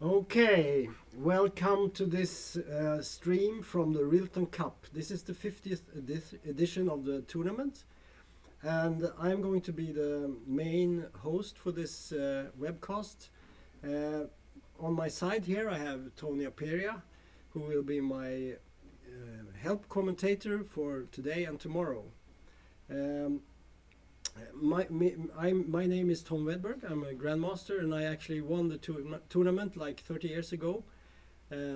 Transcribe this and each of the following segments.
Okay, welcome to this stream from the Rilton Cup. This is the 50th edition of the tournament, and I'm going to be the main host for this webcast. On my side here I have Tony Apéria, who will be my help commentator for today and tomorrow. My name is Tom Wedberg. I'm a grandmaster, and I actually won the tournament like 30 years ago.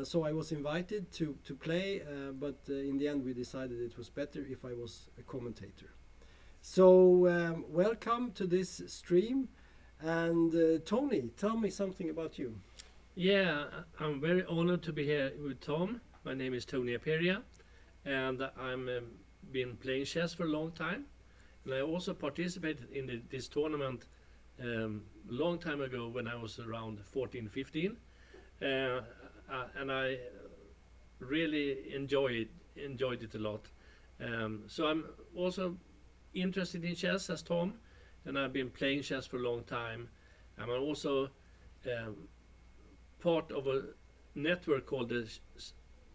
So I was invited to play, but in the end we decided it was better if I was a commentator. So welcome to this stream, and Tony, tell me something about you. Yeah, I'm very honored to be here with Tom. My name is Tony Apéria, and I'm been playing chess for a long time. And I also participated in this tournament long time ago when I was around 14, 15. And I really enjoyed it a lot. So I'm also interested in chess as Tom, and I've been playing chess for a long time. I'm also part of a network called the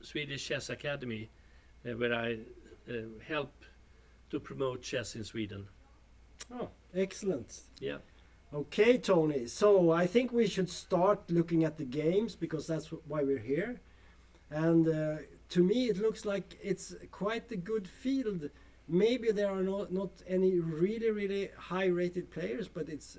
Swedish Chess Academy, where I help to promote chess in Sweden. Oh, excellent. Yeah. Okay, Tony. So I think we should start looking at the games, because that's why we're here. And to me, it looks like it's quite a good field. Maybe there are not any really high-rated players, but it's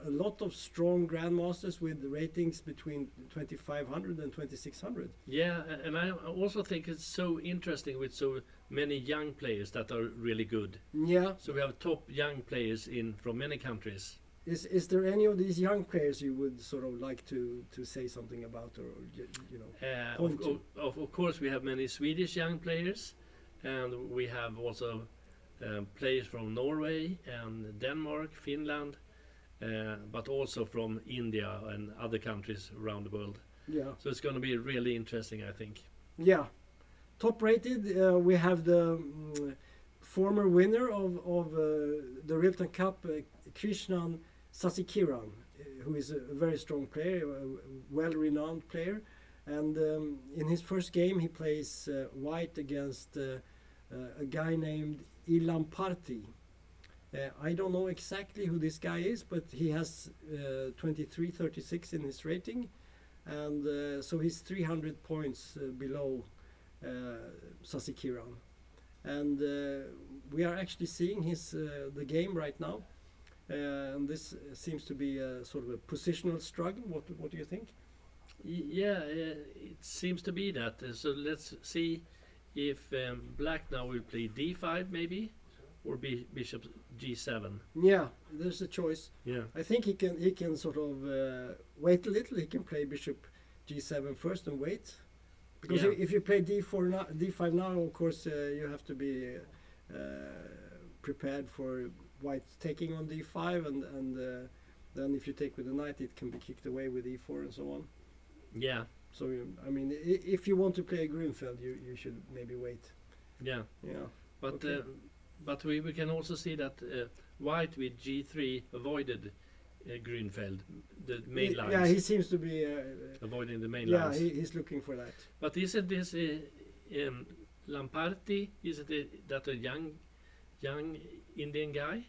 a lot of strong grandmasters with ratings between 2,500 and 2,600. Yeah, and I also think it's so interesting with so many young players that are really good. Yeah. So we have top young players from many countries. Is there any of these young players you would sort of like to say something about, or you know? Of course, we have many Swedish young players, and we have also players from Norway and Denmark, Finland, but also from India and other countries around the world. Yeah. So it's going to be really interesting, I think. Yeah. Top rated, we have the former winner of the Rilton Cup, Krishnan Sasikiran, who is a very strong player, a well-renowned player. And in his first game, he plays white against a guy named Ilamparti. I don't know exactly who this guy is, but he has 23-36 in his rating, and so he's 300 points below Sasikiran. And we are actually seeing the game right now, and this seems to be a sort of a positional struggle. What do you think? Yeah, it seems to be that. So let's see if Black now will play d5 maybe, or bishop g7. Yeah, there's a choice. Yeah, I think he can sort of wait a little. He can play bishop g7 first and wait, because if you play d5 now, of course you have to be prepared for white taking on d5, and then if you take with the knight, it can be kicked away with e4 and so on. yeah, So I mean, if you want to play a Grünfeld, you should maybe wait. yeah. Yeah. But Okay. but we can also see that white with g3 avoided Grünfeld, the main lines. Yeah, he seems to be. Avoiding the main Yeah, lines. he's looking for that. But isn't this Lamparti? Is it that a young Indian guy?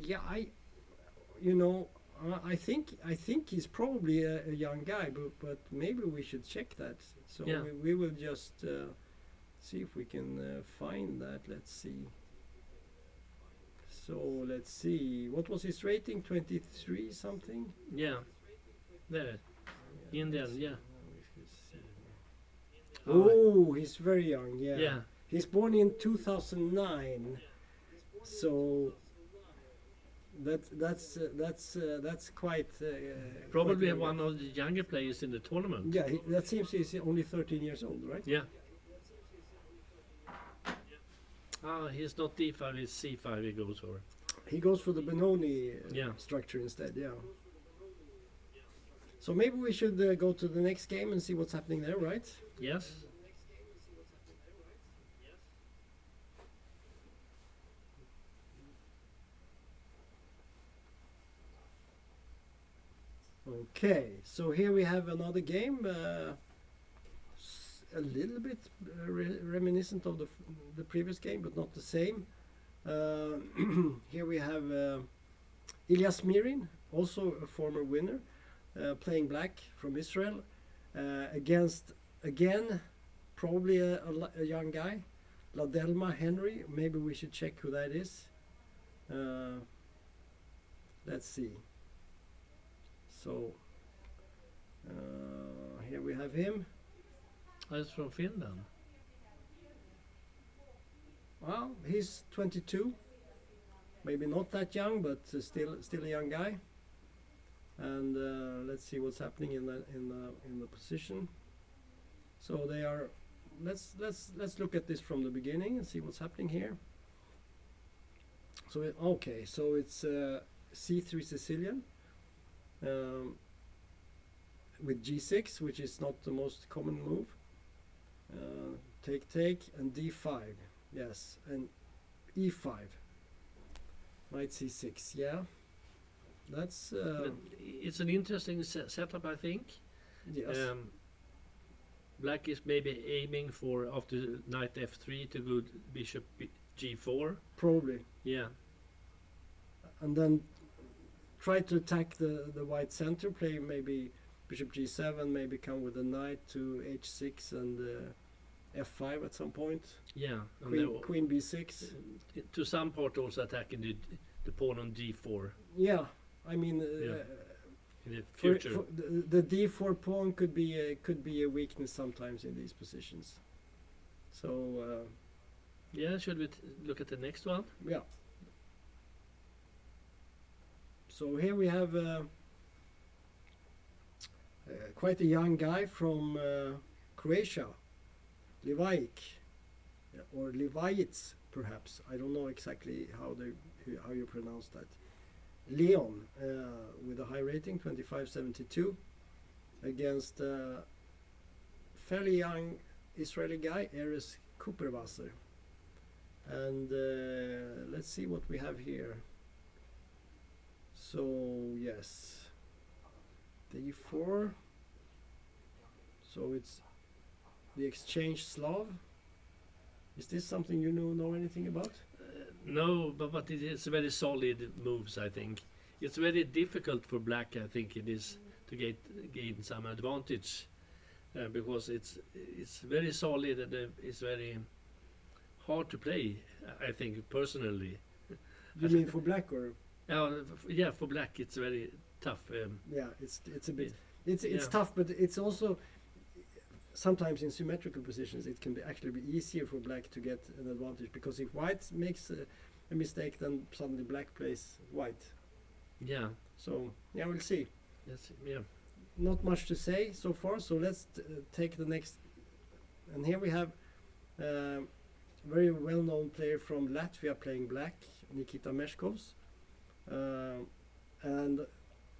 Yeah, I think he's probably a young guy, but maybe we should check that. So Yeah. we will just see if we can find that. Let's see. So let's see. What was his rating? 23 something? Yeah, there, Indian. Yeah. Oh, he's very young. Yeah. Yeah. He's born in 2009. So that's quite Probably quite young. one of the younger players in the tournament. Yeah, that seems he's only 13 years old, right? Yeah. He's not d5, it's c5 he goes for. He goes for the Benoni Yeah. structure instead, yeah. So maybe we should go to the next game and see what's happening there, right? Yes. Okay, so here we have another game, a little bit reminiscent of the previous game, but not the same. Here we have Ilyas Mirin, also a former winner, playing black from Israel, against, again, probably a young guy, Ladelma Henry. Maybe we should check who that is. Let's see. So here we have him. That's from Finland. Well, he's 22. Maybe not that young, but still a young guy. And let's see what's happening in the position. So they are. Let's look at this from the beginning and see what's happening here. So okay, so it's C3 Sicilian with G6, which is not the most common move. Take and D5, yes, and E5. Knight C6, yeah. That's it's an interesting setup, I think. yes. Black is maybe aiming for after knight f3 to go bishop g4. Probably. Yeah. And then try to attack the white center, play maybe bishop g7, maybe come with a knight to h6 and f5 at some point. Yeah. And Queen b6. To some part also attacking the pawn on d4 Yeah, I mean, in the future. for the d4 pawn could be a weakness sometimes in these positions. So yeah, should we look at the next one? yeah. So here we have quite a young guy from Croatia, Levajic, or Levajic perhaps. I don't know exactly how you pronounce that. Leon with a high rating, 2572, against fairly young Israeli guy, Erez Kuperwasser. And let's see what we have here. So yes, d4. So it's the exchange Slav. Is this something you know anything about? No, but it is very solid moves, I think. It's very difficult for black, I think it is, to gain some advantage because it's very solid and it's very hard to play, I think, personally. You mean for black or? Yeah, for black it's very tough. Yeah, it's a bit. It's yeah. tough, but it's also sometimes in symmetrical positions it can actually be easier for black to get an advantage, because if white makes a mistake, then suddenly black plays white. Yeah. So yeah, we'll see. Yes. Yeah. Not much to say so far. So let's take the next. And here we have very well-known player from Latvia playing black, Nikita Meshkovs. And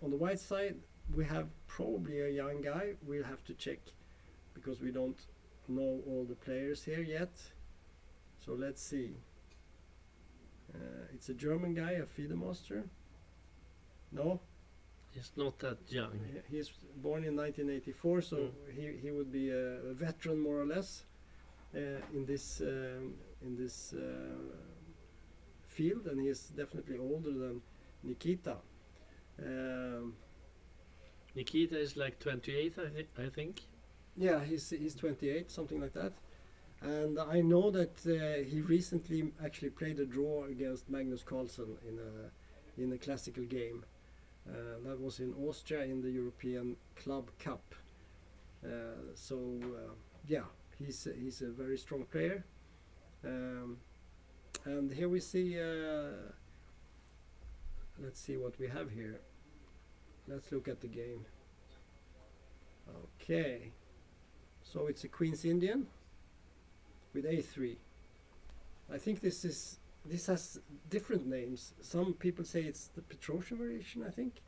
on the white side we have probably a young guy. We'll have to check because we don't know all the players here yet. So let's see. It's a German guy, a FIDE master. No, He's not that young. he's born in 1984, so he would be a veteran more or less in this field, and he's definitely older than Nikita. Nikita is like 28, I think. Yeah, he's 28, something like that. And I know that he recently actually played a draw against Magnus Carlsen in a classical game. That was in Austria in the European Club Cup. Yeah, he's a very strong player. And here we see. Let's see what we have here. Let's look at the game. Okay, so it's a Queen's Indian with A3. I think this has different names. Some people say it's the Petrosian variation, I think,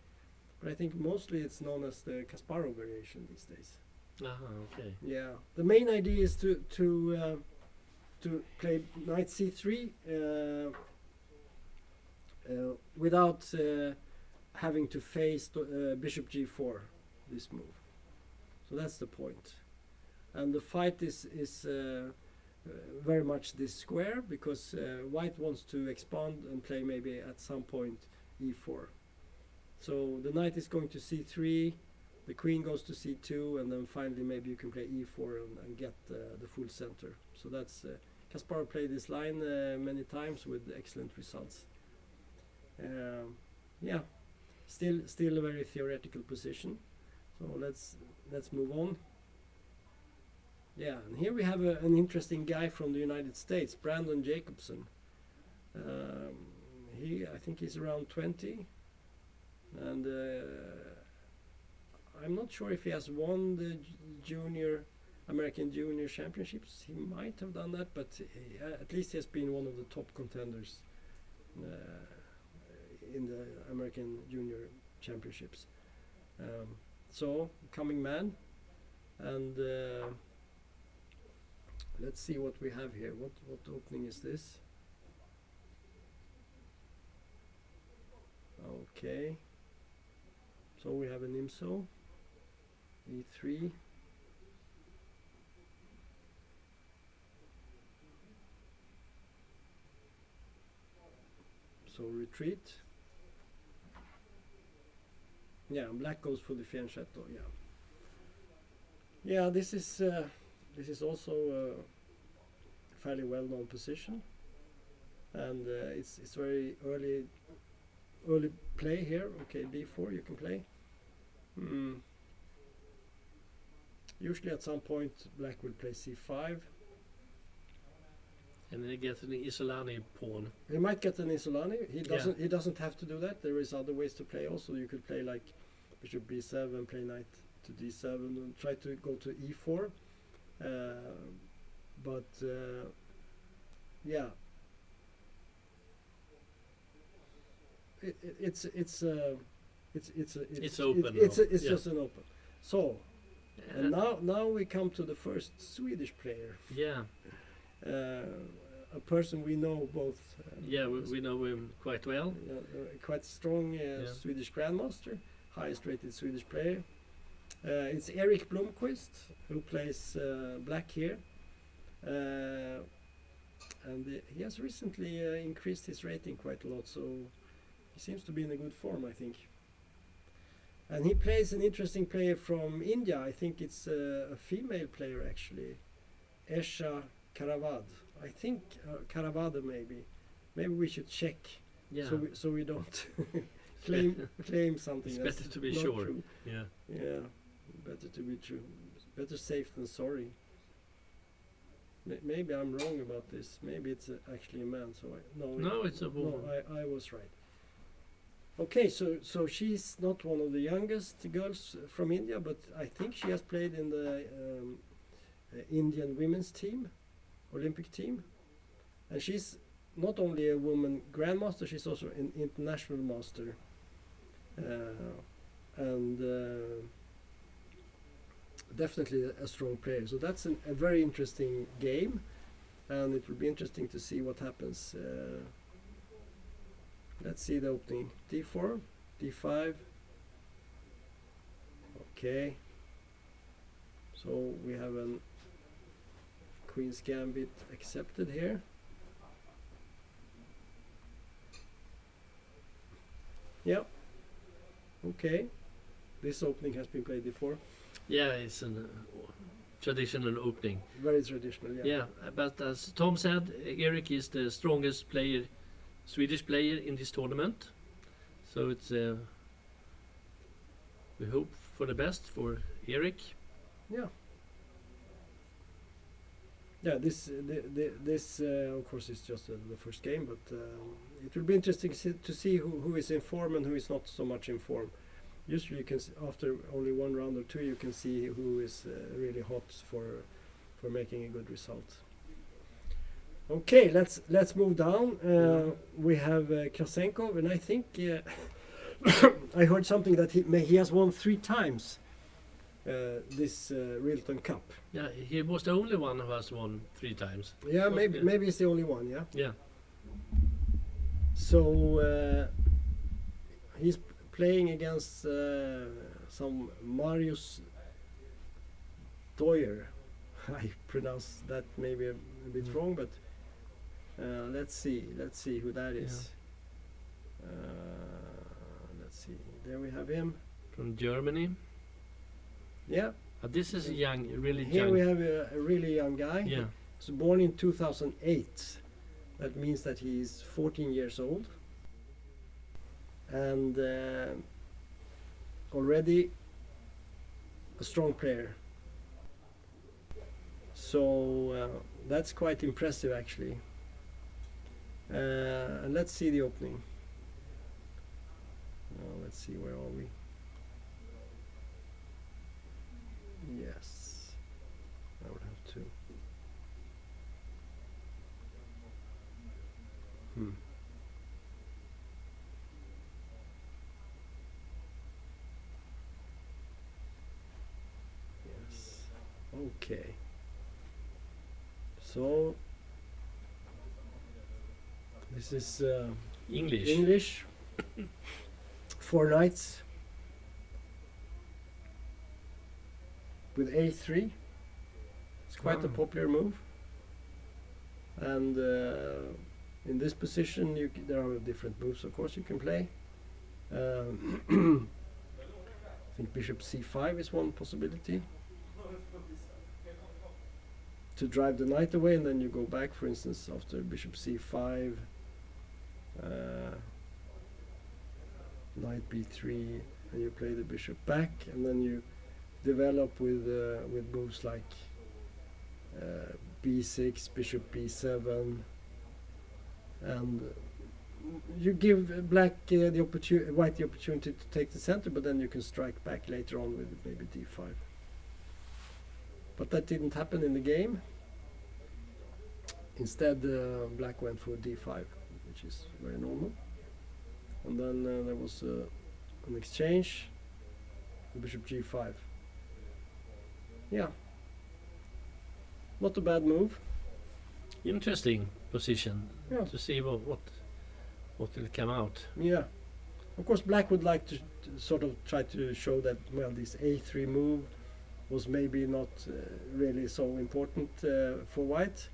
but I think mostly it's known as the Kasparov variation these days. Okay. Yeah, the main idea is to play knight c3 without having to face bishop g4, this move. So that's the point. And the fight is very much this square, because white wants to expand and play maybe at some point e4. So the knight is going to c3, the queen goes to c2, and then finally maybe you can play e4 and get the full center. So that's Kasparov played this line many times with excellent results. Yeah, still a very theoretical position. So let's move on. Yeah, and here we have an interesting guy from the United States, Brandon Jacobson. I think he's around 20, and I'm not sure if he has won the American Junior Championships. He might have done that, but at least he has been one of the top contenders in the American Junior Championships. So, coming man, and let's see what we have here. What opening is this? Okay. So we have an IMSO, e3. So retreat. Yeah, and black goes for the fianchetto. Yeah. Yeah, this is also a fairly well-known position, and it's very early play here. Okay, b4 you can play. Usually at some point black will play c5. And then he gets an Isolani pawn. He might get an Isolani. He doesn't have to do that. There is other ways to play also. You could play like bishop b7, play knight to d7, and try to go to e4. Yeah, it's open. It's just an open. So and now we come to the first Swedish player. Yeah. A person we know both. Yeah, we know him quite well. Quite strong Swedish grandmaster, highest rated Swedish player. It's Erik Blomqvist, who plays black here. And he has recently increased his rating quite a lot, so he seems to be in a good form, I think. And he plays an interesting player from India. I think it's a female player actually, Esha Karavad. I think Karavada maybe. Maybe we should check. Yeah. So we don't claim something. It's that's better to be not sure. True. Yeah. Yeah. Better to be true. Better safe than sorry. Maybe I'm wrong about this. Maybe it's actually a man. So no, it's a woman. No, I was right. Okay, so she's not one of the youngest girls from India, but I think she has played in the Indian women's team, Olympic team, and she's not only a woman grandmaster, she's also an international master, and definitely a strong player. So that's a very interesting game, and it will be interesting to see what happens. Let's see the opening. d4, d5. Okay. So we have a Queen's Gambit accepted here. Yeah. Okay. This opening has been played before. Yeah, it's a traditional opening. Very traditional, yeah. Yeah, but as Tom said, Erik is the strongest player, Swedish player in this tournament. So it's we hope for the best for Erik. Yeah. Yeah, this of course is just the first game, but it will be interesting to see who is in form and who is not so much in form. Usually you can after only one round or two you can see who is really hot for making a good result. Okay, let's move down. We have Krasenkov, and I think I heard something that he has won 3 times this Rilton Cup. Yeah, he was the only one who has won 3 times. Yeah, maybe he's the only one. Yeah. Yeah. So he's playing against some Marius Doyer. I pronounced that maybe a bit wrong, but let's see who that is. Let's see. There we have him. From Germany. Yeah. This is a young, really Here young. we have a really young guy. Yeah. He was born in 2008. That means that he's 14 years old. And already a strong player. So that's quite impressive actually. And let's see the opening. Let's see, where are we? Yes, I would have to. Yes. Okay. So this is English. English. 4 knights with A3. It's quite a Wow. popular move. And in this position, there are different moves, of course, you can play. I think bishop c5 is one possibility. To drive the knight away, and then you go back, for instance, after bishop c5. Knight b3, and you play the bishop back, and then you develop with moves like b6, bishop b7, and you give black white the opportunity to take the center, but then you can strike back later on with maybe d5. But that didn't happen in the game. Instead, black went for d5, which is very normal. And then there was an exchange, bishop g5. Yeah, not a bad move. Interesting position. Yeah. To see what will come out. Yeah, of course black would like to sort of try to show that, well, this a3 move was maybe not really so important for white.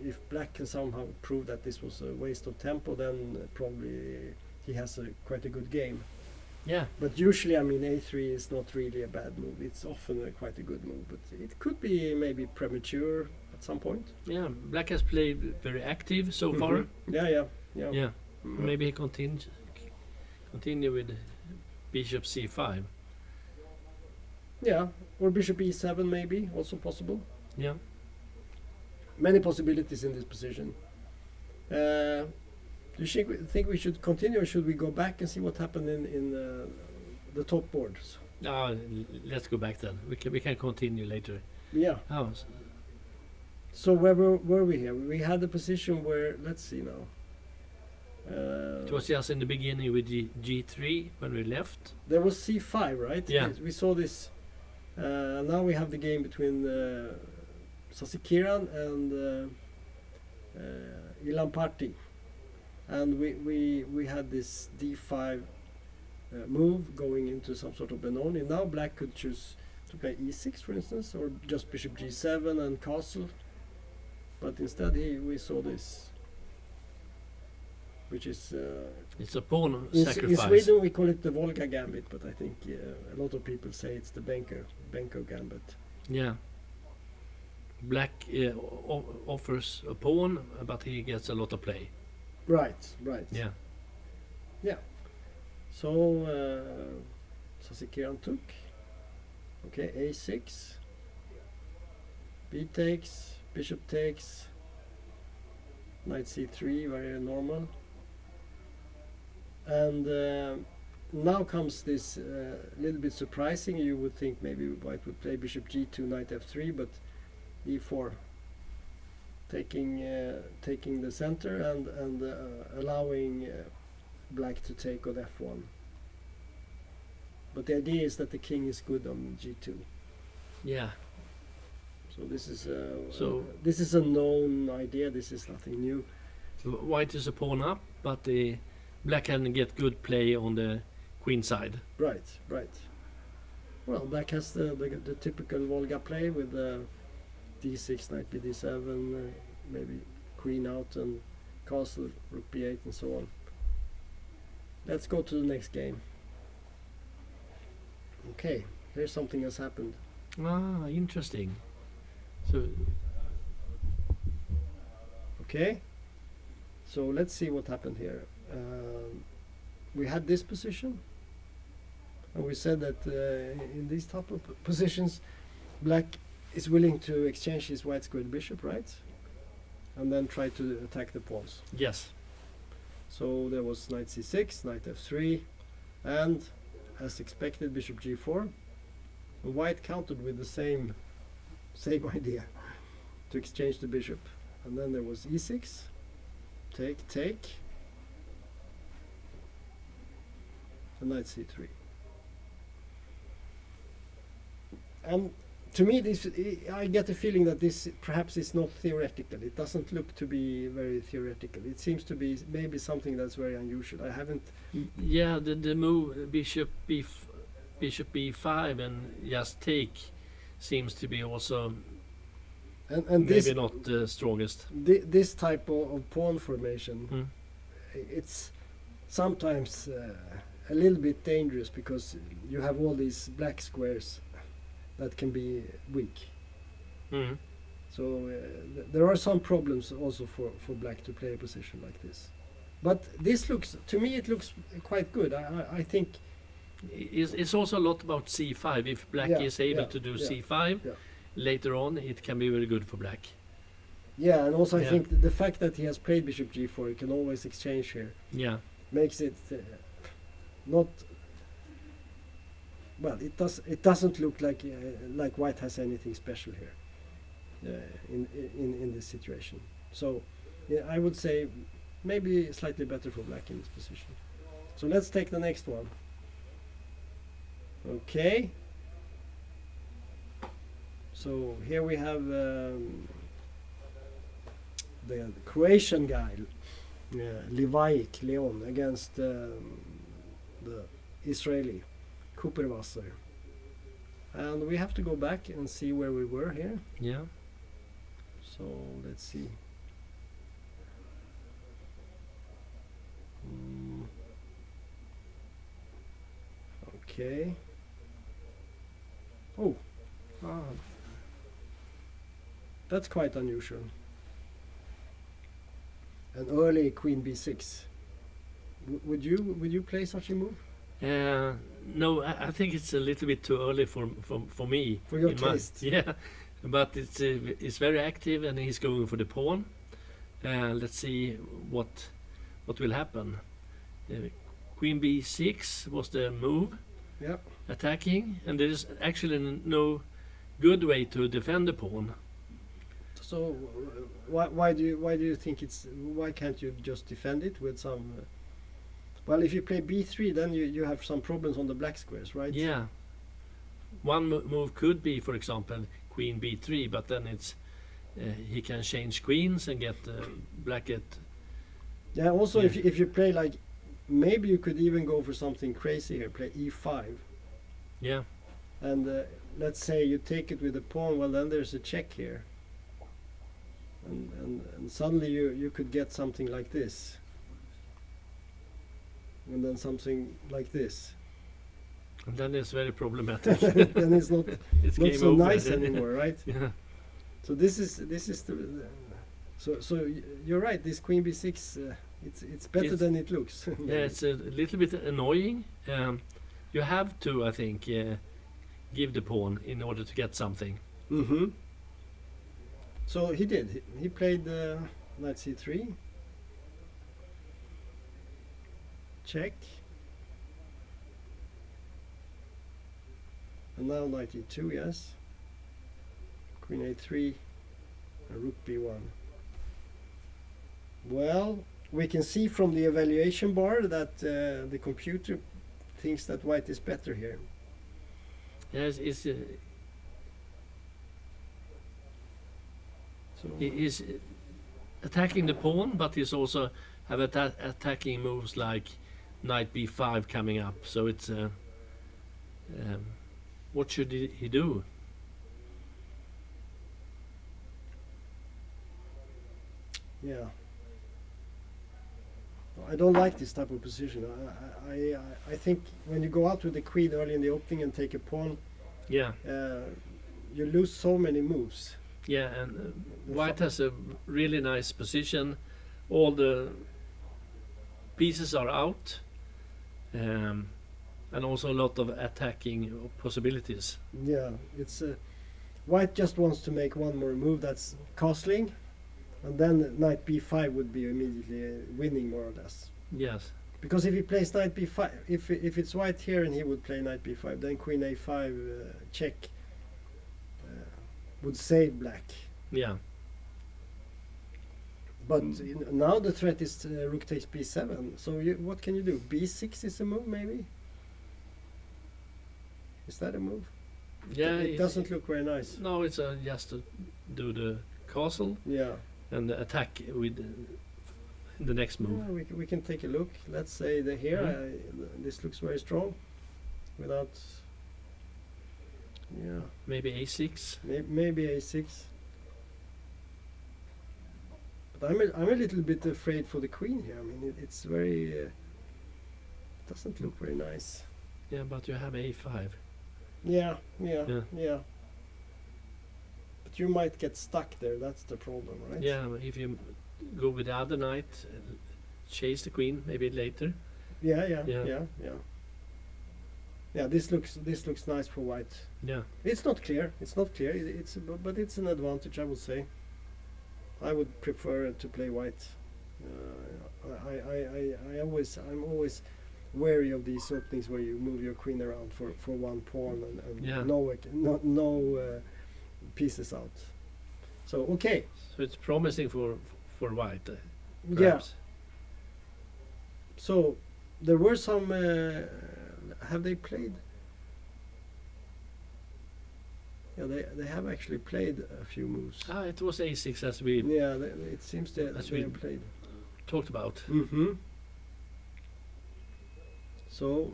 If black can somehow prove that this was a waste of tempo, then probably he has quite a good game. Yeah. But usually, I mean, a3 is not really a bad move. It's often quite a good move, but it could be maybe premature at some point. Yeah. Black has played very active so far. Yeah. Yeah. Maybe he continue with bishop c5. Yeah, or bishop e7 maybe, also possible. Yeah. Many possibilities in this position. Do you think we should continue, or should we go back and see what happened in the top boards? Let's go back then. We can continue later. Yeah. Oh, So where were we here? We had a position where, let's see now. it was just in the beginning with G3 when we left. There was c5, right? Yeah. We saw this. Now we have the game between Sasikiran and Ilan Parti. And we had this d5 move going into some sort of Benoni. Now black could choose to play e6, for instance, or just bishop g7 and castle. But instead we saw this, which is It's a pawn in sacrifice. Sweden we call it the Volga gambit, but I think a lot of people say it's the Benko gambit. Yeah. Black offers a pawn, but he gets a lot of play. Right. Yeah. So Sasikiran took. Okay, a6. B takes, bishop takes, knight c3, very normal. And now comes this little bit surprising. You would think maybe white would play bishop g2, knight f3, but e4, taking the center and allowing black to take on f1. But the idea is that the king is good on g2. Yeah. So this is So- a known idea. This is nothing new. White is a pawn up, but the black can get good play on the queen side. Right, right. Well, black has the typical Volga play with d6, knight b d7, maybe queen out and castle, rook b8 and so on. Let's go to the next game. Okay, here's something has happened. Ah, interesting. So, Okay, so let's see what happened here. We had this position, and we said that in these type of positions, black is willing to exchange his white squared bishop, right? And then try to attack the pawns. yes. So there was knight c6, knight f3, and as expected, bishop g4. And white countered with the same idea to exchange the bishop. And then there was e6, take, and knight c3. And to me, I get the feeling that this perhaps is not theoretical. It doesn't look to be very theoretical. It seems to be maybe something that's very unusual. I haven't. Yeah, the move bishop b5 and just take seems to be also And maybe this not the strongest. this type of pawn formation, Mm. it's sometimes a little bit dangerous because you have all these black squares that can be weak. Mm. So there are some problems also for black to play a position like this. But this looks, to me, it looks quite good. I think. It's also a lot about c5. If black Yeah, is able yeah, to do yeah, c5 yeah. later on, it can be very good for black. Yeah, and also I Yeah. think the fact that he has played bishop g4, he can always exchange here, Yeah. makes it not. Well, it doesn't look like white has anything special here in this situation. So yeah, I would say maybe slightly better for black in this position. So let's take the next one. Okay. So here we have the Croatian guy, Livaik Leon, against the Israeli Kuperwasser. And we have to go back and see where we were here. Yeah. So let's see. Okay. Oh. That's quite unusual. An early queen b6. Would you play such a move? No, I think it's a little bit too early for me. For your in my- taste? Yeah, but it's very active and he's going for the pawn. Let's see what will happen. Queen b6 was the move, Yeah. attacking, and there is actually no good way to defend the pawn. So why do you think why can't you just defend it with some? Well, if you play b3, then you have some problems on the black squares, right? Yeah. One move could be, for example, queen b3, but then it's he can change queens and get black at. Yeah. Also, Yeah. if you play like, maybe you could even go for something crazy here. Play e5, Yeah. and let's say you take it with a pawn. Well, then there's a check here, and suddenly you could get something like this, and then something like this. And then it's very problematic. Then it's not It's not game so over. nice anymore, right? Yeah. So this is the so you're right. This queen b6, it's better It's- than it looks. Yeah, it's a little bit annoying. You have to, I think, give the pawn in order to get something. Mm-hmm. So he did. He played knight c3. Check. And now knight e2, yes. Queen a3 and rook b1. Well, we can see from the evaluation bar that the computer thinks that white is better here. Yes, So he's attacking the pawn, but he's also have attacking moves like knight b5 coming up. So it's what should he do? Yeah. I don't like this type of position. I think when you go out with the queen early in the opening and take a pawn, Yeah, you lose so many moves. yeah, and white has a really nice position. All the pieces are out, and also a lot of attacking possibilities. Yeah, it's white just wants to make one more move, that's castling, and then knight b5 would be immediately winning more or less. Yes, Because if he plays knight b5, if it's white here and he would play knight b5, then queen a5 check would save black. yeah, But now the threat is rook takes b7. So what can you do? b6 is a move, maybe? Is that a move? yeah. It doesn't look very nice. No, it's just to do the castle Yeah. and attack with the next move. Yeah, we can take a look. Let's say the here. Mhm. This looks very strong. Without. Yeah. Maybe a6. Maybe a6. But I'm a little bit afraid for the queen here. I mean, it's very. Doesn't look very nice. Yeah, but you have a5. Yeah. Yeah. But you might get stuck there. That's the problem, right? Yeah, if you go with the other knight, chase the queen maybe later. Yeah. Yeah. Yeah, this looks nice for white. Yeah, It's not clear. But it's an advantage, I would say. I would prefer to play white. I'm always wary of these openings where you move your queen around for one pawn and Yeah. no pieces out. So okay, so it's promising for white. yeah. Perhaps. So there were some. Have they played? Yeah, they have actually played a few moves. Ah, it was a6 as we Yeah, it seems that As they we- have played. talked about. Mm-hmm. So,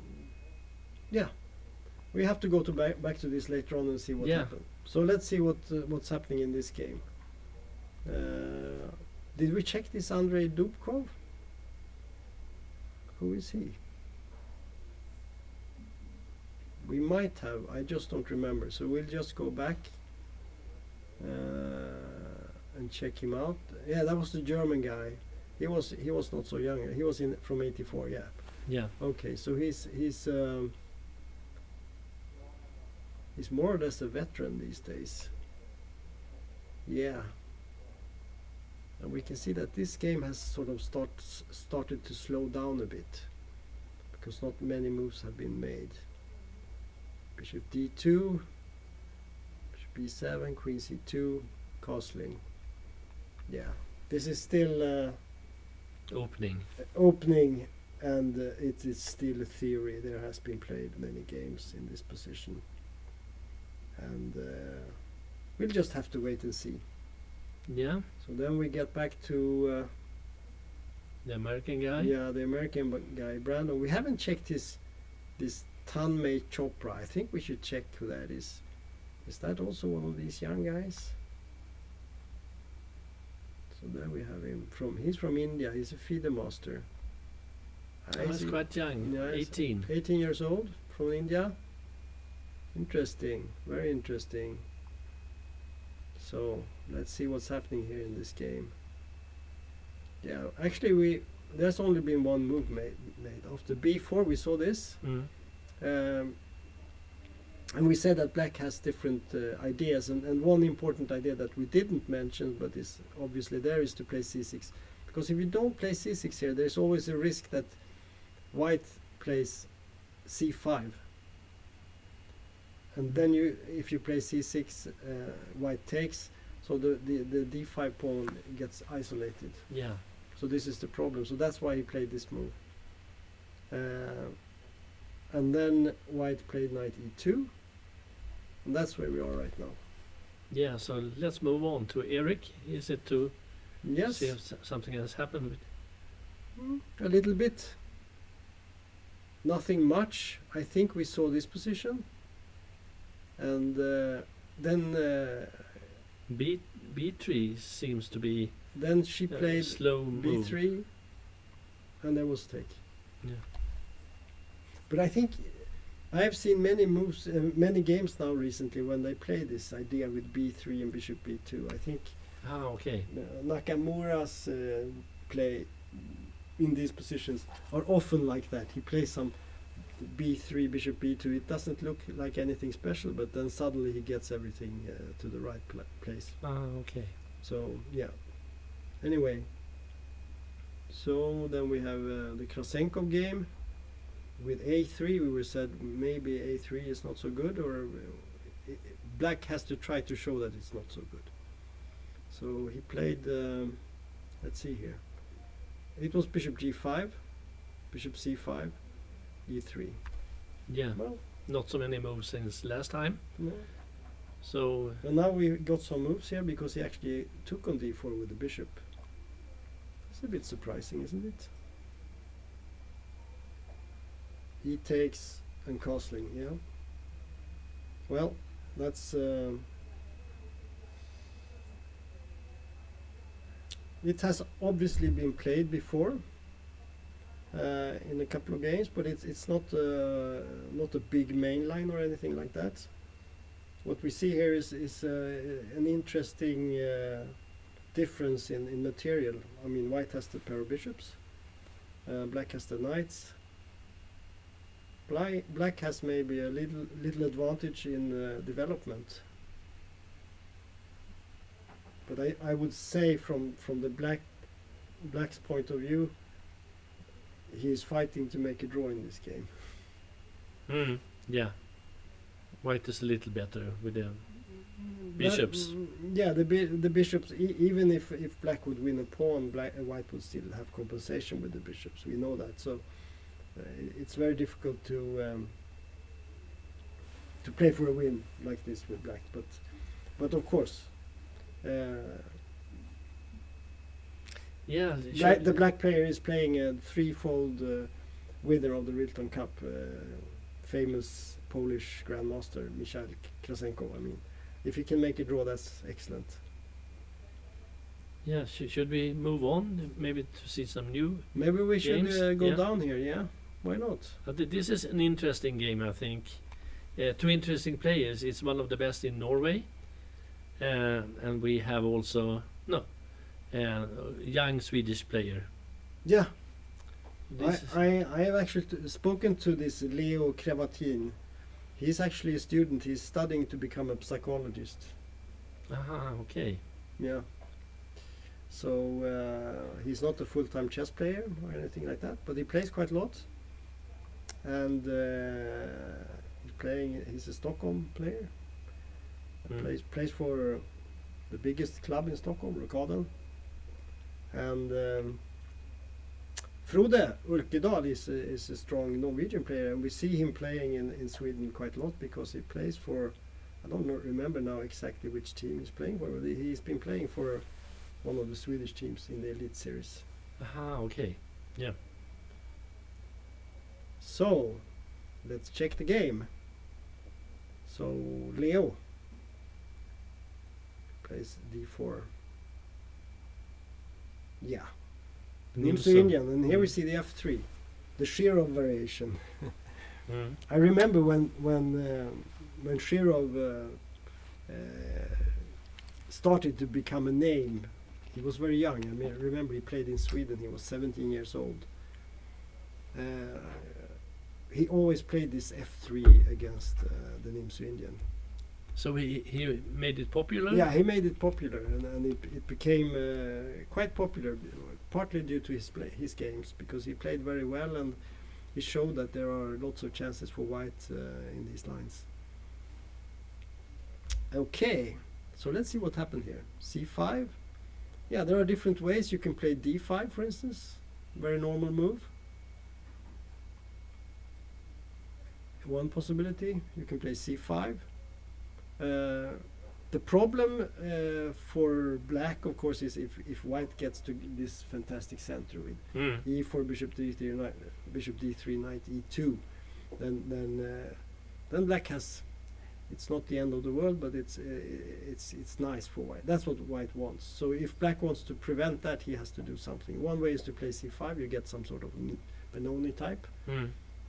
yeah, we have to go to back to this later on and see what Yeah. happened. So let's see what's happening in this game. Did we check this Andrei Dubkov? Who is he? We might have. I just don't remember. So we'll just go back and check him out. Yeah, that was the German guy. He was not so young. He was from '84. Yeah. Yeah, Okay, so he's more or less a veteran these days. Yeah. And we can see that this game has sort of started to slow down a bit because not many moves have been made. Bishop d2, bishop b7, queen c2, castling. Yeah, this is still opening. and it is still a theory. There has been played many games in this position, and we'll just have to wait and see. Yeah, So then we get back to the American guy. yeah, the American guy Brandon. We haven't checked this Tanmay Chopra. I think we should check who that is. Is that also one of these young guys? So there we have him. He's from India. He's a FIDE master. He's quite young, Yeah, he's 18. 18 years old, from India. Interesting, very interesting. So let's see what's happening here in this game. Yeah, actually there's only been one move made. After b4 we saw this, Mm. and we said that black has different ideas, and one important idea that we didn't mention but is obviously there is to play c6, because if you don't play c6 here, there's always a risk that white plays c5, and then if you play c6, white takes, so the d5 pawn gets isolated. Yeah, So this is the problem. So that's why he played this move. And then white played knight e2, and that's where we are right now. yeah. So let's move on to Eric. Is it to Yes, see if something has happened? a little bit. nothing much. I think we saw this position, and then B3 seems to be she played slow move. B3, and there was take. Yeah. But I think I have seen many moves, many games now recently when they play this idea with B3 and Bishop B2. I think Okay. Nakamura's play in these positions are often like that. He plays some B3, Bishop B2. It doesn't look like anything special, but then suddenly he gets everything to the right place. Okay. So yeah. Anyway, so then we have the Krasenkov game with A3. We were said maybe A3 is not so good, or Black has to try to show that it's not so good. So he played. Let's see here. It was Bishop G5, Bishop C5, E3. Yeah. Well, Not so many moves since last time. no. So And now we got some moves here because he actually took on D4 with the bishop. It's a bit surprising, isn't it? He takes and castling, yeah. Well, that's it has obviously been played before in a couple of games, but it's not a big main line or anything like that. What we see here is an interesting difference in material. I mean, white has the pair of bishops, black has the knights. Black has maybe a little advantage in development, but I would say from the black's point of view, he is fighting to make a draw in this game. yeah, white is a little better with the bishops. Yeah, the bishops. Even if black would win a pawn, white would still have compensation with the bishops. We know that. So it's very difficult to play for a win like this with black. But of course, Yeah, the black player is playing a threefold winner of the Rilton Cup, famous Polish grandmaster Michał Krasenkov. I mean, if he can make a draw, that's excellent. yeah. Should we move on? Maybe to see some new. Maybe we should Games? go Yeah. down here. Yeah, why not? This is an interesting game, I think. Two interesting players. It's one of the best in Norway, and we have also young Swedish player. Yeah, This is- I have actually spoken to this Leo Krevatin. He's actually a student. He's studying to become a psychologist. Okay. Yeah. So he's not a full-time chess player or anything like that, but he plays quite a lot. And he's a Stockholm player. Plays for the biggest club in Stockholm, Rockaden. And Frode Urkedal is a strong Norwegian player, and we see him playing in Sweden quite a lot because he plays for, I don't remember now exactly which team he's playing for, but he's been playing for one of the Swedish teams in the Elite Series. Okay. Yeah. So, let's check the game. So, Leo plays D4. Yeah. Nimso Indian, and here we see the F3, the Shirov variation. I remember when Shirov started to become a name. He was very young. I mean, I remember he played in Sweden. He was 17 years old. He always played this F3 against the Nimso Indian. So he made it popular. Yeah, he made it popular, and it became quite popular, partly due to his games, because he played very well, and he showed that there are lots of chances for white in these lines. Okay, so let's see what happened here. C5. Yeah, there are different ways. You can play D5, for instance. Very normal move. One possibility. You can play C5. The problem for black, of course, is if white gets to this fantastic center with e4, bishop d3, bishop d3, knight e2, then black has. It's not the end of the world, but it's nice for white. That's what white wants. So if black wants to prevent that, he has to do something. One way is to play c5. You get some sort of Benoni type,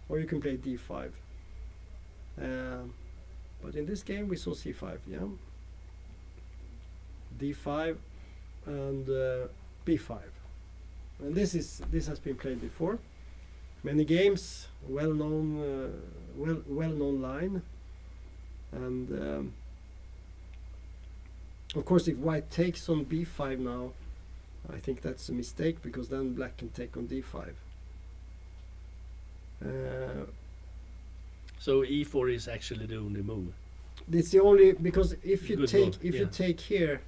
or you can play d5. But in this game, we saw c5. Yeah, d5 and b5, and this has been played before. Many games, well-known line. And of course, if white takes on b5 now, I think that's a mistake, because then black can take on d5. So e4 is actually the only move. It's the only, because if you Good take move, you take here,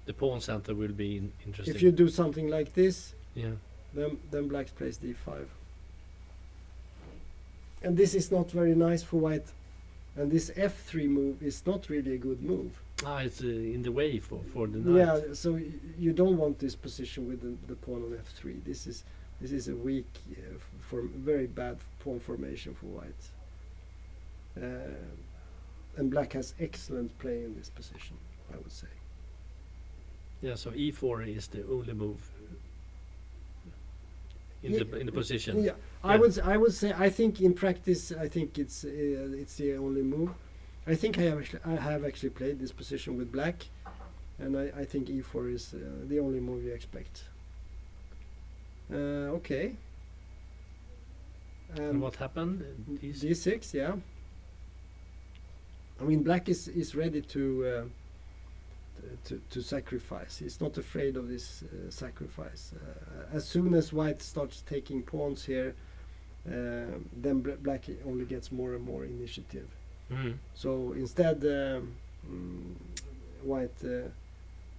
the pawn center will be interesting. if you do something like this, yeah, then black plays d5, and this is not very nice for white. And this f3 move is not really a good move. it's in the way for the knight. Yeah, so you don't want this position with the pawn on f3. This is a weak, very bad pawn formation for white. And black has excellent play in this position, I would say. Yeah, so e4 is the only move in the position. Yeah, I would say, I think in practice, I think it's the only move. I think I have actually played this position with black, and I think e4 is the only move you expect. Okay. And what happened? d6, yeah. I mean, black is ready to sacrifice. He's not afraid of this sacrifice. As soon as white starts taking pawns here, then black only gets more and more initiative. So instead, white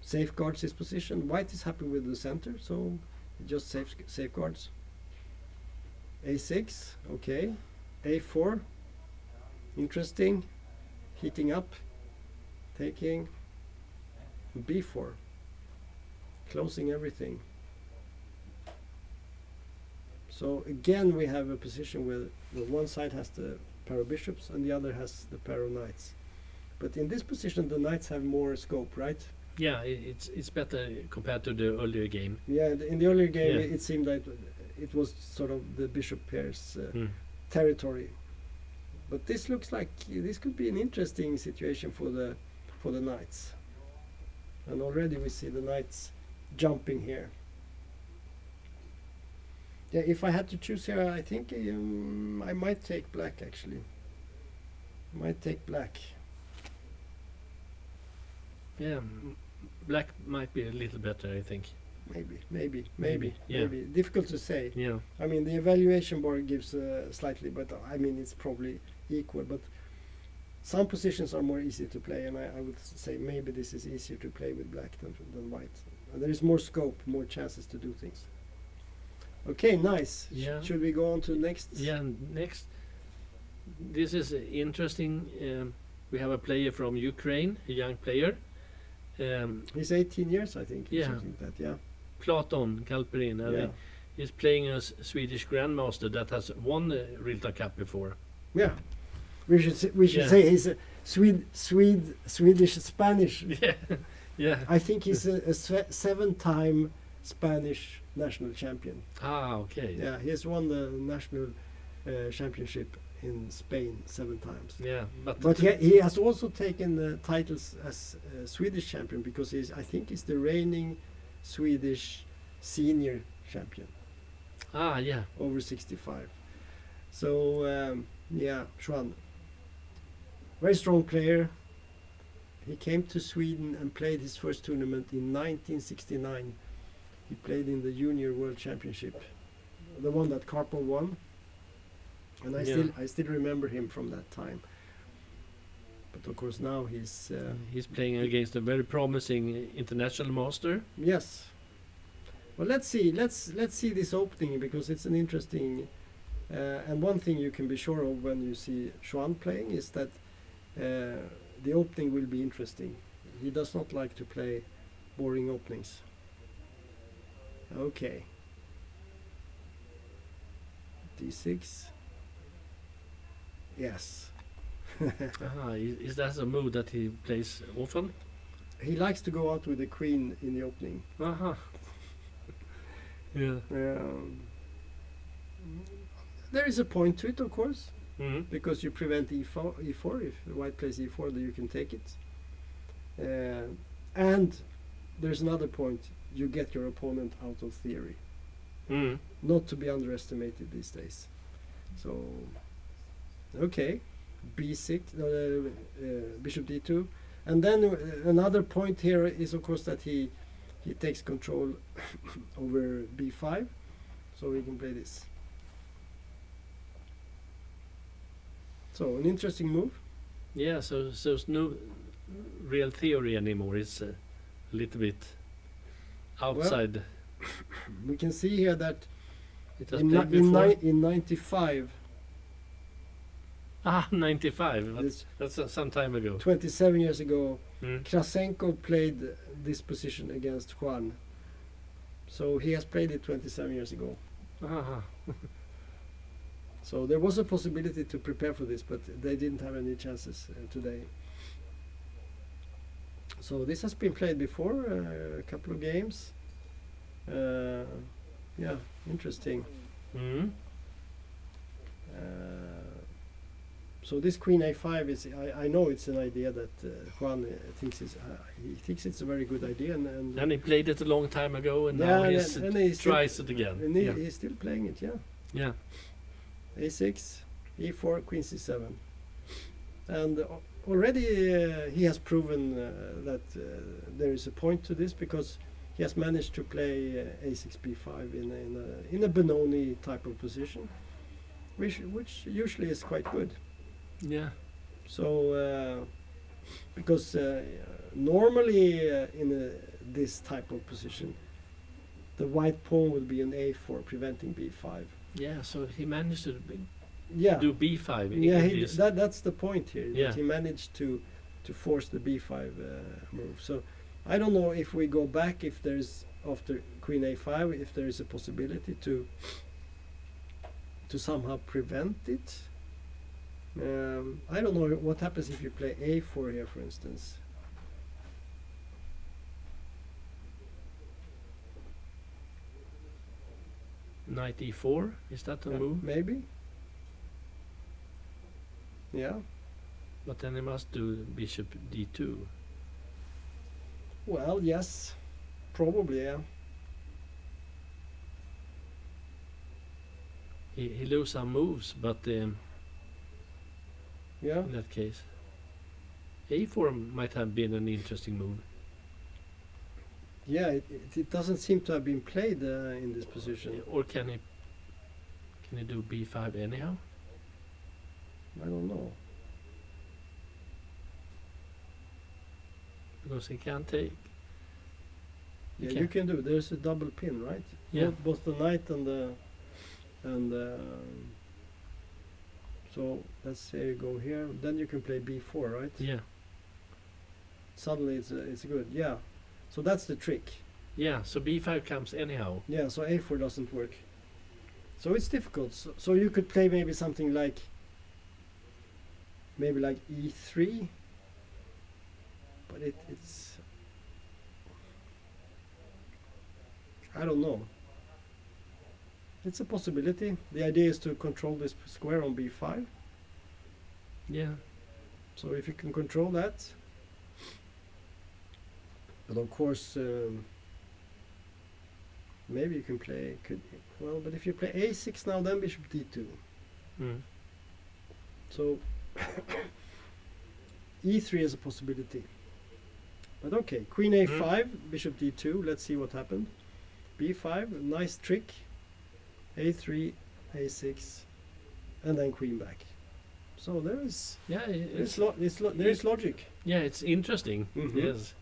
safeguards his position. White is happy with the center, so he just safeguards. a6, okay. a4, interesting. Heating up, taking. b4, closing everything. So again, we have a position where one side has the pair of bishops and the other has the pair of knights. But in this position, the knights have more scope, right? Yeah, it's better compared to the earlier game. Yeah, in the earlier game, Yeah. it seemed like it was sort of the bishop pair's territory. But this looks like this could be an interesting situation for the knights. And already we see the knights jumping here. Yeah, if I had to choose here, I think I might take black, actually. Might take black. Yeah, black might be a little better, I think. Maybe. Yeah. Difficult to say. Yeah. I mean, the evaluation board gives slightly, but I mean, it's probably equal. But some positions are more easy to play, and I would say maybe this is easier to play with black than white. And there is more scope, more chances to do things. Okay, nice. Yeah. Should we go on to next? Yeah, next. This is interesting. We have a player from Ukraine, a young player. He's 18 years, I think. Yeah. Something like that, yeah. Platon Kalperin. Yeah. He's playing a Swedish grandmaster that has won the Rilton Cup before. Yeah. We should Yeah. say he's a Swedish Spanish. Yeah. Yeah. I think he's a 7-time Spanish national champion. Ah, okay. Yeah, he has won the national championship in Spain 7 times. Yeah, But he has also taken the titles as Swedish champion, because I think he's the reigning Swedish senior champion yeah. over 65. So yeah, Juan, very strong player. He came to Sweden and played his first tournament in 1969. He played in the Junior World Championship, the one that Karpov won. And I still remember him from that time. But of course now He's playing against a very promising international master. yes. Well, let's see. Let's see this opening, because it's an interesting. And one thing you can be sure of when you see Juan playing is that the opening will be interesting. He does not like to play boring openings. Okay. D6. Yes. Is that a move that he plays often? He likes to go out with the queen in the opening. Yeah. There is a point to it, of course, Mhm. because you prevent e4. If white plays e4, then you can take it. And there's another point. You get your opponent out of theory. Mm. Not to be underestimated these days. So, okay, b6, bishop d2. And then another point here is, of course, that he takes control over b5. So we can play this. So an interesting move. Yeah, so it's no real theory anymore. It's a little bit outside. We can see here that it has in, played ni- in, before. ni- in 95, 95. this That's some time ago. 27 years ago, Mm. Krasenko played this position against Juan. So he has played it 27 years ago. So there was a possibility to prepare for this, but they didn't have any chances today. So this has been played before, a couple of games. Yeah, interesting. Mm. So this queen a5 is, I know it's an idea that Juan thinks he thinks it's a very good idea, and And he played it a long time ago, and yeah, now and he's tries it again. and Yeah. he's still playing it, yeah. Yeah. A6, E4, Queen C7, and already he has proven that there is a point to this, because he has managed to play A6 B5 in a Benoni type of position, which usually is quite good. Yeah. So because normally this type of position, the white pawn would be an A4 preventing B5. Yeah. So he managed to Yeah. do B5. Yeah, in this. that's the point here. Yeah. That he managed to force the b5 move. So I don't know if we go back, if there's after Queen a5, if there is a possibility to somehow prevent it. I don't know what happens if you play a4 here, for instance. Knight E4. Is that a move? Maybe. Yeah. But then he must do Bishop D2. Well, yes. Probably, yeah. He lose some moves, but Yeah. in that case, A4 might have been an interesting move. Yeah, it doesn't seem to have been played in this position. Or can he do B5 anyhow? I don't know. Because he can't take. Yeah, Okay. you can do. There's a double pin, right? Yeah. Both the knight and the so let's say you go here. Then you can play b4, right? Yeah. Suddenly it's good. Yeah. So that's the trick. Yeah. So B5 comes anyhow. Yeah. So a4 doesn't work. So it's difficult. So you could play maybe something like e3, but it's I don't know. It's a possibility. The idea is to control this square on b5. Yeah. So if you can control that, but of course, maybe you can play. But if you play a6 now, then bishop d2. Mm. So e3 is a possibility. But okay, queen a5, bishop d2. Let's see what happened. b5, nice trick. a3, a6, and then queen back. So there is there is logic. Yeah, it's interesting. Mhm. Yes,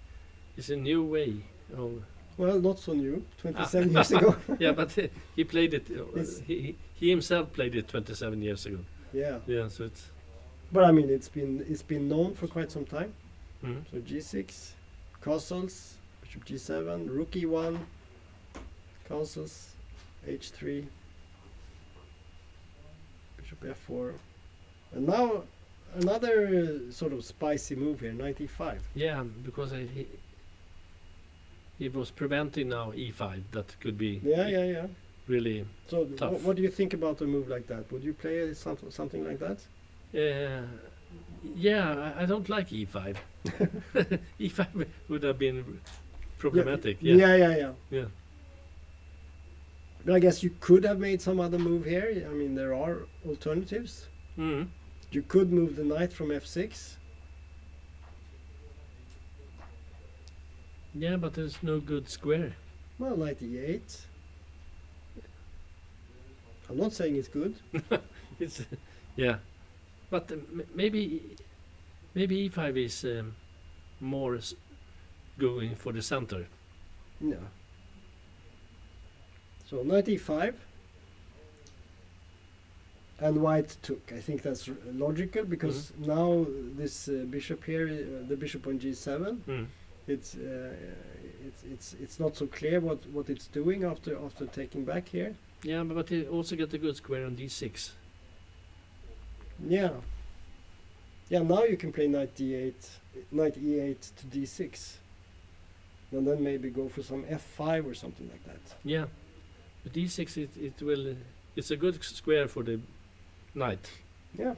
it's a new way. Oh, Well, not so new. 27 years ago. yeah, but he played it. It's- He himself played it 27 years ago. Yeah. Yeah, so it's But I mean, it's been known for quite some time. Mm. So G6, castles, bishop G7, rook E1, castles, H3, bishop F4, and now another sort of spicy move here, knight E5. Yeah, because he was preventing now E5. That could be Yeah. really So tough. what do you think about a move like that? Would you play something like that? Yeah, I don't like E5. E5 would have been problematic. Yeah. Yeah. But I guess you could have made some other move here. I mean, there are alternatives. Mm. You could move the knight from F6. Yeah, but there's no good square. Well, knight E8. I'm not saying it's good. It's yeah, but maybe E5 is more going for the center. No. So knight E5. And white took. I think that's logical because now this bishop here, the bishop on G7, it's not so clear what it's doing after taking back here. Yeah, but he also get a good square on D6. Yeah. Yeah, now you can play knight D8, knight E8 to D6. And then maybe go for some F5 or something like that. Yeah, but D6 it will it's a good square for the knight. Yeah.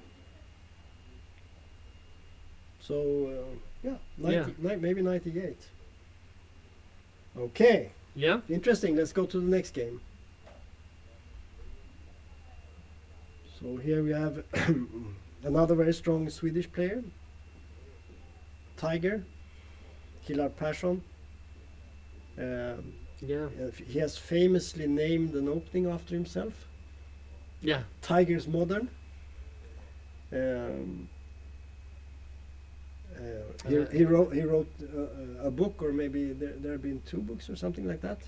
So maybe knight E8. Okay. Yeah. Interesting. Let's go to the next game. So here we have another very strong Swedish player, Tiger, Hillar Persson. Yeah. He has famously named an opening after himself, Yeah. Tiger's Modern. He wrote a book, or maybe there have been 2 books or something like that.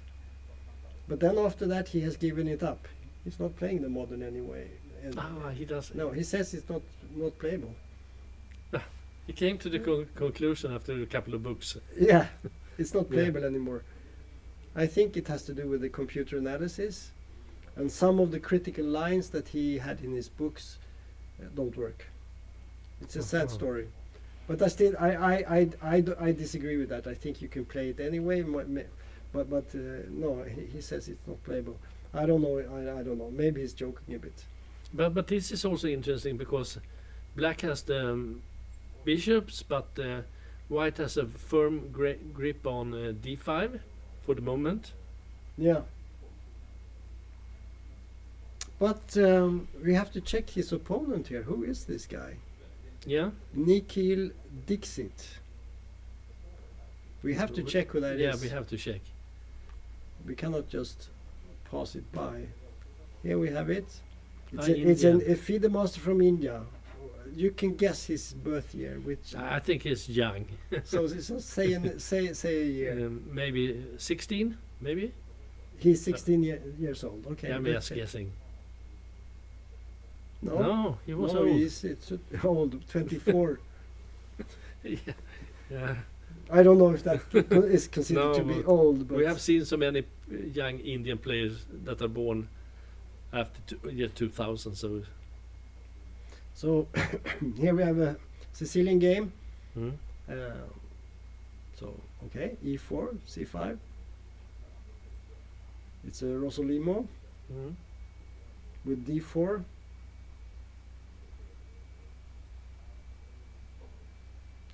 But then after that he has given it up. He's not playing the Modern anyway. And He does. no, he says it's not playable. He came to the conclusion after a couple of books. Yeah, it's not playable anymore. I think it has to do with the computer analysis, and some of the critical lines that he had in his books don't work. It's a sad story. But I disagree with that. I think you can play it anyway. But no, he says it's not playable. I don't know. I don't know. Maybe he's joking a bit. But this is also interesting because black has the bishops, but white has a firm grip on D5 for the moment. Yeah. But we have to check his opponent here. Who is this guy? Yeah. Nikhil Dixit. We have to check who that is. Yeah, we have to check. We cannot just pass it by. Here we have it. It's India. a FIDE master from India. You can guess his birth year, which I think he's young. so say a year. Maybe 16, maybe? He's 16 years old. Okay. I'm let's just say. guessing. No, he was no, old. it's old, 24. Yeah. I don't know if that is considered No, to be but old, but We have seen so many young Indian players that are born after year 2000. So here we have a Sicilian game. Hmm? So okay, E4, C5. It's a Rosolimo Hmm? with D4.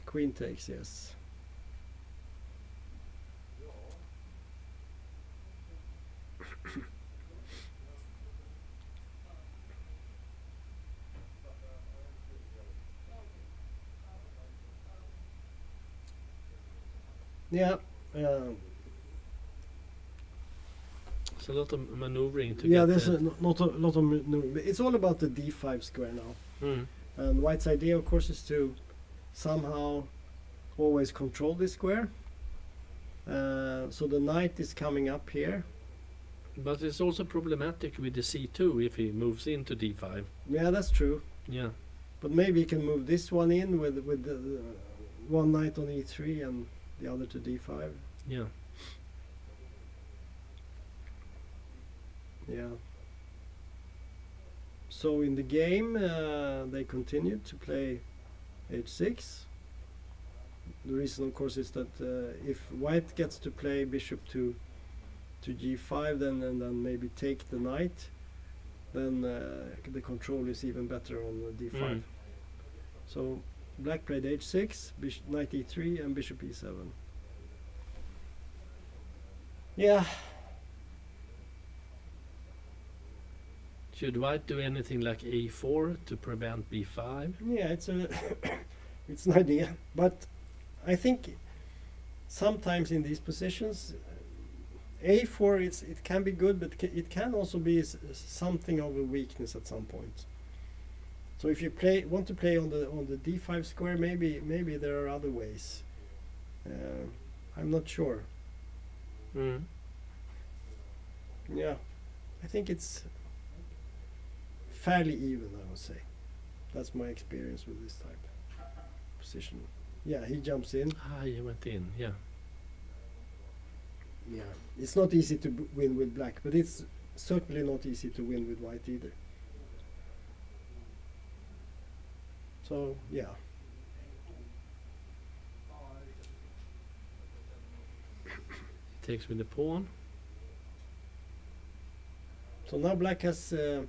Queen takes, yes. Yeah. It's a lot of maneuvering to Yeah, get there's the, not a lot of maneuver. It's all about the D5 square now. Hmm. And White's idea, of course, is to somehow always control this square. So the knight is coming up here. But it's also problematic with the C2 if he moves into D5. Yeah, that's true. Yeah. But maybe he can move this one in with the one knight on e3 and the other to d5. Yeah. Yeah. So in the game, they continued to play h6. The reason, of course, is that if white gets to play bishop to g5, then maybe take the knight, then the control is even better on d5. Mm. So black played h6, knight e3, and bishop e7. Yeah. Should white do anything like a4 to prevent b5? Yeah, it's an idea, but I think sometimes in these positions, a4 it can be good, but it can also be something of a weakness at some point. So if you want to play on the d5 square, maybe there are other ways. I'm not sure. Mm. Yeah, I think it's fairly even, I would say. That's my experience with this type position. Yeah, he jumps in. Ah, he went in, yeah. Yeah, it's not easy to win with black, but it's certainly not easy to win with white either. So, yeah. Takes with the pawn. So now black has, A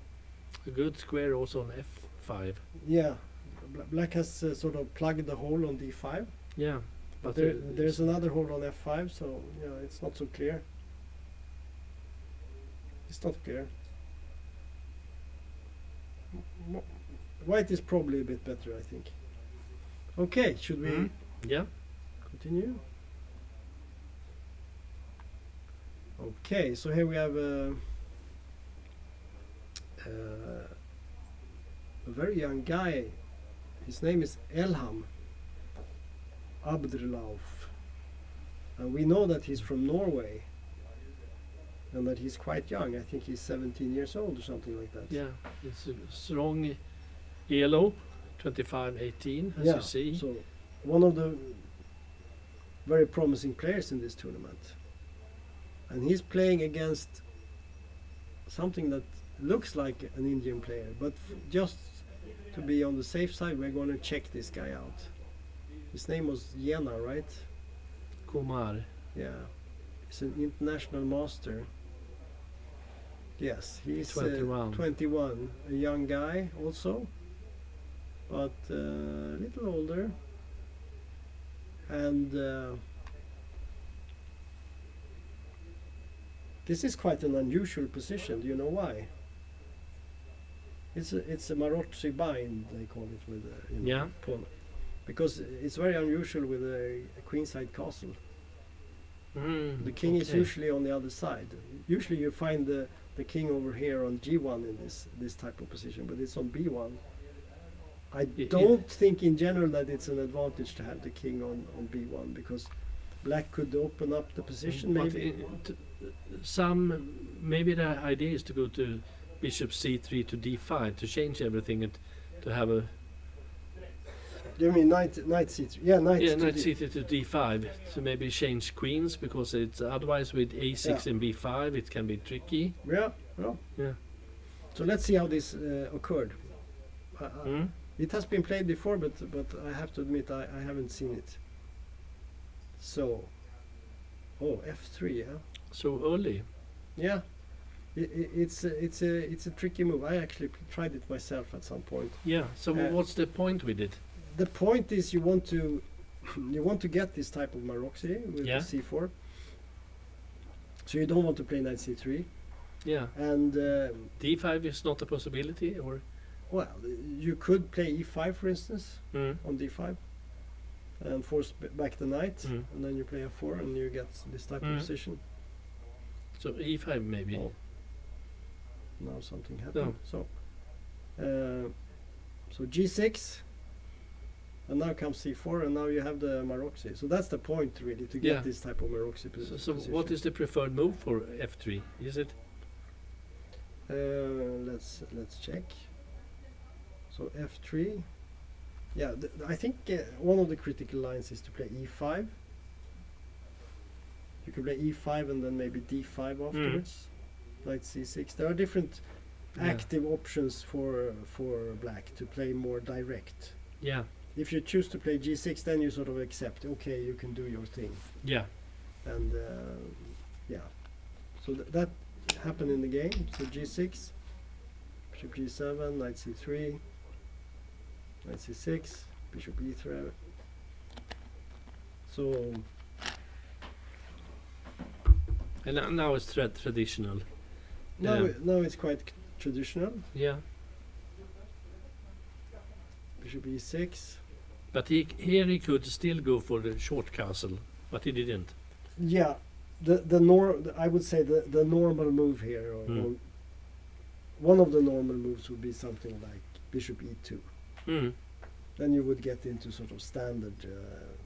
good square also on f5. yeah, black has sort of plugged the hole on d5. Yeah. But But there's another hole on f5, so yeah, it's not so clear. It's not clear. White is probably a bit better, I think. Okay, should we Mm. Yeah. continue? Okay, so here we have a very young guy. His name is Elham Abdrlauf. And we know that he's from Norway and that he's quite young. I think he's 17 years old or something like that. Yeah. It's a strong yellow, 25-18, as Yeah, you see. so one of the very promising players in this tournament. And he's playing against something that looks like an Indian player, but just to be on the safe side, we're going to check this guy out. His name was Jena, right? Kumar. Yeah. He's an international master. Yes, he's 21. 21, a young guy also, but a little older. And this is quite an unusual position. Do you know why? It's a Marozzi bind, they call it, with Yeah. pawn, because it's very unusual with a queenside castle. Mm, The king is okay. usually on the other side. Usually you find the king over here on g1 in this type of position, but it's on b1. I don't think in general that it's an advantage to have the king on b1, because black could open up the position But maybe. maybe the idea is to go to bishop c3 to d5 to change everything and to have a You mean knight c3? Yeah, knight to knight d- c3 to d5 to maybe change queens, because it's otherwise with a6 Yeah. and b5 it can be tricky. Yeah, yeah. Yeah. So let's see how this occurred. Mm? It has been played before, but I have to admit I haven't seen it. So, f3, yeah, So early. yeah. It's a tricky move. I actually tried it myself at some point. Yeah. So Uh, what's the point with it? The point is you want to get this type of Marozzi with Yeah. c4. So you don't want to play knight c3, Yeah. and d5 is not a possibility, or well, you could play e5 for instance mm. on d5 and force back the knight, Mm. and then you play f4 and you get this type Mm. of position. So e5 maybe. Oh. Now something happened. So g6, and now comes c4, and now you have the Marozzi. So that's the point really, to get Yeah. this type of Marozzi So position. what is the preferred move for f3? Is it? Let's check. So f3. Yeah, I think one of the critical lines is to play e5. You can play e5 and then maybe d5 afterwards. Knight c6. There are different active options for black to play more direct. Yeah. If you choose to play g6, then you sort of accept, okay, you can do your thing. Yeah. And yeah, so that happened in the game. So g6, bishop g7, knight c3, knight c6, bishop e3. So And now it's traditional. now it's quite traditional. Yeah. Bishop e6. But here he could still go for the short castle, but he didn't. Yeah, I would say the normal move here, or one of the normal moves would be something like bishop e2. Mm. Then you would get into sort of standard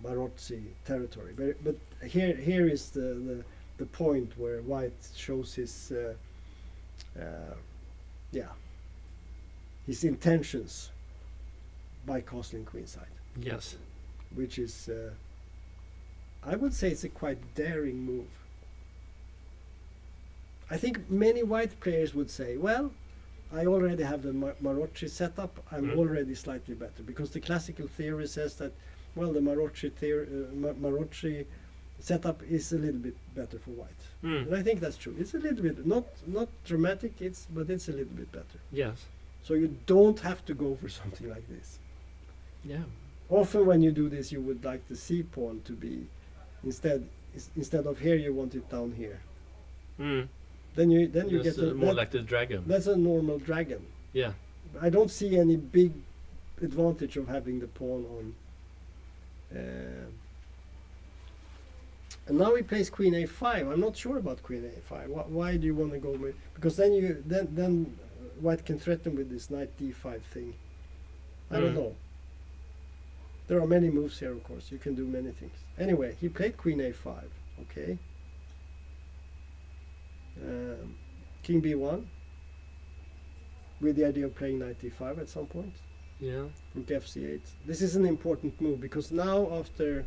Marozzi territory. But here is the point where white shows his his intentions by castling queenside. Yes. Which is, I would say, it's a quite daring move. I think many white players would say, well, I already have the Marozzi setup, I'm already slightly better, because the classical theory says that, well, the Marozzi setup is a little bit better for white. And I think that's true. It's a little bit, not dramatic, but it's a little bit better. Yes. So you don't have to go for something like this. Yeah. Often when you do this, you would like the c pawn to be instead of here, you want it down here. Then you get more like the dragon. That's a normal dragon. Yeah. I don't see any big advantage of having the pawn on. And now he plays queen a5. I'm not sure about queen a5. Why do you want to go with? Because then white can threaten with this knight d5 thing. I don't know. There are many moves here, of course. You can do many things. Anyway, he played queen a5. Okay. King b1. With the idea of playing knight d5 at some point. Yeah. Rook fc8. This is an important move because now after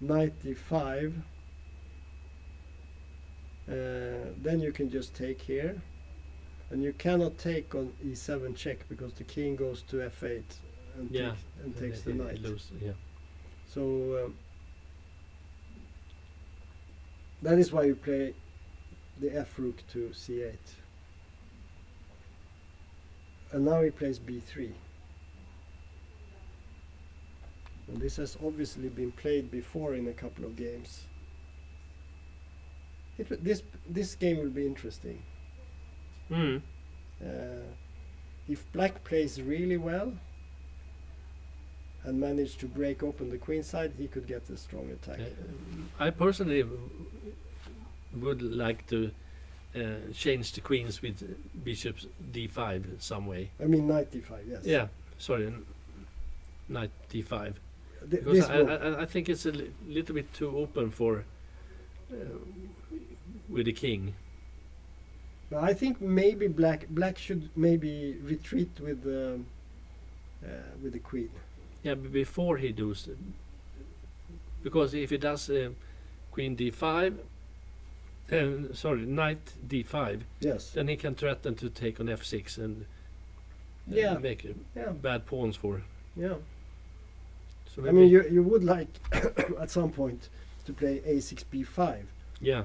knight d5, then you can just take here. And you cannot take on e7 check because the king goes to f8 and takes the knight. Yeah. So that is why you play the f rook to c8. And now he plays b3. And this has obviously been played before in a couple of games. This game will be interesting. If black plays really well and manage to break open the queen side, he could get a strong attack. I personally would like to change the queens with bishop d5 some way. I mean knight d5, yes. Yeah, sorry, knight d5. This Because I think it's a little bit too open for with the king. I think maybe black should maybe retreat with the queen. Yeah, but before he does, because if he does queen d5, knight d5, yes, then he can threaten to take on f6 and make bad pawns for. Yeah. So I mean, you would like at some point to play a6 b5. Yeah.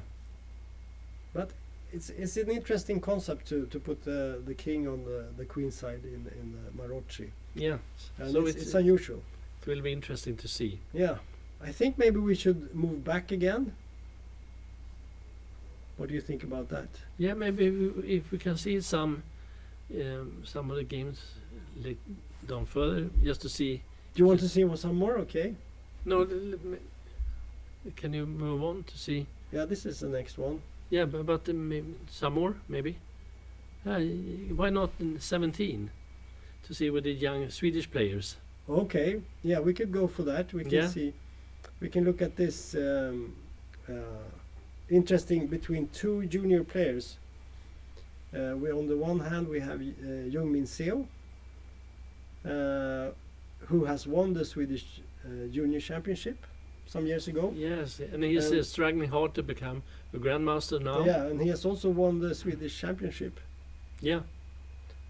But it's an interesting concept to put the king on the queen side in the Marozzi. Yeah. And so it's unusual. It will be interesting to see. Yeah. I think maybe we should move back again. What do you think about that? Yeah, maybe if we can see some of the games down further, just to see. Do you want to see some more? Okay. No, can you move on to see? Yeah, this is the next one. Yeah, but some more, maybe. Why not in 17? To see with the young Swedish players. Okay. Yeah, we could go for that. We can see. We can look at this interesting between two junior players. On the one hand, we have Jung Min Seo, who has won the Swedish Junior Championship some years ago. Yes, and he's struggling hard to become a grandmaster now. Yeah, and he has also won the Swedish Championship, Yeah,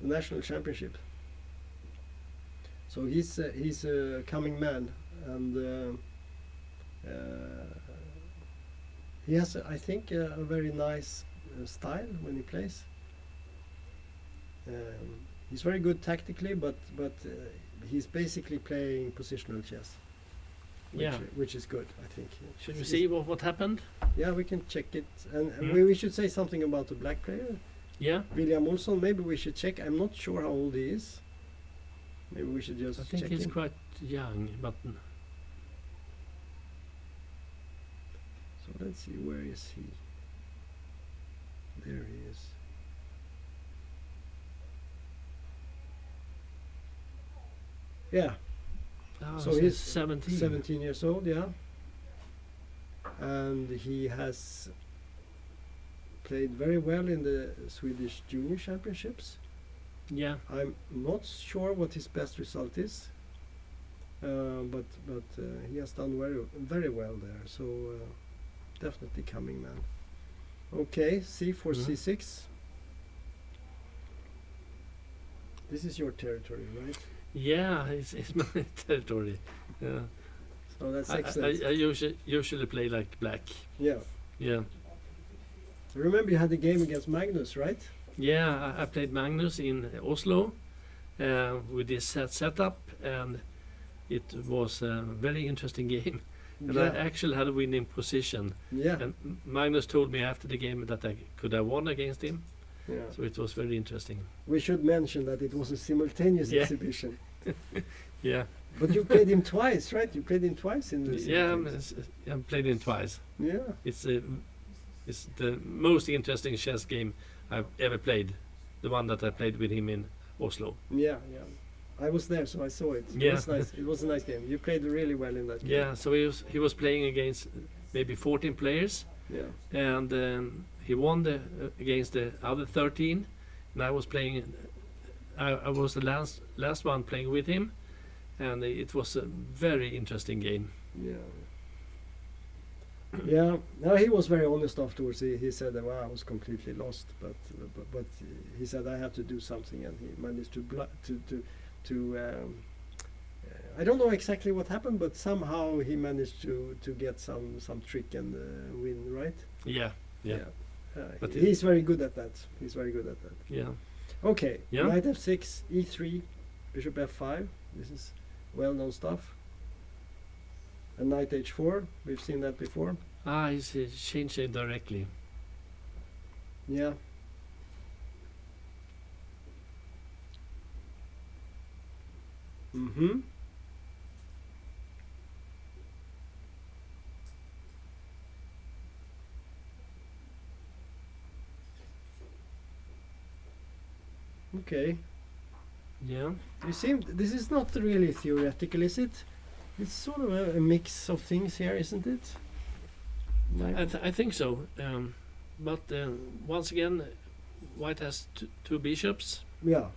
the national championship. So he's a coming man, and he has, I think, a very nice style when he plays. He's very good tactically, but he's basically playing positional chess. Which is good, I think. Should we see what happened? Yeah, we can check it, and Mm. we should say something about the black player, Yeah, William Olsson. Maybe we should check. I'm not sure how old he is. Maybe we should just I think check he's him. quite young, but So let's see, where is he? There he is. Yeah, so he's 17. 17 years old, yeah. And he has played very well in the Swedish Junior Championships. Yeah, I'm not sure what his best result is, but he has done very well there. So definitely coming man. Okay, C4 Mhm. C6. This is your territory, right? yeah, it's my territory. Yeah, So that's I excellent. usually play like black. Yeah. Yeah, Remember you had the game against Magnus, right? yeah. I played Magnus in Oslo with this setup, and it was a very interesting game. And I actually had a winning position. Yeah. And Magnus told me after the game that I could have won against him. Yeah. So it was very interesting. We should mention that it was a simultaneous Yeah. exhibition. Yeah, But you played him twice, right? You played him twice in the yeah. simultaneous. I played him twice. Yeah. It's the most interesting chess game I've ever played. The one that I played with him in Oslo. Yeah, yeah. I was there, so I saw it. It Yeah. was nice. It was a nice game. You played really well in that game. Yeah, so he was playing against maybe 14 players, Yeah. and he won against the other 13, and I was playing. I was the last one playing with him, and it was a very interesting game. Yeah. Yeah. No, he was very honest afterwards. He said that, well, I was completely lost, but he said I had to do something, and he managed to I don't know exactly what happened, but somehow he managed to get some trick and win, right? Yeah, yeah, But he's very good at that. He's very good at that. yeah. Okay, Yeah. knight f6, e3, bishop f5. This is well-known stuff. And knight h4. We've seen that before. He's changed it directly. Yeah. Mm-hmm. Okay. Yeah, You see, this is not really theoretical, is it? It's sort of a mix of things here, isn't it? I think so. But once again, White has two bishops, Yeah.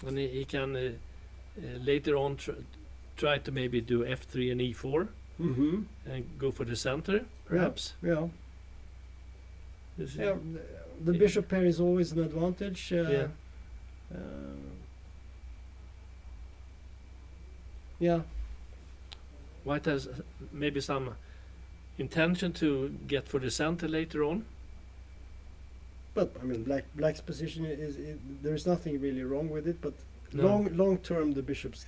and he can later on try to maybe do f3 and e4 Mm-hmm. and go for the center, perhaps. Yeah. This is- Yeah. The bishop pair is always an advantage. Yeah. Yeah. White has maybe some intention to get for the center later on. But I mean, black's position is there is nothing really wrong with it. But No. long term, the bishops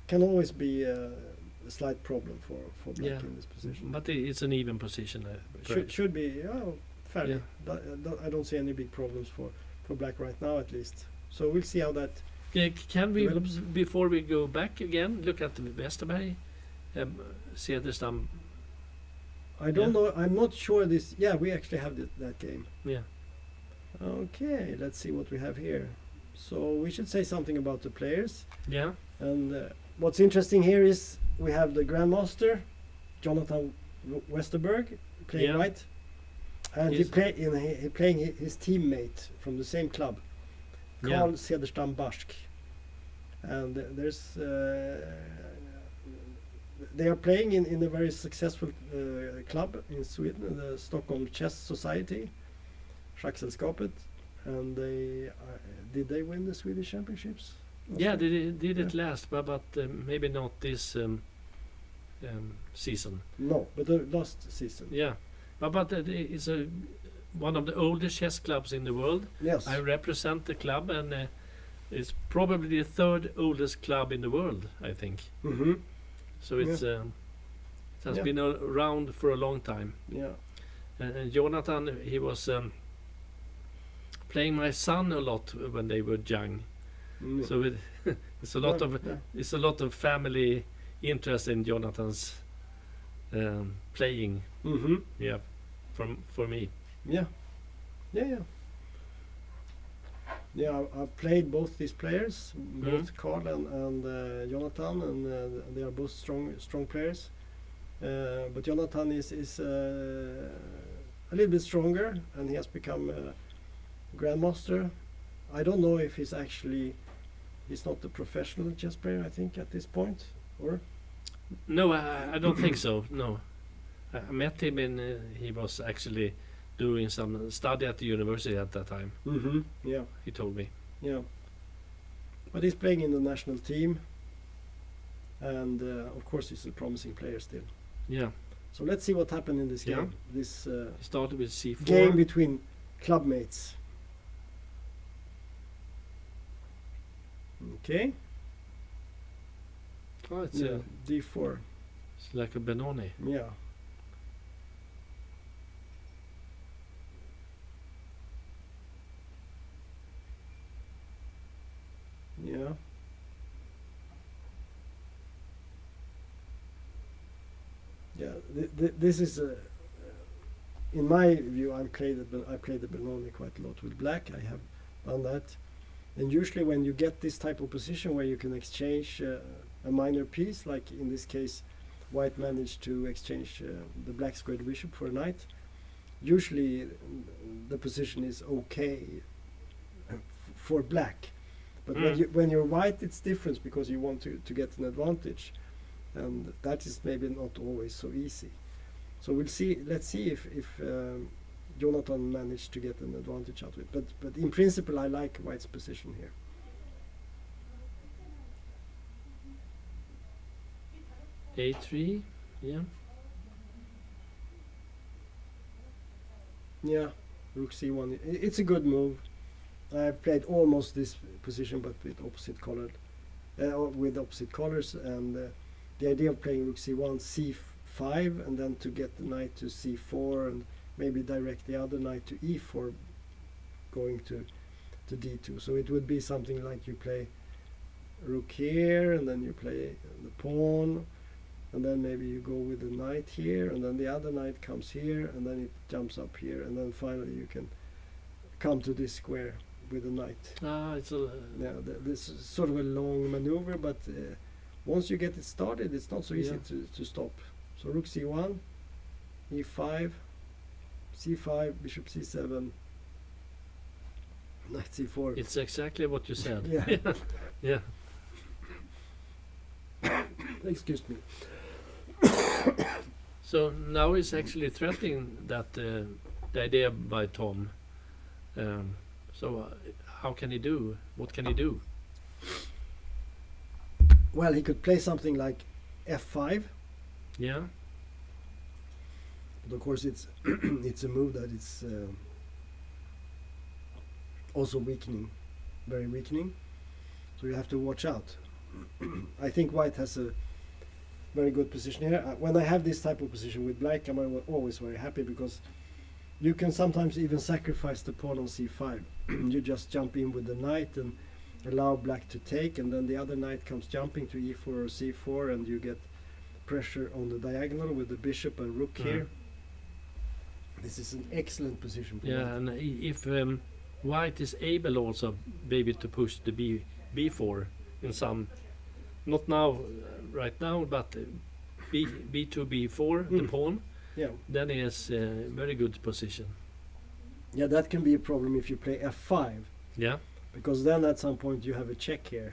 can always be a slight problem for black Yeah. in this position. But it's an even position. Should be fairly. Yeah. I don't see any big problems for black right now, at least. So we'll see how that. Can we, Develops. before we go back again, look at the Westerberg, Cederstam? I don't Yeah. know. I'm not sure this. Yeah, we actually have that game. Yeah, Okay, let's see what we have here. So we should say something about the players. yeah, And what's interesting here is we have the grandmaster, Jonathan Westerberg, playing Yeah. white, and Yes. he playing his teammate from the same club, Yeah. Carl Cederstam Barsk. and there's they are playing in a very successful club in Sweden, the Stockholm Chess Society, Schacksällskapet, and did they win the Swedish championships? Yeah, they did it last, but maybe not this season. No, but the last season. Yeah, but it's one of the oldest chess clubs in the world. Yes. I represent the club, and it's probably the third oldest club in the world, I think. Mm-hmm. So it has been around for a long time. Yeah. And Jonathan, he was playing my son a lot when they were young. Mm. So it's a lot of family interest in Jonathan's playing. Mm-hmm. Yeah, for me. Yeah. I've played both these players, both Carl and Jonathan, and they are both strong players. But Jonathan is a little bit stronger, and he has become a grandmaster. I don't know if he's not a professional chess player, I think, at this point, or? No, I don't think so. No, I met him, and he was actually doing some study at the university at that time. Mm-hmm. Yeah. He told me. Yeah. But he's playing in the national team, and of course he's a promising player still. Yeah. So let's see what happened in this Yeah. game. This He started with C4. game between clubmates. Okay. Oh, it's D4. it's like a Benoni. Yeah. Yeah. Yeah. This is in my view. I played the Benoni quite a lot with black. I have done that. And usually when you get this type of position where you can exchange a minor piece, like in this case, white managed to exchange the black squared bishop for a knight, usually the position is okay for black. But when you're white, it's different because you want to get an advantage. And that is maybe not always so easy. So we'll see. Let's see if Jonathan managed to get an advantage out of it. But in principle, I like white's position here. A3, yeah. Yeah, rook c1. It's a good move. I played almost this position, but with opposite colored, with opposite colors. And the idea of playing rook c1, c5, and then to get the knight to c4, and maybe direct the other knight to e4, going to d2. So it would be something like you play rook here, and then you play the pawn, and then maybe you go with the knight here, and then the other knight comes here, and then it jumps up here, and then finally you can come to this square with the knight. It's a This is sort of a long maneuver, but once you get it started, it's not so easy to stop. So rook c1, e5, c5, bishop c7, knight c4. It's exactly what you said. Yeah. Yeah. Excuse me. So now he's actually threatening that the idea by Tom. So how can he do? What can he do? Well, he could play something like f5. Yeah. But of course, it's it's a move that is also weakening, very weakening. So you have to watch out. I think white has a very good position here. When I have this type of position with black, I'm always very happy because you can sometimes even sacrifice the pawn on c5. You just jump in with the knight and allow black to take, and then the other knight comes jumping to e4 or c4, and you get pressure on the diagonal with the bishop and rook here. This is an excellent position for Yeah, white. and if white is able also maybe to push the b4 in some, not now, right now, but b2, b4, the pawn, Yeah. then he has a very good position. Yeah, that can be a problem if you play f5, Yeah. because then at some point you have a check here,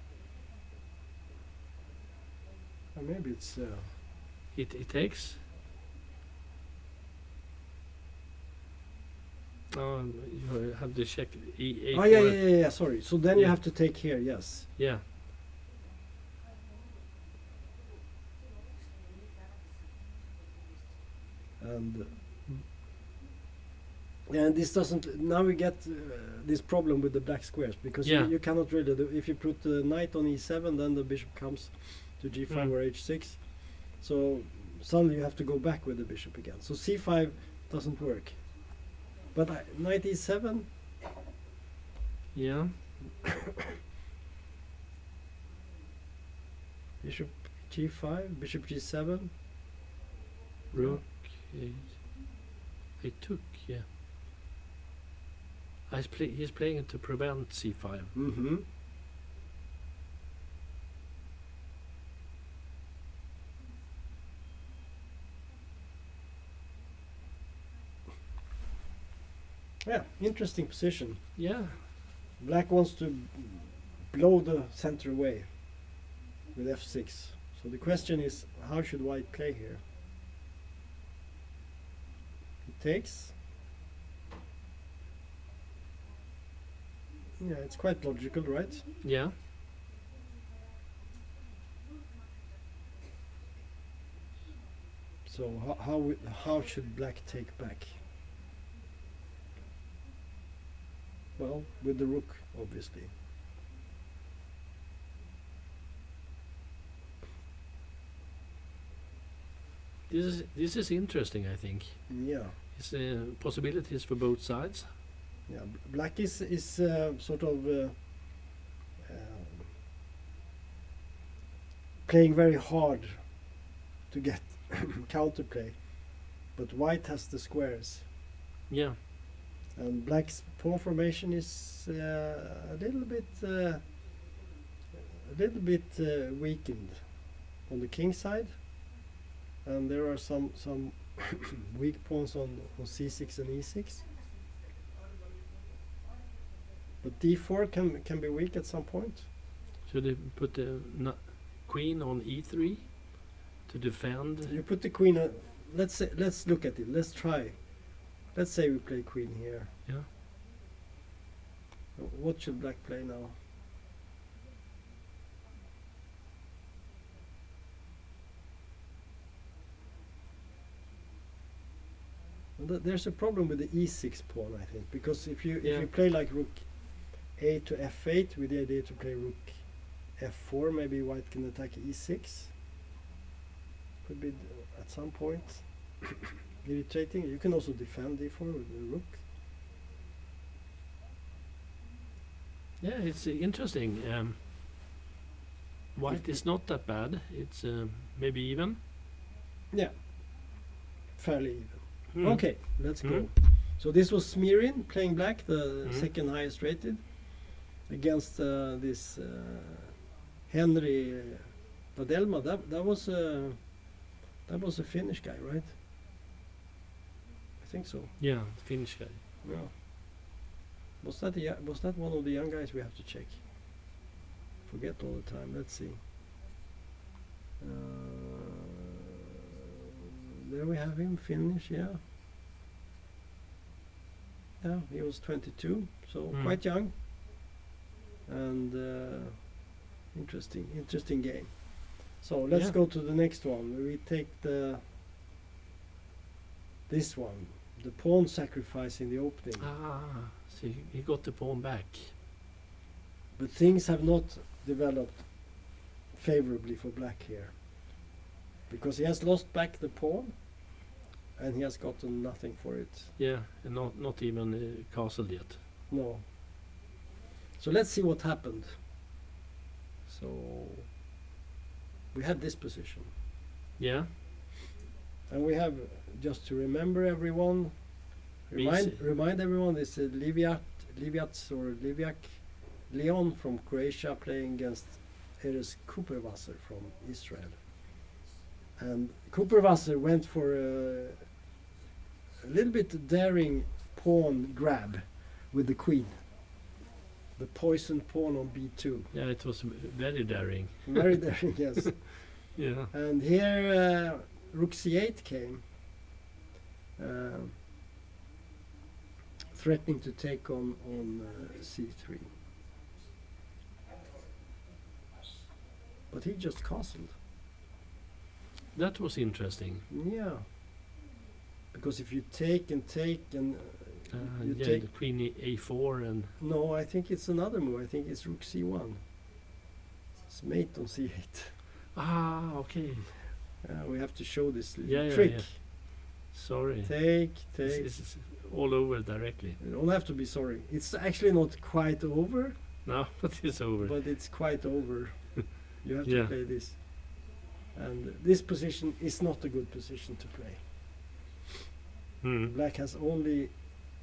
maybe it's. It takes. Oh, you have to check E8. Oh yeah. Sorry. So then you Yeah. have to take here. Yes. Yeah. And this doesn't. Now we get this problem with the black squares because Yeah. you cannot really. If you put the knight on e7, then the bishop comes to g5 or h6. So suddenly you have to go back with the bishop again. So c5 doesn't work. But knight e7. Yeah. Bishop g5, bishop g7. Rook. I took. Yeah. He's playing it to prevent c5. Mm-hmm. Yeah, interesting position. Yeah. Black wants to blow the center away with f6. So the question is, how should white play here? He takes. Yeah, it's quite logical, right? Yeah. So how should black take back? Well, with the rook, obviously. This is interesting. I think. Yeah. It's possibilities for both sides. Yeah, black is sort of playing very hard to get counterplay, but white has the squares, Yeah. and black's pawn formation is a little bit weakened on the king side, and there are some weak pawns on c6 and e6. But d4 can be weak at some point. Should they put the queen on e3 to defend? You put the queen. Let's look at it. Let's try. Let's say we play queen here. Yeah. What should black play now? There's a problem with the e6 pawn, I think, because if you play like rook a to f8 with the idea to play rook f4, maybe white can attack e6. Could be at some point irritating. You can also defend d4 with the rook. Yeah, it's interesting. White is not that bad. It's maybe even. Yeah, fairly even. Hmm. Okay, let's go. So this was Smirin playing black, the second highest rated, against this Henry Ladelma. That was a Finnish guy, right? I think so. Yeah, Finnish guy. Yeah. Was that one of the young guys? We have to check. Forget all the time. Let's see. There we have him, Finnish, yeah. Yeah, he was 22, so quite young. And interesting game. So let's go to the next one. We take this one, the pawn sacrifice in the opening. So he got the pawn back. But things have not developed favorably for black here, because he has lost back the pawn and he has gotten nothing for it. Yeah, and not even castle yet. No. So let's see what happened. So we had this position. Yeah. And we have, just to remember everyone, remind everyone, this is Liviak Leon from Croatia playing against Eres Cooperwasser from Israel. And Cooperwasser went for a little bit daring pawn grab with the queen. The poisoned pawn on b2. Yeah, it was very daring. Very daring, yes. Yeah. And here rook c8 came, threatening to take on c3. But he just castled. That was interesting. Yeah. Because if you take and you Yeah, take the queen a4 and no, I think it's another move. I think it's rook c1. It's mate on c8. okay. We have to show this little Yeah, trick. yeah. Sorry. Take. This is all over directly. You don't have to be sorry. It's actually not quite over, No, but it's over. but it's quite over. You have to Yeah. play this. And this position is not a good position to play. Hmm. Black has only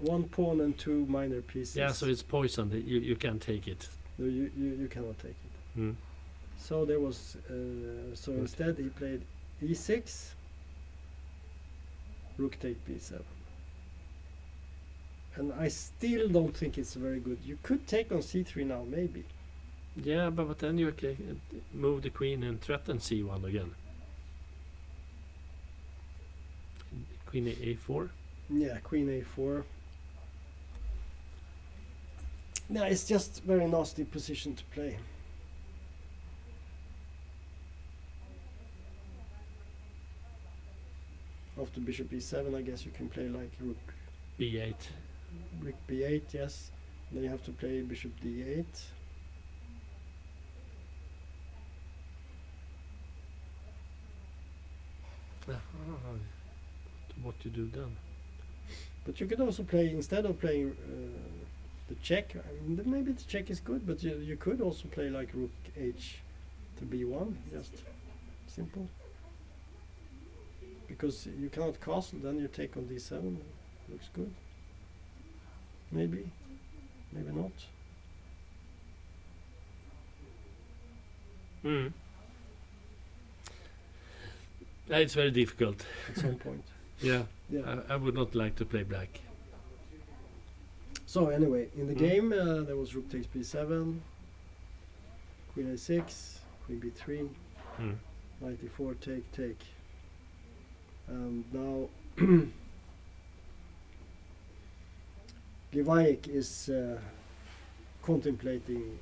one pawn and two minor pieces. Yeah, so it's poisoned. You can't take it. No, you cannot take it. Hmm. So there was. So Good. instead he played e6. Rook take b7. And I still don't think it's very good. You could take on c3 now, maybe. Yeah, but then you can move the queen and threaten c1 again. Queen a4. Yeah, queen a4. No, it's just very nasty position to play. After bishop e7, I guess you can play like rook b8. b8, yes. Then you have to play bishop d8. What you do then? But you could also play, instead of playing the check, I mean, maybe the check is good, but you could also play like rook h to b1, just simple. Because you cannot castle, then you take on d7, looks good. Maybe, maybe not. Mm. It's very difficult. At some point. Yeah, Yeah. I would not like to play black. So anyway, in the game there was rook takes b7, queen a6, queen b3, Mm. knight e4, take. And now Givaik is contemplating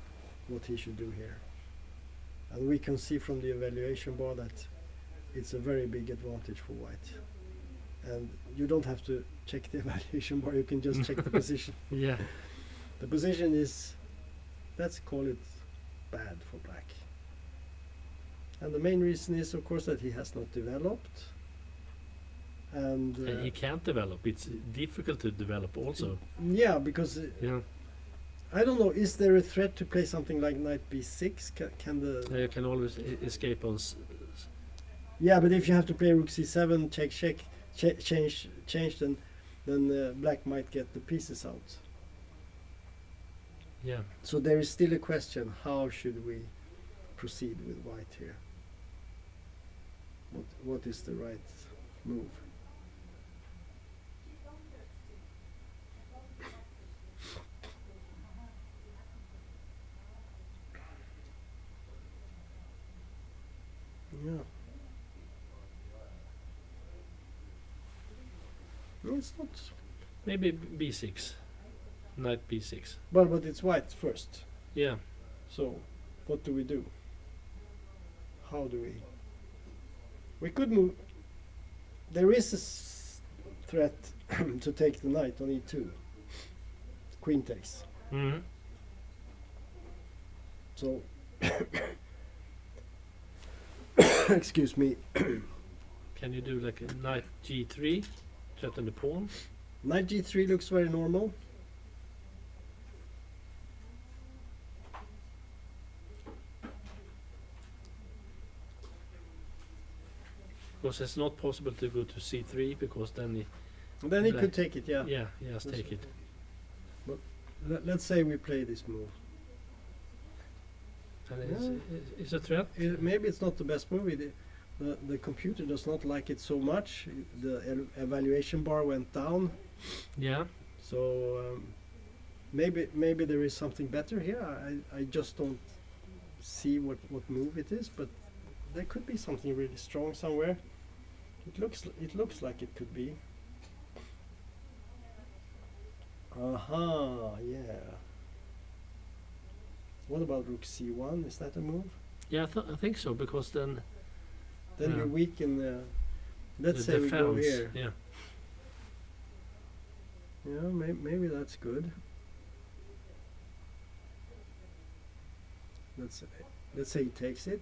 what he should do here. And we can see from the evaluation bar that it's a very big advantage for white. And you don't have to check the evaluation bar, you can just check the position. Yeah. The position is, let's call it bad for black. And the main reason is, of course, that he has not developed. And He can't develop. It's difficult to develop also. yeah, because Yeah. I don't know, is there a threat to play something like knight b6? Can the... You can always escape on... Yeah, but if you have to play rook c7, check, change, then black might get the pieces out. Yeah. So there is still a question, how should we proceed with white here? What is the right move? Yeah. No, it's not. Maybe b6. Knight b6. But it's white first. Yeah. So, what do we do? How do we? We could move. There is a threat to take the knight on e2. Queen takes. Mm-hmm. So, excuse me. Can you do like a knight g3? Threaten the pawn? Knight g3 looks very normal. Because it's not possible to go to c3 because then Then he Black. could take it, yeah. yes, That's take it. Let's say we play this move. And it's a threat. Maybe it's not the best move. The computer does not like it so much. The evaluation bar went down. Yeah. So maybe there is something better here. I just don't see what move it is, but there could be something really strong somewhere. It looks like it could be. Aha, yeah. What about rook c1? Is that a move? Yeah, I think so, because then Then Yeah. we weaken the. Let's the say we go defense. here. Yeah. Yeah, maybe that's good. Let's say he takes it.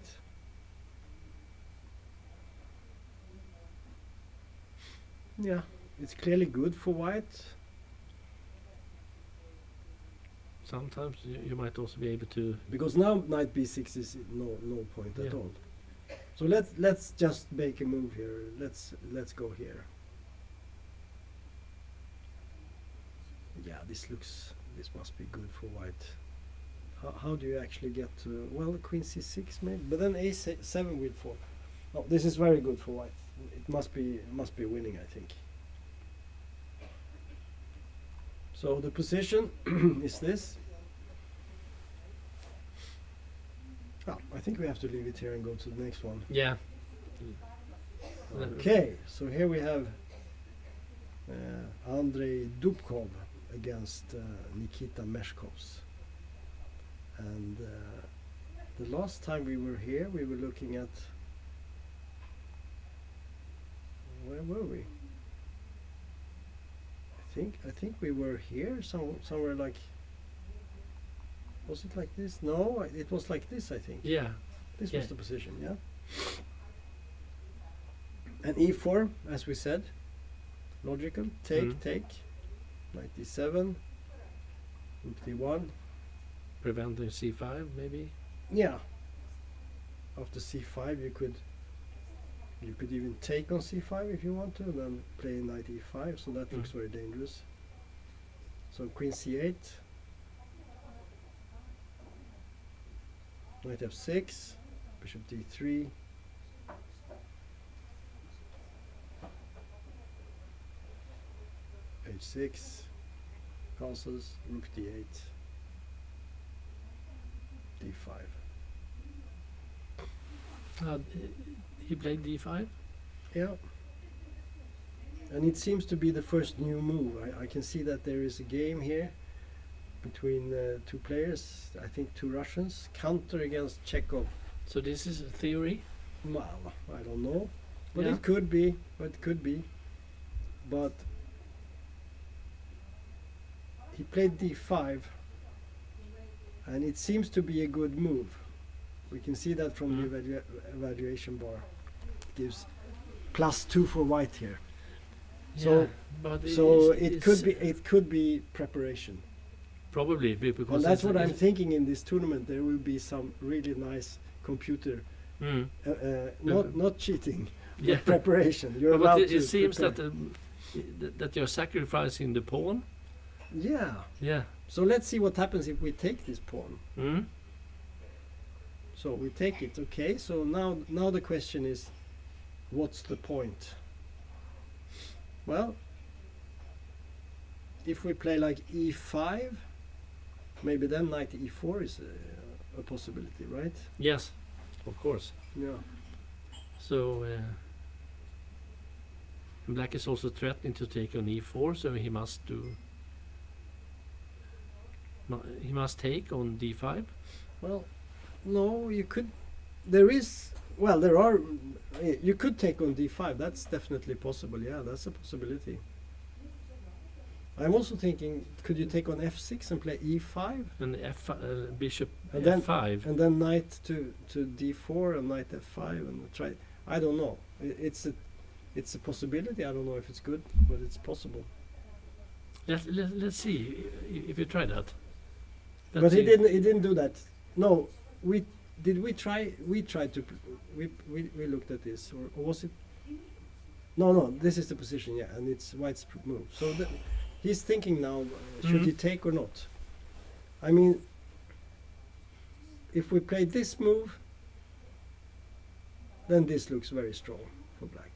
Yeah, it's clearly good for white. Sometimes you might also be able to. Because now knight b6 is no point at Yeah. all. So let's just make a move here. Let's go here. Yeah, this must be good for white. How do you actually get to, well, queen c6 maybe, but then a7 will fall. Oh, this is very good for white. It must be winning, I think. So the position is this. Oh, I think we have to leave it here and go to the next one. Yeah. Okay, so here we have Andrei Dubkov against Nikita Meshkovs. And the last time we were here, we were looking at, where were we? I think we were here, somewhere like, was it like this? No, it was like this, I think. Yeah. This Yeah. was the position, yeah. And e4, as we said, logical. Take, take. Knight d7, rook d1. Preventing c5, maybe. Yeah. After c5, you could even take on c5 if you want to, and then play knight e5. So that looks very dangerous. So queen c8, knight f6, bishop d3. h6, passes, rook d8, d5. He played d5. Yeah. And it seems to be the first new move. I can see that there is a game here between two players, I think two Russians, counter against Chekhov. So this is a theory. Well, I don't know. But Yeah. it could be. But he played d5, and it seems to be a good move. We can see that from the evaluation bar. It gives +2 for white here. So Yeah, but it could be preparation. probably because And that's it's- what I'm it's- thinking in this tournament. There will be some really nice computer, Mm. not cheating, Yeah. but preparation. You're But allowed it to seems prepare. that you're sacrificing the pawn. Yeah. Yeah. So let's see what happens if we take this pawn. Mm. So we take it, okay. So now the question is, what's the point? Well, if we play like e5, maybe then knight e4 is a possibility, right? Yes, of course. Yeah. So black is also threatening to take on e4, so he must do. He must take on d5. Well, no, you could. There is. Well, there are. You could take on d5. That's definitely possible. Yeah, that's a possibility. I'm also thinking, could you take on f6 and play e5, And bishop And then- f5. and then knight to d4 and knight f5 and try? I don't know. It's a possibility. I don't know if it's good, but it's possible. Let's see if you try that. But he didn't do that. No, we tried to we looked at this, or was it? No, this is the position, yeah, and it's white's move. So he's thinking now, should he take or not? I mean, if we play this move, then this looks very strong for black.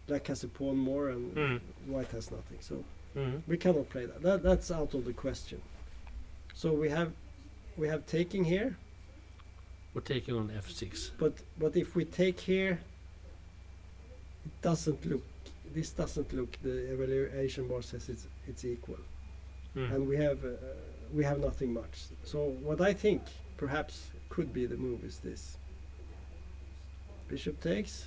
Black has a pawn more, and white has nothing. So we cannot play that. That's out of the question. So we have taking here, We're taking on f6. But if we take here, it doesn't look. This doesn't look. The evaluation bar says it's equal, and we have nothing much. So what I think perhaps could be the move is this. Bishop takes.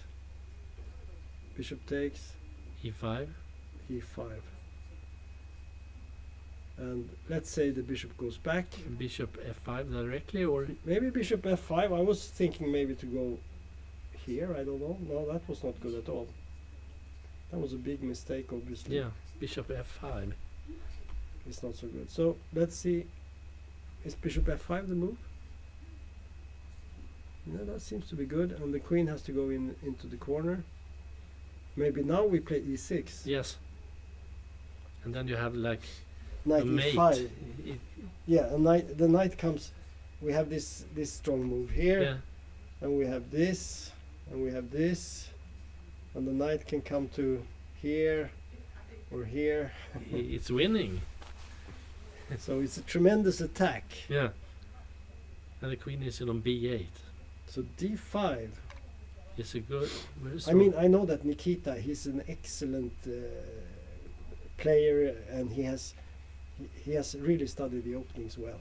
Bishop takes. e5. E5. And let's say the bishop goes back. Bishop f5 directly, or Maybe bishop f5. I was thinking maybe to go here. I don't know. No, that was not good at all. That was a big mistake, obviously. yeah, bishop f5. It's not so good. So let's see. Is bishop f5 the move? No, that seems to be good. And the queen has to go into the corner. Maybe now we play e6. Yes. And then you have like Knight a mate. e5. E- Yeah, a knight. The knight comes. We have this strong move here, yeah, and we have this, and we have this, and the knight can come to here or here. it's winning. So it's a tremendous attack. Yeah. And the queen is on b8. So d5. It's a good. I mean, I know that Nikita. He's an excellent player, and he has really studied the openings well.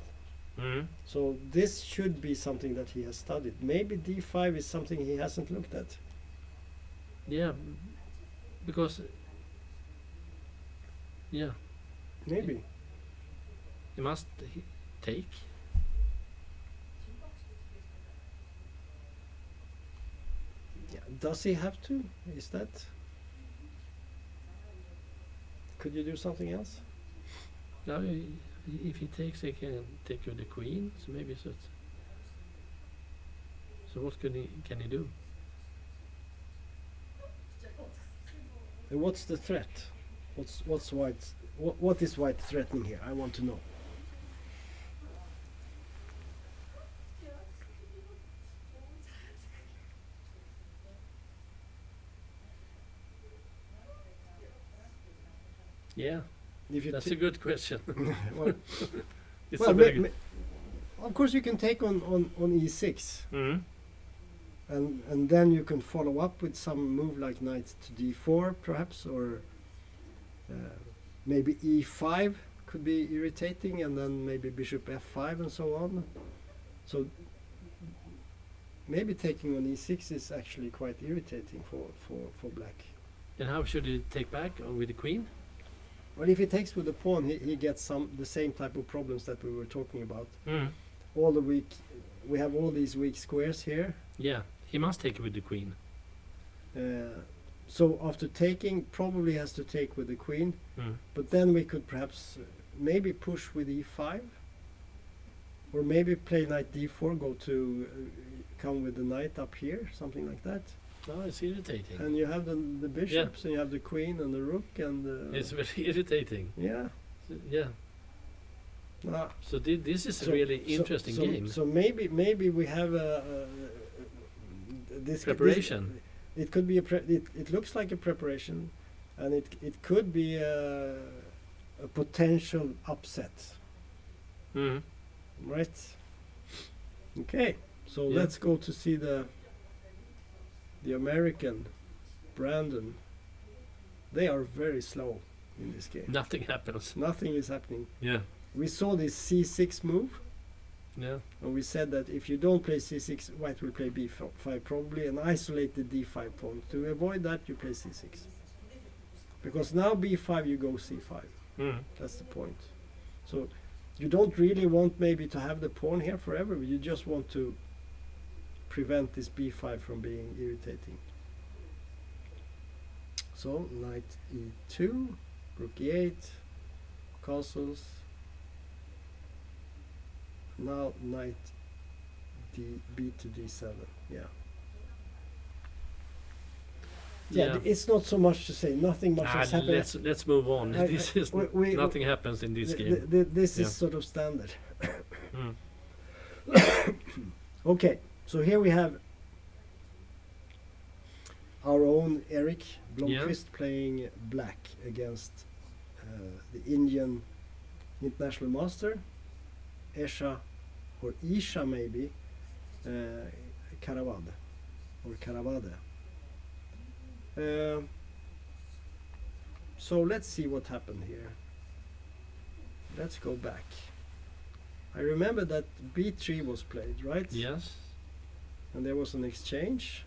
So this should be something that he has studied. Maybe d5 is something he hasn't looked at. Yeah, because yeah, Maybe. he must take. Yeah. Does he have to? Is that? Could you do something else? Now, if he takes, he can take with the queen. So maybe so. So what can he do? And what's the threat? What's white? What is white threatening here? I want to know. Yeah, If you that's a good question. well, It's well, a very of course you can take on e6, good. and then you can follow up with some move like knight to d4 perhaps, or maybe e5 could be irritating, and then maybe bishop f5 and so on. So maybe taking on e6 is actually quite irritating for black. And how should he take back with the queen? Well, if he takes with the pawn, he gets the same type of problems that we were talking about. All the weak, we have all these weak squares here. Yeah, he must take it with the queen. So after taking, probably has to take with the queen. But then we could perhaps maybe push with e5, or maybe play knight d4, go to come with the knight up here, something like that. No, it's irritating. And you have the bishops, and you have the queen and the rook, and It's very irritating. yeah. Yeah. Uh, So this is a really interesting game. So maybe we have this Preparation. It could be it looks like a preparation, and it could be a potential upset, right? Okay, so Yeah. let's go to see the American Brandon. They are very slow in this game. Nothing happens. Nothing is happening. Yeah. We saw this c6 move. Yeah. And we said that if you don't play c6, white will play b5 probably, and isolate the d5 pawn. To avoid that, you play c6. Because now b5, you go c5. That's the point. So you don't really want maybe to have the pawn here forever. You just want to prevent this b5 from being irritating. So knight e2, rook e8, castles. Now knight b to d7. Yeah. Yeah, it's not so much to say. Nothing much has happened. Let's move on. This is nothing happens in this game. This is sort of standard. Okay, so here we have our own Eric Blomqvist playing black against the Indian international master Esha, or Isha maybe, Karavad or Karavade. So let's see what happened here. Let's go back. I remember that b3 was played, right? Yes. And there was an exchange.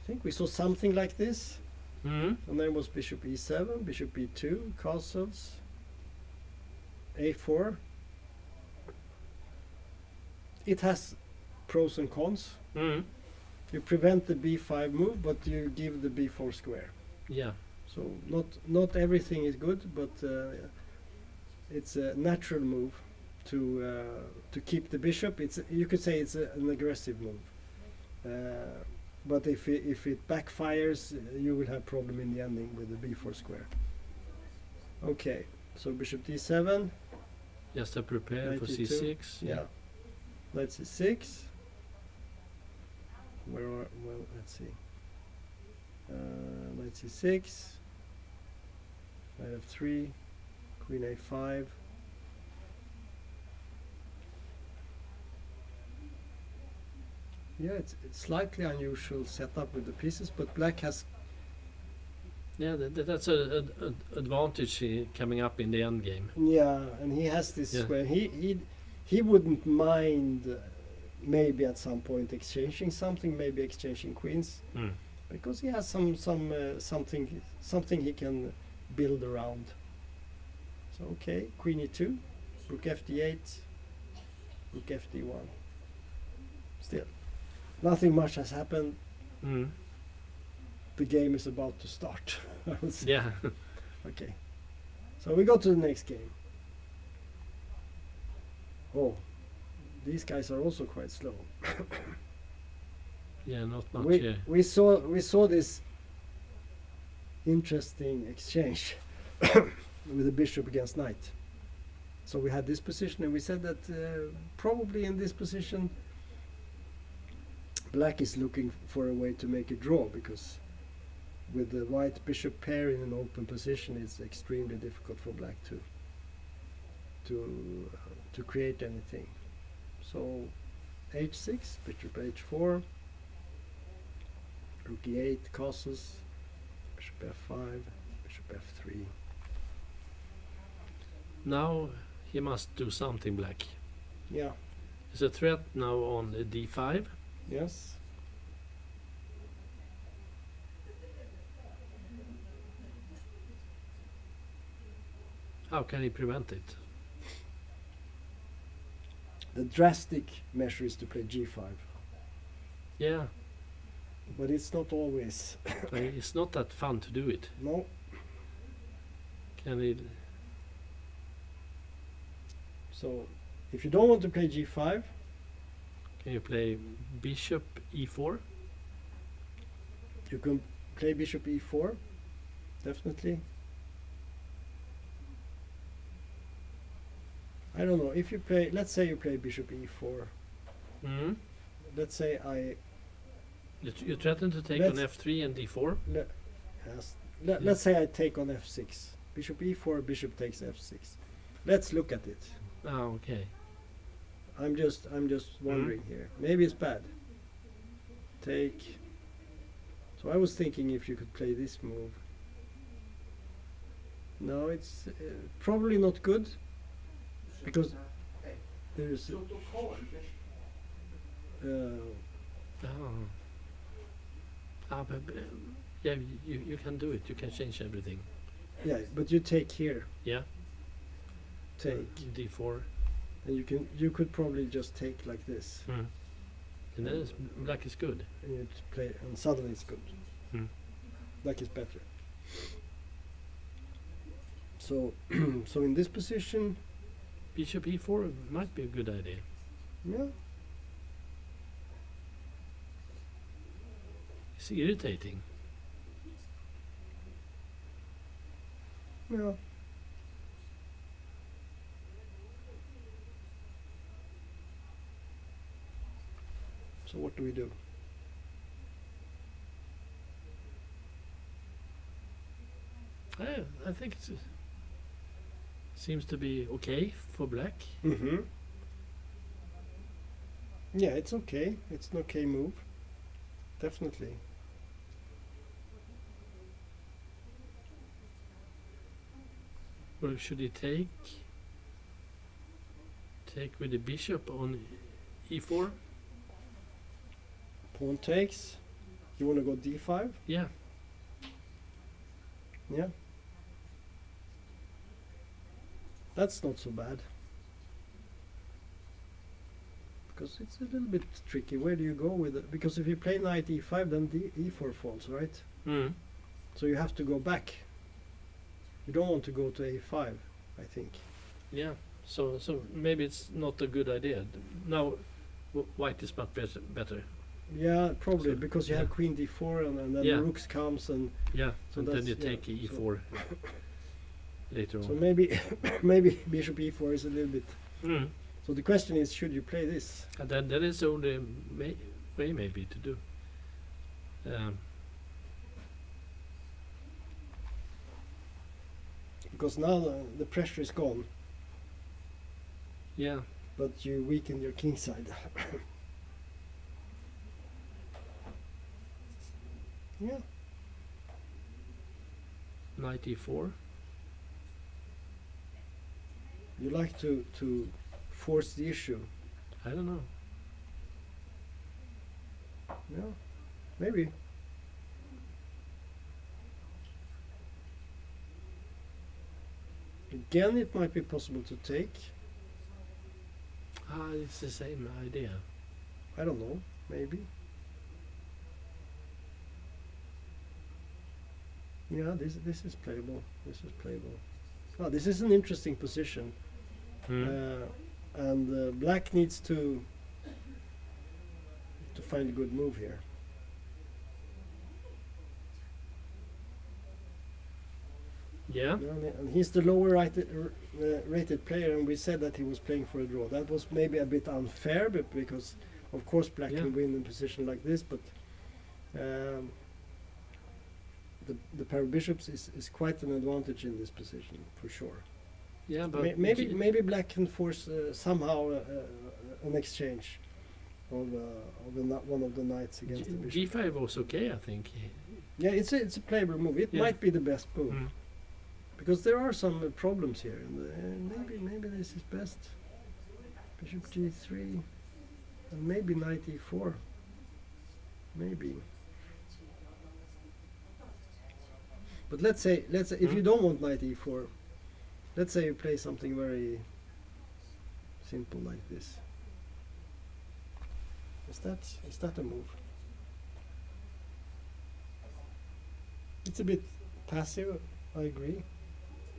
I think we saw something like this. Mm. And then was bishop e7, bishop e2, castles, a4. It has pros and cons. Mm. You prevent the b5 move, but you give the b4 square. Yeah. So not everything is good, but it's a natural move to keep the bishop. You could say it's an aggressive move. But if it backfires, you will have problem in the ending with the b4 square. Okay, so bishop d7. Just to prepare for 92. c6. Yeah. Knight c6. Well, let's see. Knight c6. Knight f3. Queen a5. Yeah, it's slightly unusual setup with the pieces, but black has. Yeah, that's a advantage coming up in the end game. Yeah, and he has this Yeah. square. He wouldn't mind maybe at some point exchanging something, maybe exchanging queens, Mm. because he has something he can build around. So okay, queen e2, rook fd8, rook fd1. Still, nothing much has happened. Mm. The game is about to start. I would say. Yeah. Okay. So we go to the next game. Oh, these guys are also quite slow. Yeah, not much. We saw this interesting exchange with the bishop against knight. So we had this position, and we said that probably in this position, black is looking for a way to make a draw, because with the white bishop pair in an open position, it's extremely difficult for black to create anything. So h6, bishop h4, rook e8, castles, bishop f5, bishop f3. Now he must do something, black. Yeah. There's a threat now on the d5. Yes. How can he prevent it? The drastic measure is to play g5, Yeah, but it's not always. but it's not that fun to do it. No. Can he? So if you don't want to play g5, Can you play bishop e4? you can play bishop e4, definitely. I don't know, if you play, let's say you play bishop e4. Mm. Let's say You threaten to take on f3 and d4. let's say I take on f6. Bishop e4, bishop takes f6. Let's look at it. Ah, okay. I'm just wondering here. Maybe it's bad. Take. So I was thinking if you could play this move. No, it's probably not good, because there's. But, yeah, you can do it. You can change everything. Yeah, but you take here. Yeah. Take, d4. and you could probably just take like this, Mm. And then black is good. and you play, and suddenly it's good. Mm. Black is better. So, so in this position, Bishop e4 might be a good idea. yeah, It's irritating. yeah. So what do we do? I think it seems to be okay for black. Mm-hmm. Yeah, it's okay. It's an okay move. Definitely. Or should he take? Take with the bishop on e4? Pawn takes. You want to go d5? Yeah. Yeah. That's not so bad. Because it's a little bit tricky. Where do you go with it? Because if you play knight e5, then e4 falls, right? Mm. So you have to go back. You don't want to go to a5, I think. Yeah. So maybe it's not a good idea. Now, white is much better. Yeah, probably, So, because you yeah. have queen d4 and then Yeah. the rooks comes and Yeah. So and then that's- you yeah, take e4 later so on. maybe maybe bishop e4 is a little bit. Mm. So the question is, should you play this? And then that is the only way maybe to do. Because now the pressure is gone, Yeah. but you weaken your king side. Yeah. Knight e4. You like to force the issue. I don't know. Yeah, maybe. Again, it might be possible to take. It's the same idea. I don't know. Maybe. Yeah, this is playable. This is playable. Oh, this is an interesting position. Mm. And black needs to find a good move here. Yeah. And he's the lower rated player, and we said that he was playing for a draw. That was maybe a bit unfair, but because of course black Yeah. can win in a position like this, but the pair of bishops is quite an advantage in this position for sure. Yeah, but Maybe black can force somehow an exchange of one of the knights against the bishop. G5 was okay, I think. Yeah, it's a playable move. It Yeah. might be the best move. Mm. Because there are some problems here, and maybe this is best. Bishop g3, and maybe knight e4. Maybe. But let's say if you don't want knight e4, let's say you play something very simple like this. Is that a move? It's a bit passive, I agree.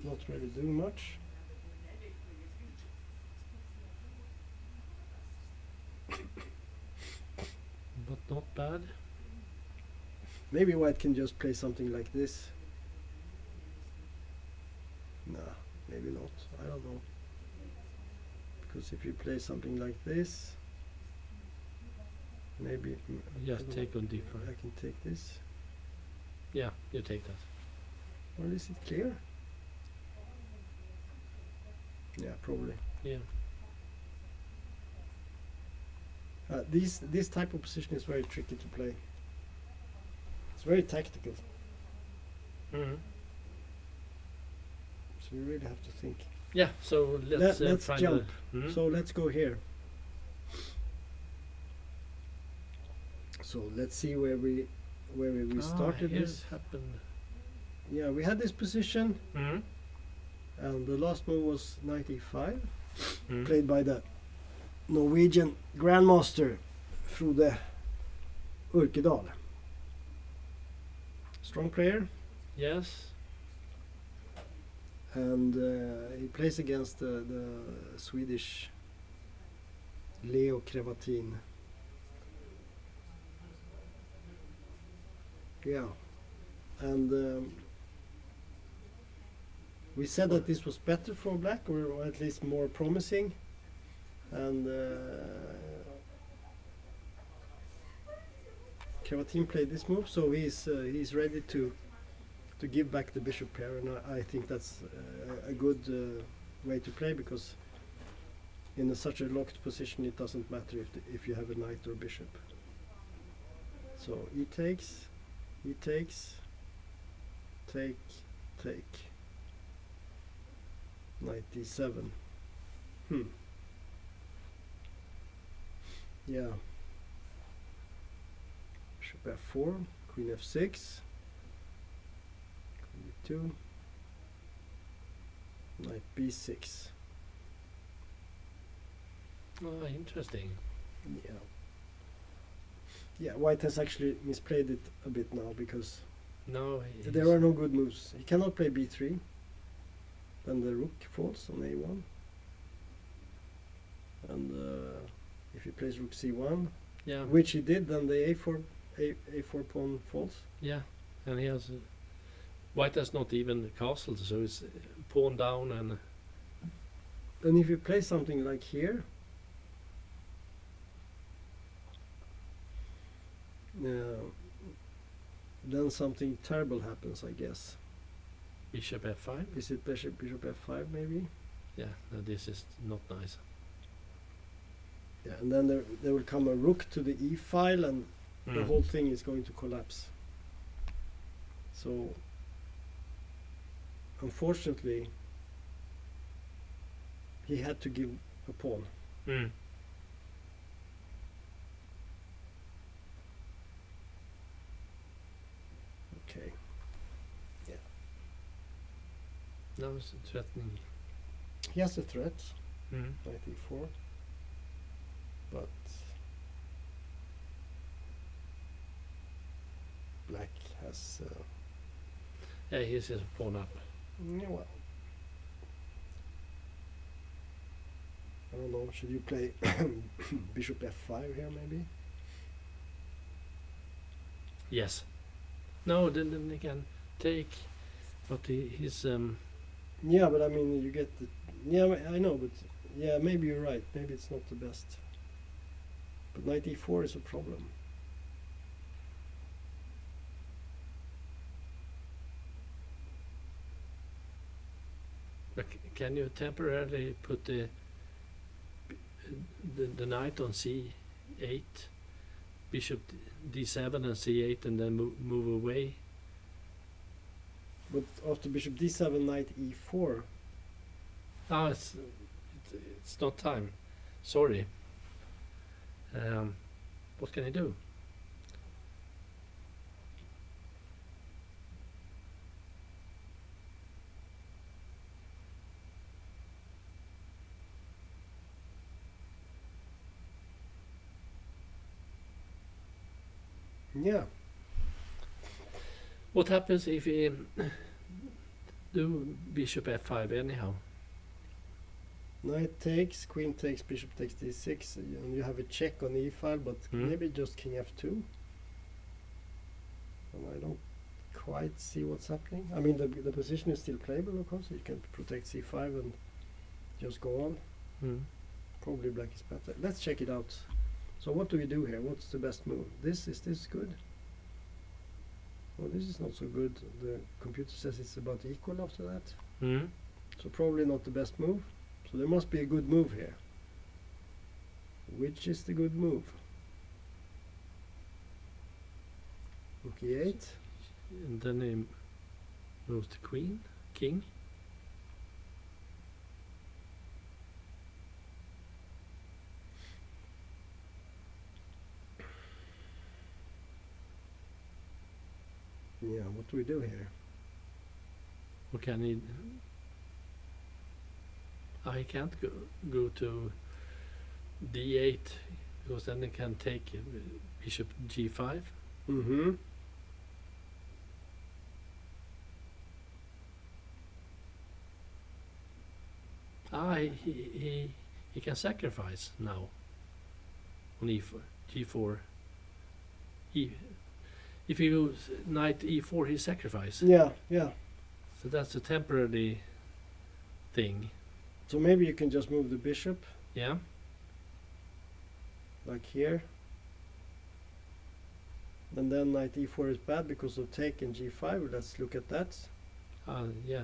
Not really doing much. But not bad. Maybe white can just play something like this. Nah, maybe not. I don't know. Because if you play something like this, maybe I Just don't take know. on d5. I can take this. Yeah, you take that. Or is it clear? Yeah, probably. Yeah. This type of position is very tricky to play. It's very tactical, Mm-hmm. so you really have to think. Yeah, so let's find jump. the... Mhm. So let's go here. So let's see where we started here this. it happened. Yeah, we had this position, Mhm. and the last move was knight e5, Mhm. played by the Norwegian grandmaster Frode Urkedal. Strong player, Yes. and he plays against the Swedish Leo Krevatin. Yeah, and we said that this was better for black, or at least more promising, and Krevatin played this move, so he's ready to give back the bishop pair, and I think that's a good way to play, because in such a locked position, it doesn't matter if you have a knight or bishop. So e takes, take, knight d7. Yeah. Bishop f4, queen f6, queen e2, knight b6. Oh, interesting. Yeah. Yeah, white has actually misplayed it a bit now because No, there are no good moves. He cannot play b3. Then the rook falls on a1. And if he plays rook c1, yeah, which he did, then the a4 pawn falls. yeah, and he has white has not even castled, so it's pawn down and And if you play something like here, then something terrible happens, I guess. bishop f5. Is it bishop f5 maybe? Yeah, no, this is not nice. Yeah, and then there will come a rook to the e file, and the Mm. whole thing is going to collapse. So, unfortunately, he had to give a pawn. Mm. Okay. Now it's threatening. He has a threat, Mm. knight e4, but black has. Yeah, he's just pawn up. Yeah, well, I don't know. Should you play bishop f5 here maybe? Yes. No, then again, take. But he's Yeah, but I mean, you get the. Yeah, I know, but yeah, maybe you're right. Maybe it's not the best. But knight e4 is a problem. But can you temporarily put the knight on c8, bishop d7 and c8, and then move away? But after bishop d7, knight e4. Ah, it's not time. Sorry. What can I do? Yeah. What happens if we do bishop f5 anyhow? Knight takes, queen takes, bishop takes d6, and you have a check on the e file, but maybe just king f2. And I don't quite see what's happening. I mean, the position is still playable, of course. You can protect c5 and just go on. Mm. Probably black is better. Let's check it out. So what do we do here? What's the best move? Is this good? Well, this is not so good. The computer says it's about equal after that. Mm. So probably not the best move. So there must be a good move here. Which is the good move? Rook e8. And then he moves the queen, king. Yeah, what do we do here? Or can he? I can't go to d8 because then he can take bishop g5. Mm-hmm. Ah, he can sacrifice now on e4, g4. If he goes knight e4, he sacrifice. Yeah, yeah. So that's a temporary thing. So maybe you can just move the bishop, Yeah. like here. And then knight e4 is bad because of take and g5. Let's look at that. Yeah.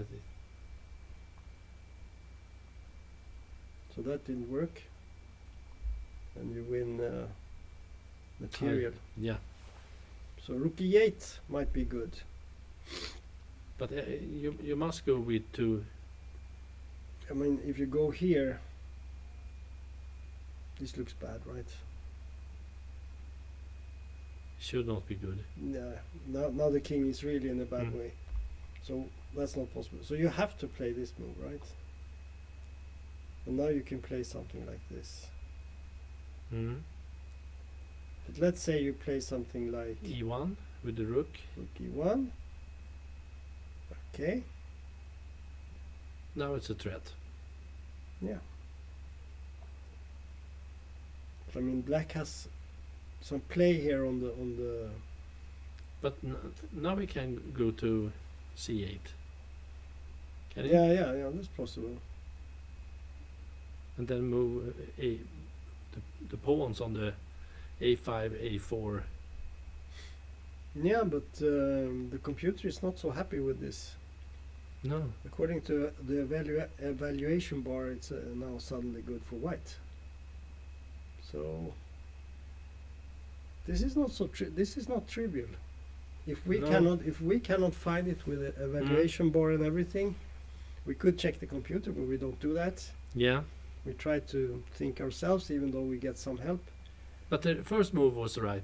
So that didn't work. And you win material. Yeah, So rook e8 might be good. but you must go with 2. I mean, if you go here, this looks bad, right? Should not be good. Yeah. Now the king is really in a bad way. So that's not possible. So you have to play this move, right? And now you can play something like this. Mm. But let's say you play something like E1 with the rook. rook e1. Okay. Now it's a threat. Yeah. I mean, black has some play here on the. But now we can go to C8. Can you? Yeah, that's possible. And then move the pawns on the A5, A4. Yeah, but the computer is not so happy with this. No. According to the evaluation bar, it's now suddenly good for white. So this is not so. This is not trivial. If we cannot find it with the evaluation bar and everything, we could check the computer, but we don't do that. Yeah. We try to think ourselves, even though we get some help. But the first move was right,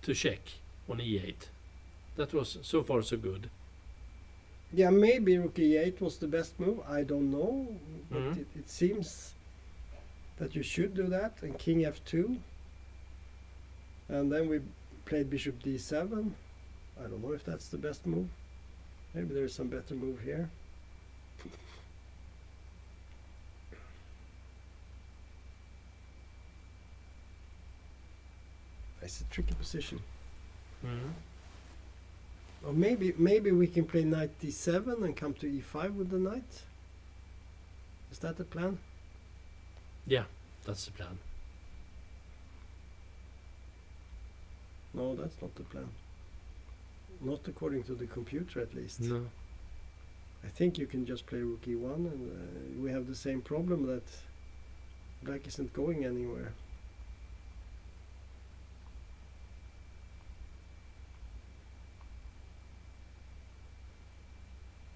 to check on E8. That was so far so good. Yeah, maybe rook e8 was the best move. I don't know, but it seems that you should do that. And king f2, and then we played bishop d7. I don't know if that's the best move. Maybe there's some better move here. It's a tricky position. Or maybe we can play knight d7 and come to e5 with the knight. Is that the plan? Yeah, that's the plan. No, that's not the plan. Not according to the computer, at least. No. I think you can just play rook e1, and we have the same problem that black isn't going anywhere.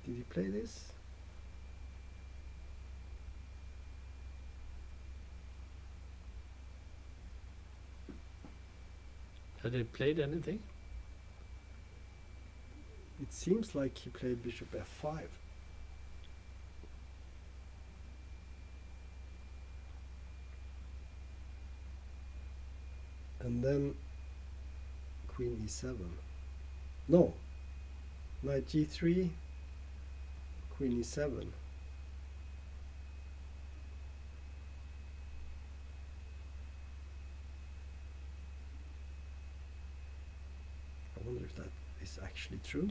Did he play this? Had he played anything? It seems like he played bishop f5. And then queen e7. No. Knight g3, queen e7. I wonder if that is actually true.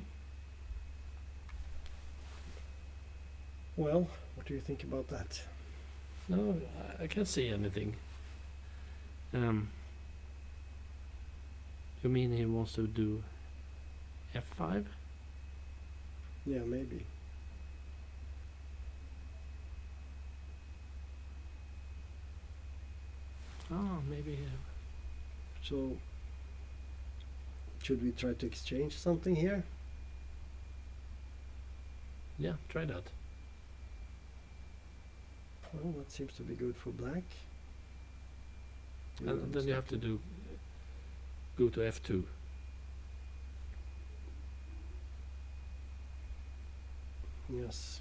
Well, what do you think about that? No, I can't see anything. You mean he wants to do f5? Yeah, maybe. Oh, maybe. So, should we try to exchange something here? Yeah, try that. Well, that seems to be good for black. And then you have to go to f2. Yes.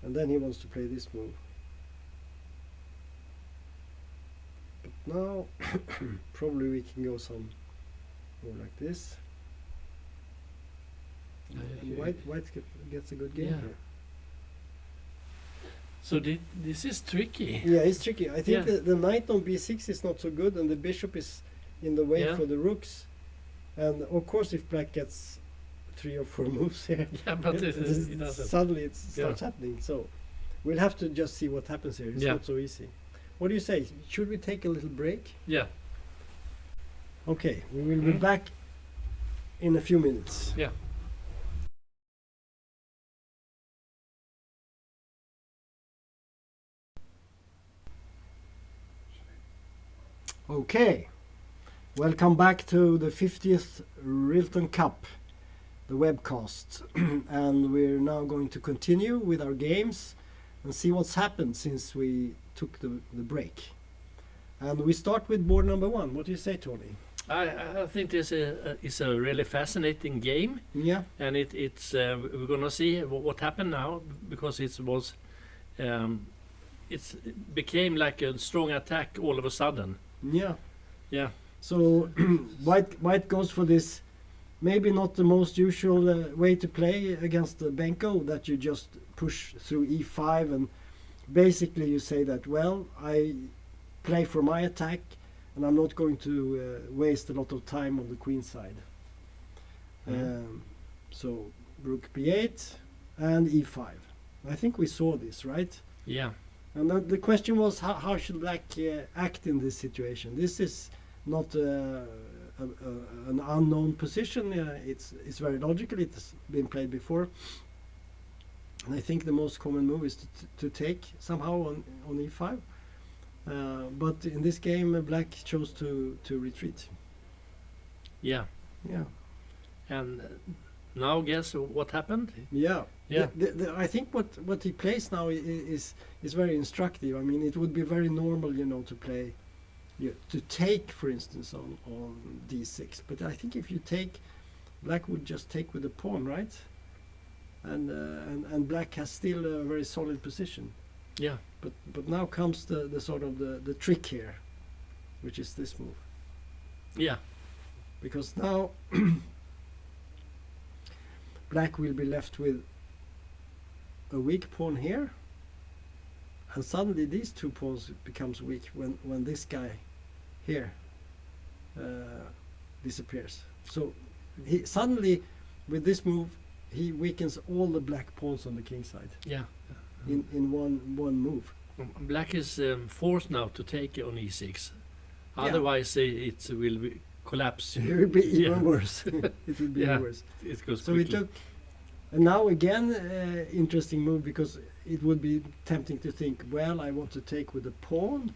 And then he wants to play this move. But now, probably we can go some more like this. And white gets a good game Yeah. here. So this is tricky. Yeah, it's tricky. I think Yeah. the knight on b6 is not so good, and the bishop is in the way Yeah. for the rooks. And of course, if black gets 3 or 4 moves here, Yeah, but it doesn't. suddenly it starts happening. So we'll have to just see what happens here. It's Yeah. not so easy. What do you say? Should we take a little break? Yeah, Okay, we will be back in a few minutes. yeah. Okay, welcome back to the 50th Rilton Cup, the webcast. And we're now going to continue with our games and see what's happened since we took the break. And we start with board number 1. What do you say, Tony? I think this is a really fascinating game, Yeah, and it's we're gonna see what happened now, because it became like a strong attack all of a sudden. yeah. Yeah, So white goes for this, maybe not the most usual way to play against the Benko, that you just push through e5 and basically you say that, well, I play for my attack and I'm not going to waste a lot of time on the queen side. So rook b8 and e5. I think we saw this, right? yeah, And the question was, how should black act in this situation? This is not an unknown position. It's very logical. It's been played before. And I think the most common move is to take somehow on e5. But in this game, black chose to retreat. yeah. Yeah. And now guess what happened? Yeah. Yeah. I think what he plays now is very instructive. I mean, it would be very normal, to play, to take, for instance, on d6. But I think if you take, black would just take with the pawn, right? And black has still a very solid position. Yeah, But now comes the sort of the trick here, which is this move. yeah, Because now black will be left with a weak pawn here, and suddenly these two pawns becomes weak when this guy here disappears. So he suddenly, with this move, he weakens all the black pawns on the king side yeah. in one move. Black is forced now to take on e6. Yeah. Otherwise, it will collapse. It will be even Yeah. worse. It will be Yeah. worse. It goes So we quickly. took, and now again, interesting move, because it would be tempting to think, well, I want to take with a pawn,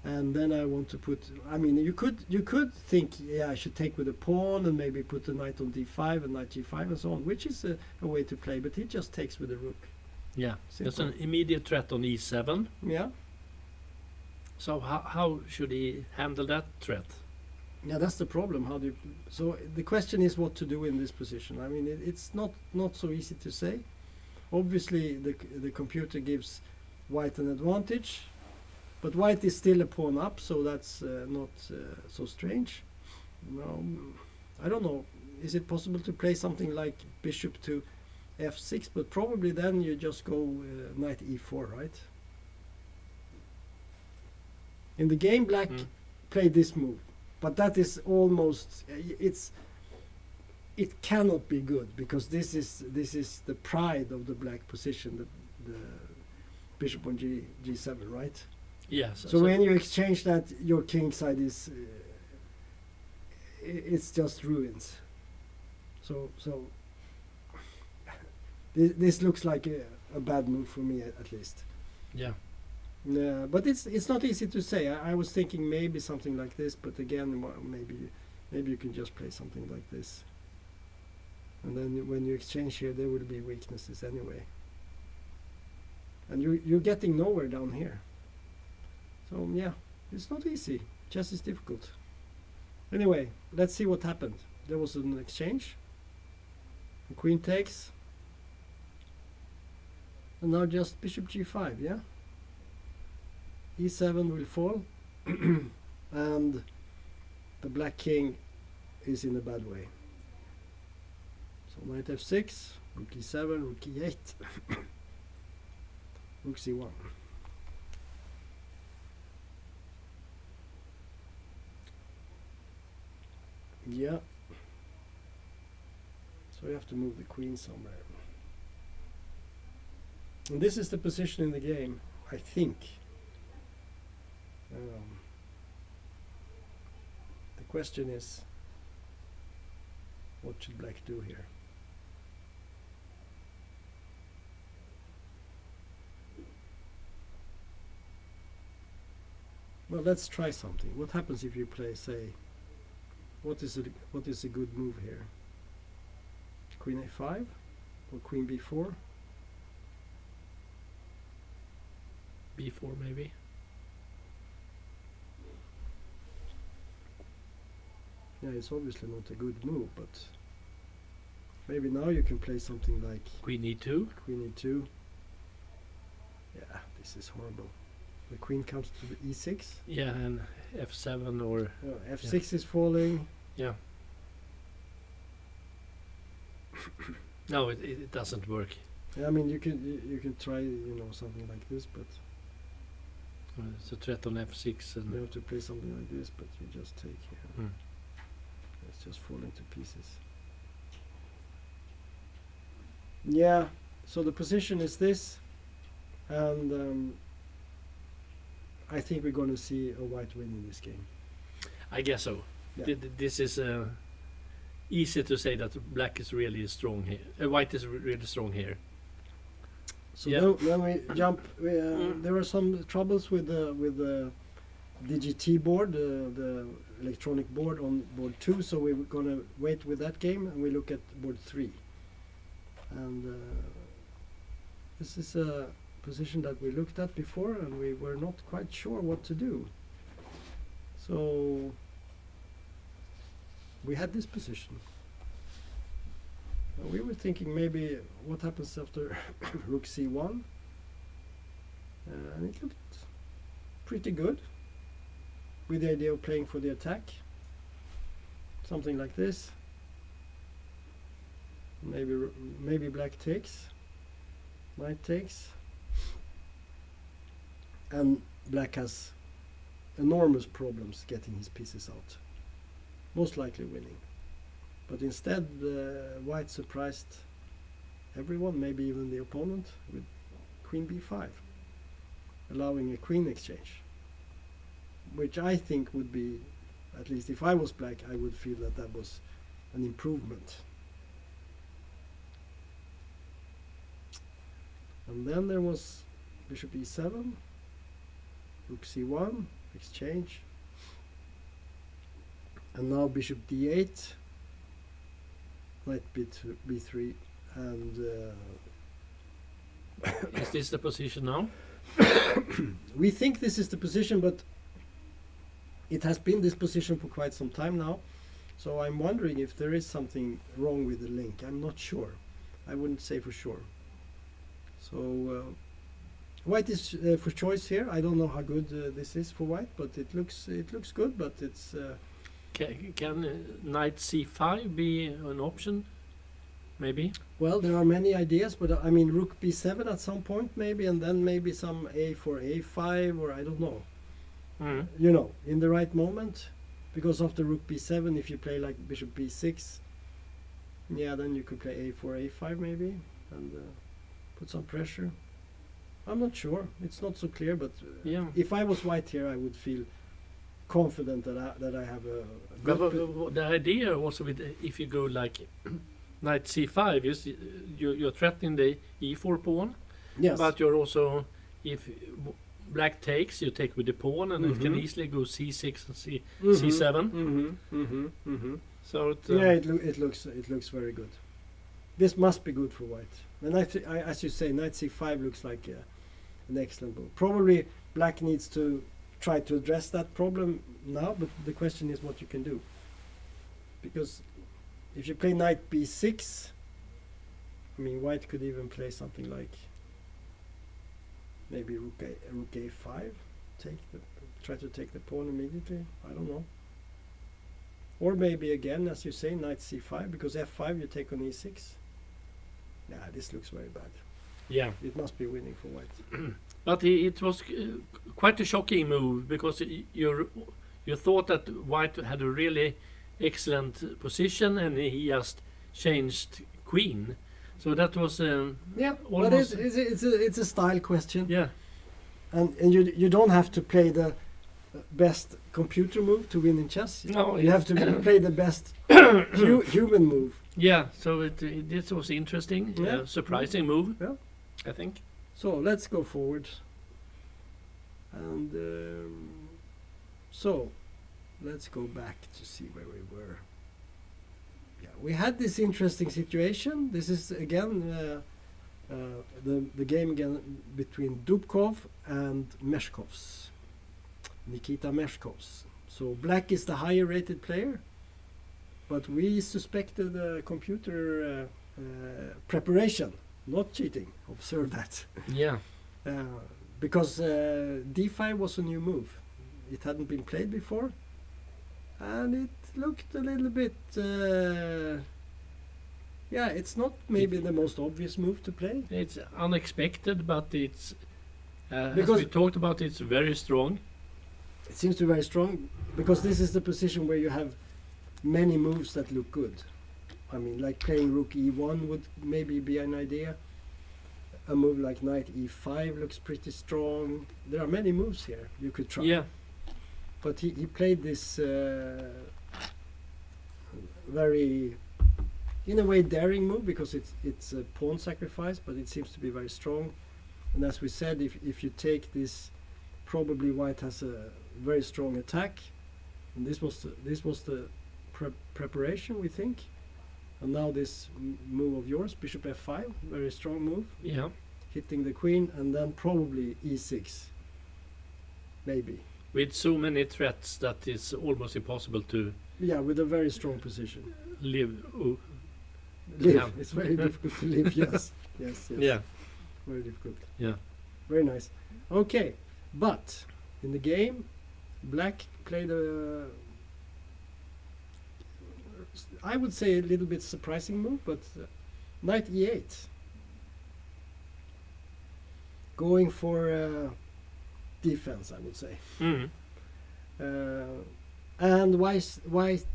and then I want to put. I mean, you could think, yeah, I should take with a pawn and maybe put the knight on d5 and knight g5 and so on, which is a way to play. But he just takes with the rook. Yeah, there's Simple. an immediate threat on e7. Yeah, So how should he handle that threat? yeah, that's the problem. How do you? So the question is what to do in this position. I mean, it's not so easy to say. Obviously, the computer gives white an advantage, but white is still a pawn up, so that's not so strange. No, I don't know. Is it possible to play something like bishop to f6? But probably then you just go knight e4, right? In the game, black played this move, but that is almost it cannot be good, because this is the pride of the black position, the bishop on g7, right? Yes. So when you exchange that, your king side is it's just ruins. So this looks like a bad move for me, at least. yeah, Yeah, but it's not easy to say. I was thinking maybe something like this, but again, maybe you can just play something like this, and then when you exchange here, there will be weaknesses anyway, and you're getting nowhere down here. So yeah, it's not easy. Chess is difficult. Anyway, let's see what happened. There was an exchange. The queen takes, and now just bishop g5. Yeah. e7 will fall, and the black king is in a bad way. So knight f6, rook e7, rook e8, rook c1. Yeah. So you have to move the queen somewhere. And this is the position in the game, I think. The question is, what should black do here? Well, let's try something. What happens if you play, say, what is a good move here? Queen a5 or queen b4? b4 maybe. Yeah, it's obviously not a good move, but maybe now you can play something like Queen e2. queen e2. Yeah, this is horrible. The queen comes to the e6. Yeah, and f7 or f6 is falling. yeah. No, it doesn't work. Yeah, I mean you can try something like this, but It's a threat on f6 you and have to play something like this, but you just take here. Mm. It's just falling to pieces. Yeah, so the position is this, and I think we're going to see a white win in this game. I guess so. Yeah. This is easy to say that black is really strong here. White is really strong here. So Yeah. then we jump. There were some troubles with the DGT board, the electronic board on board 2. So we're gonna wait with that game, and we look at board 3. And this is a position that we looked at before, and we were not quite sure what to do. So we had this position. We were thinking maybe what happens after rook c1, and it looked pretty good with the idea of playing for the attack, something like this. Maybe black takes, white takes, and black has enormous problems getting his pieces out, most likely winning. But instead, white surprised everyone, maybe even the opponent, with queen b5, allowing a queen exchange, which I think would be, at least if I was black, I would feel that that was an improvement. And then there was bishop e7, rook c1, exchange, and now bishop d8, knight b3, and Is this the position now? we think this is the position, but it has been this position for quite some time now. So I'm wondering if there is something wrong with the link. I'm not sure. I wouldn't say for sure. So white is for choice here. I don't know how good this is for white, but it looks good. But it's Can knight c5 be an option? Maybe. well, there are many ideas, but I mean rook b7 at some point maybe, and then maybe some a for a5, or I don't know. Mm. In the right moment, because after rook b7, if you play like bishop b6, yeah, then you could play a4, a5 maybe, and put some pressure. I'm not sure. It's not so clear, but Yeah. if I was white here, I would feel confident that I have a good But the idea also with if you go like knight c5, you're threatening the e4 pawn, yes. but you're also, if black takes, you take with the pawn, and it can Mhm. easily go c6 and Mhm, c7. mhm, mhm, mhm. So Yeah, it looks very good. This must be good for white. And as you say, knight c5 looks like an excellent move. Probably black needs to try to address that problem now, but the question is what you can do. Because if you play knight b6, I mean white could even play something like maybe rook a5, try to take the pawn immediately. I don't know. Or maybe again, as you say, knight c5, because f5 you take on e6. Yeah, this looks very bad. yeah, It must be winning for white. but it was quite a shocking move, because you thought that white had a really excellent position, and he just changed queen. So that was Yeah, but almost. it's a style question, Yeah, and you don't have to play the best computer move to win in chess. No, You have to play the best human move. yeah. So this was interesting, Yeah. surprising move. Yeah. I think. So let's go forward, and So let's go back to see where we were. Yeah, we had this interesting situation. This is again the game again between Dubkov and Meshkovs, Nikita Meshkovs. So black is the higher rated player, but we suspected computer preparation, not cheating. Observe that. Yeah. Because d5 was a new move. It hadn't been played before, and it looked a little bit it's not maybe the most obvious move to play. It's unexpected, but it's as Because- we talked about, it's very strong. It seems to be very strong because this is the position where you have many moves that look good. I mean, like playing rook e1 would maybe be an idea. A move like knight e5 looks pretty strong. There are many moves here you could try. Yeah. But he played this very, in a way, daring move because it's a pawn sacrifice, but it seems to be very strong. And as we said, if you take this, probably white has a very strong attack. And this was the preparation, we think. And now this move of yours, bishop f5, very strong move, Yeah. hitting the queen, and then probably e6, maybe. With so many threats that it's almost impossible to Yeah, with a very strong position. live. Live. Yeah. It's very difficult to live. Yes, yes, yes. Yeah. Very difficult. Yeah. Very nice. Okay, but in the game, black played I would say a little bit surprising move, but knight e8. Going for defense, I would say. Mm. And white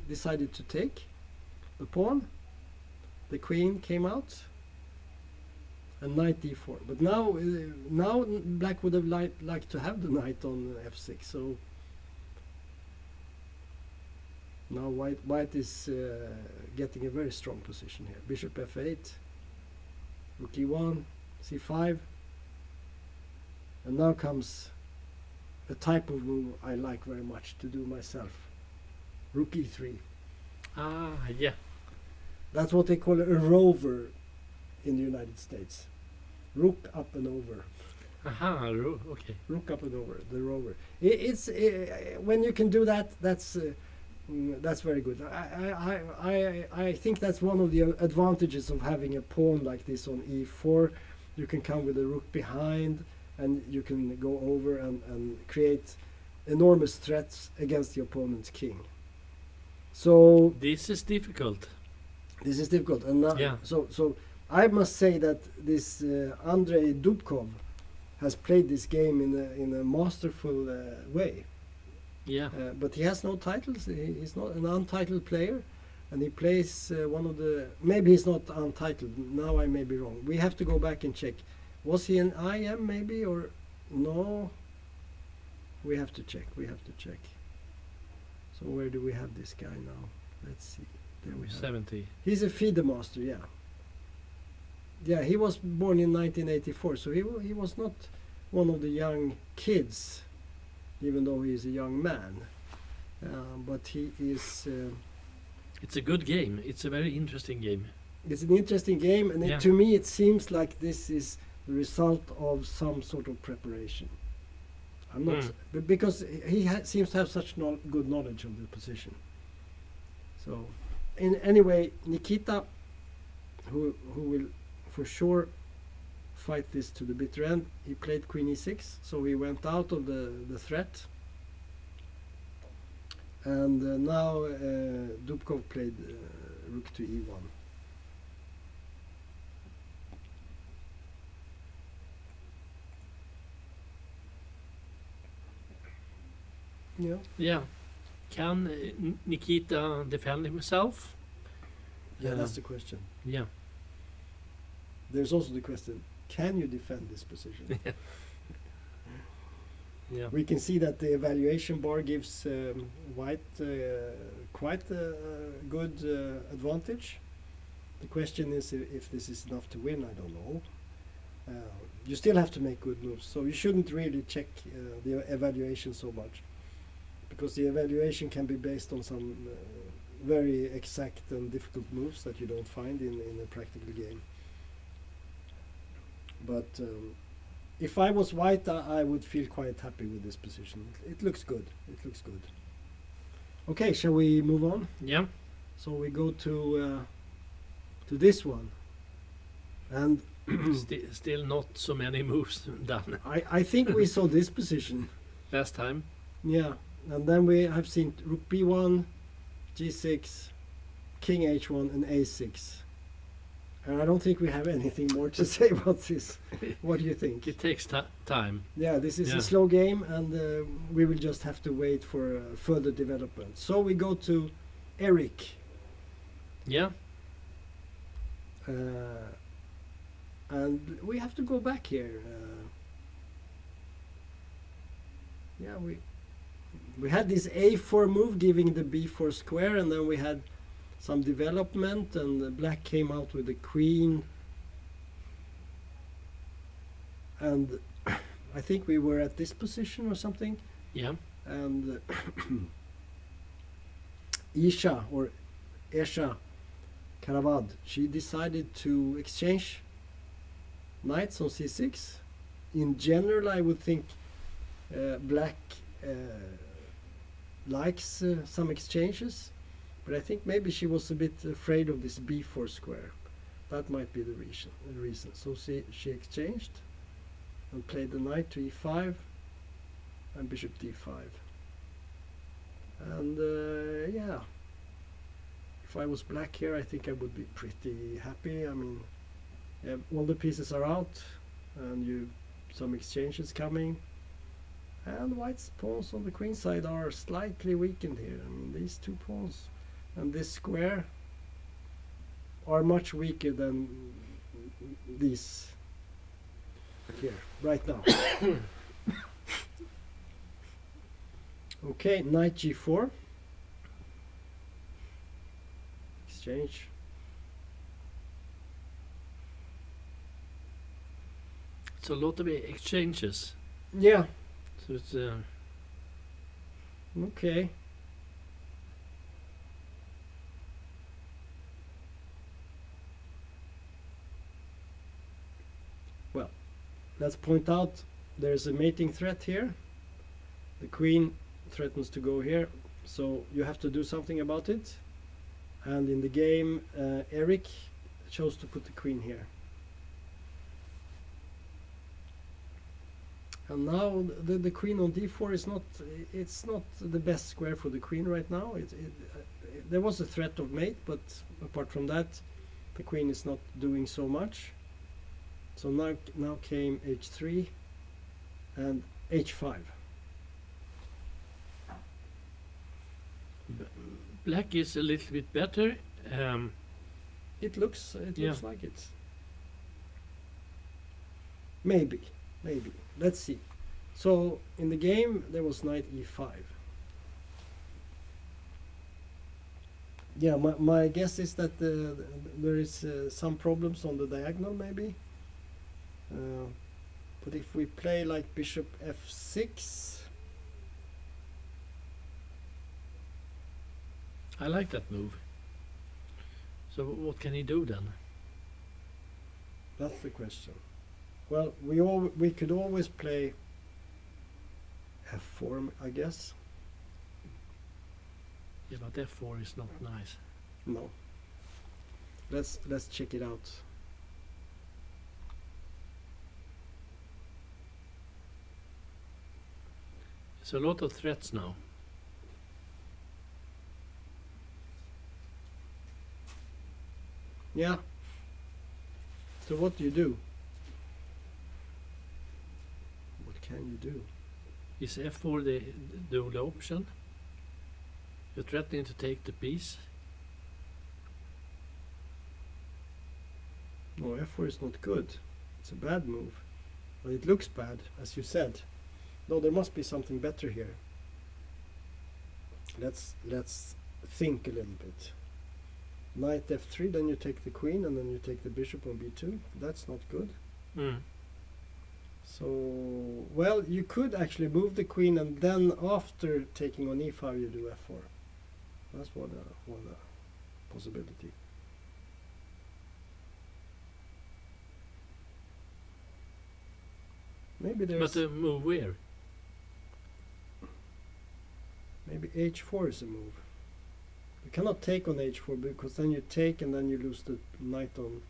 decided to take the pawn. The queen came out. And knight d4. But now black would have liked to have the knight on f6. So now white is getting a very strong position here. Bishop f8, rook e1, c5. And now comes a type of move I like very much to do myself. Rook e3. Ah, yeah. That's what they call a rover in the United States. Rook up and over. Aha, okay. Rook up and over, the rover. It's when you can do that, that's very good. I think that's one of the advantages of having a pawn like this on e4. You can come with a rook behind, and you can go over and create enormous threats against the opponent's king. So This is difficult. this is difficult, and now, Yeah. so I must say that this Andrei Dubkov has played this game in a masterful way. Yeah. But he has no titles. He's not an untitled player, and he plays one of the. Maybe he's not untitled. Now I may be wrong. We have to go back and check. Was he an IM maybe or no? We have to check. We have to check. So where do we have this guy now? Let's see. There we have. 70. He's a FIDE master. Yeah. Yeah, he was born in 1984, so he was not one of the young kids, even though he is a young man. But he is. It's a good game. It's a very interesting game. It's an interesting game, and Yeah. to me, it seems like this is the result of some sort of preparation. I'm not, but because he seems to have such good knowledge of the position. So, anyway, Nikita, who will for sure fight this to the bitter end, he played queen e6, so he went out of the threat. And now Dubkov played rook to e1. Yeah. Yeah. Can Nikita defend himself? Yeah, that's the question. Yeah. There's also the question, can you defend this position? Yeah. We can see that the evaluation bar gives white quite a good advantage. The question is if this is enough to win, I don't know. You still have to make good moves, so you shouldn't really check the evaluation so much. because the evaluation can be based on some very exact and difficult moves that you don't find in a practical game. But if I was white, I would feel quite happy with this position. It looks good. It looks good. Okay, shall we move on? Yeah. So we go to this one, and Still not so many moves done I think we saw this position. last time. Yeah, and then we have seen rook b1, g6, king h1, and a6. And I don't think we have anything more to say about this. What do you think? It takes time. Yeah, this is Yeah. a slow game, and we will just have to wait for further development. So we go to Eric. Yeah. And we have to go back here. Yeah, we had this a4 move giving the b4 square, and then we had some development, and the black came out with the queen. And I think we were at this position or something. Yeah. And Isha, or Esha Karavad, she decided to exchange knights on c6. In general, I would think black likes some exchanges, but I think maybe she was a bit afraid of this b4 square. That might be the reason. So she exchanged and played the knight to e5 and bishop d5. And yeah, if I was black here, I think I would be pretty happy. I mean, all the pieces are out, and some exchanges coming. And white's pawns on the queen side are slightly weakened here. I mean, these two pawns and this square are much weaker than these here right now. Okay, knight g4. Exchange. It's a lot of exchanges. Yeah. So it's Okay. Well, let's point out there's a mating threat here. The queen threatens to go here, so you have to do something about it. And in the game, Eric chose to put the queen here. And now the queen on d4 is not the best square for the queen right now. There was a threat of mate, but apart from that, the queen is not doing so much. So now came h3 and h5. black is a little bit better. It looks Yeah. like it. Maybe. Let's see. So in the game there was knight e5. Yeah, my guess is that there is some problems on the diagonal maybe. But if we play like bishop f6, I like that move. So what can he do then? that's the question. Well, we could always play f4, I guess. Yeah, but f4 is not nice. No. Let's check it out. It's a lot of threats now. Yeah. So what do you do? What can you do? Is f4 the only option? You're threatening to take the piece. No, f4 is not good. It's a bad move. Well, it looks bad, as you said. No, there must be something better here. Let's think a little bit. Knight f3, then you take the queen, and then you take the bishop on b2. That's not good. Mm. So, well, you could actually move the queen, and then after taking on e5, you do f4. That's one possibility. Maybe there's. But the move where? Maybe h4 is a move. You cannot take on h4 because then you take and then you lose the knight on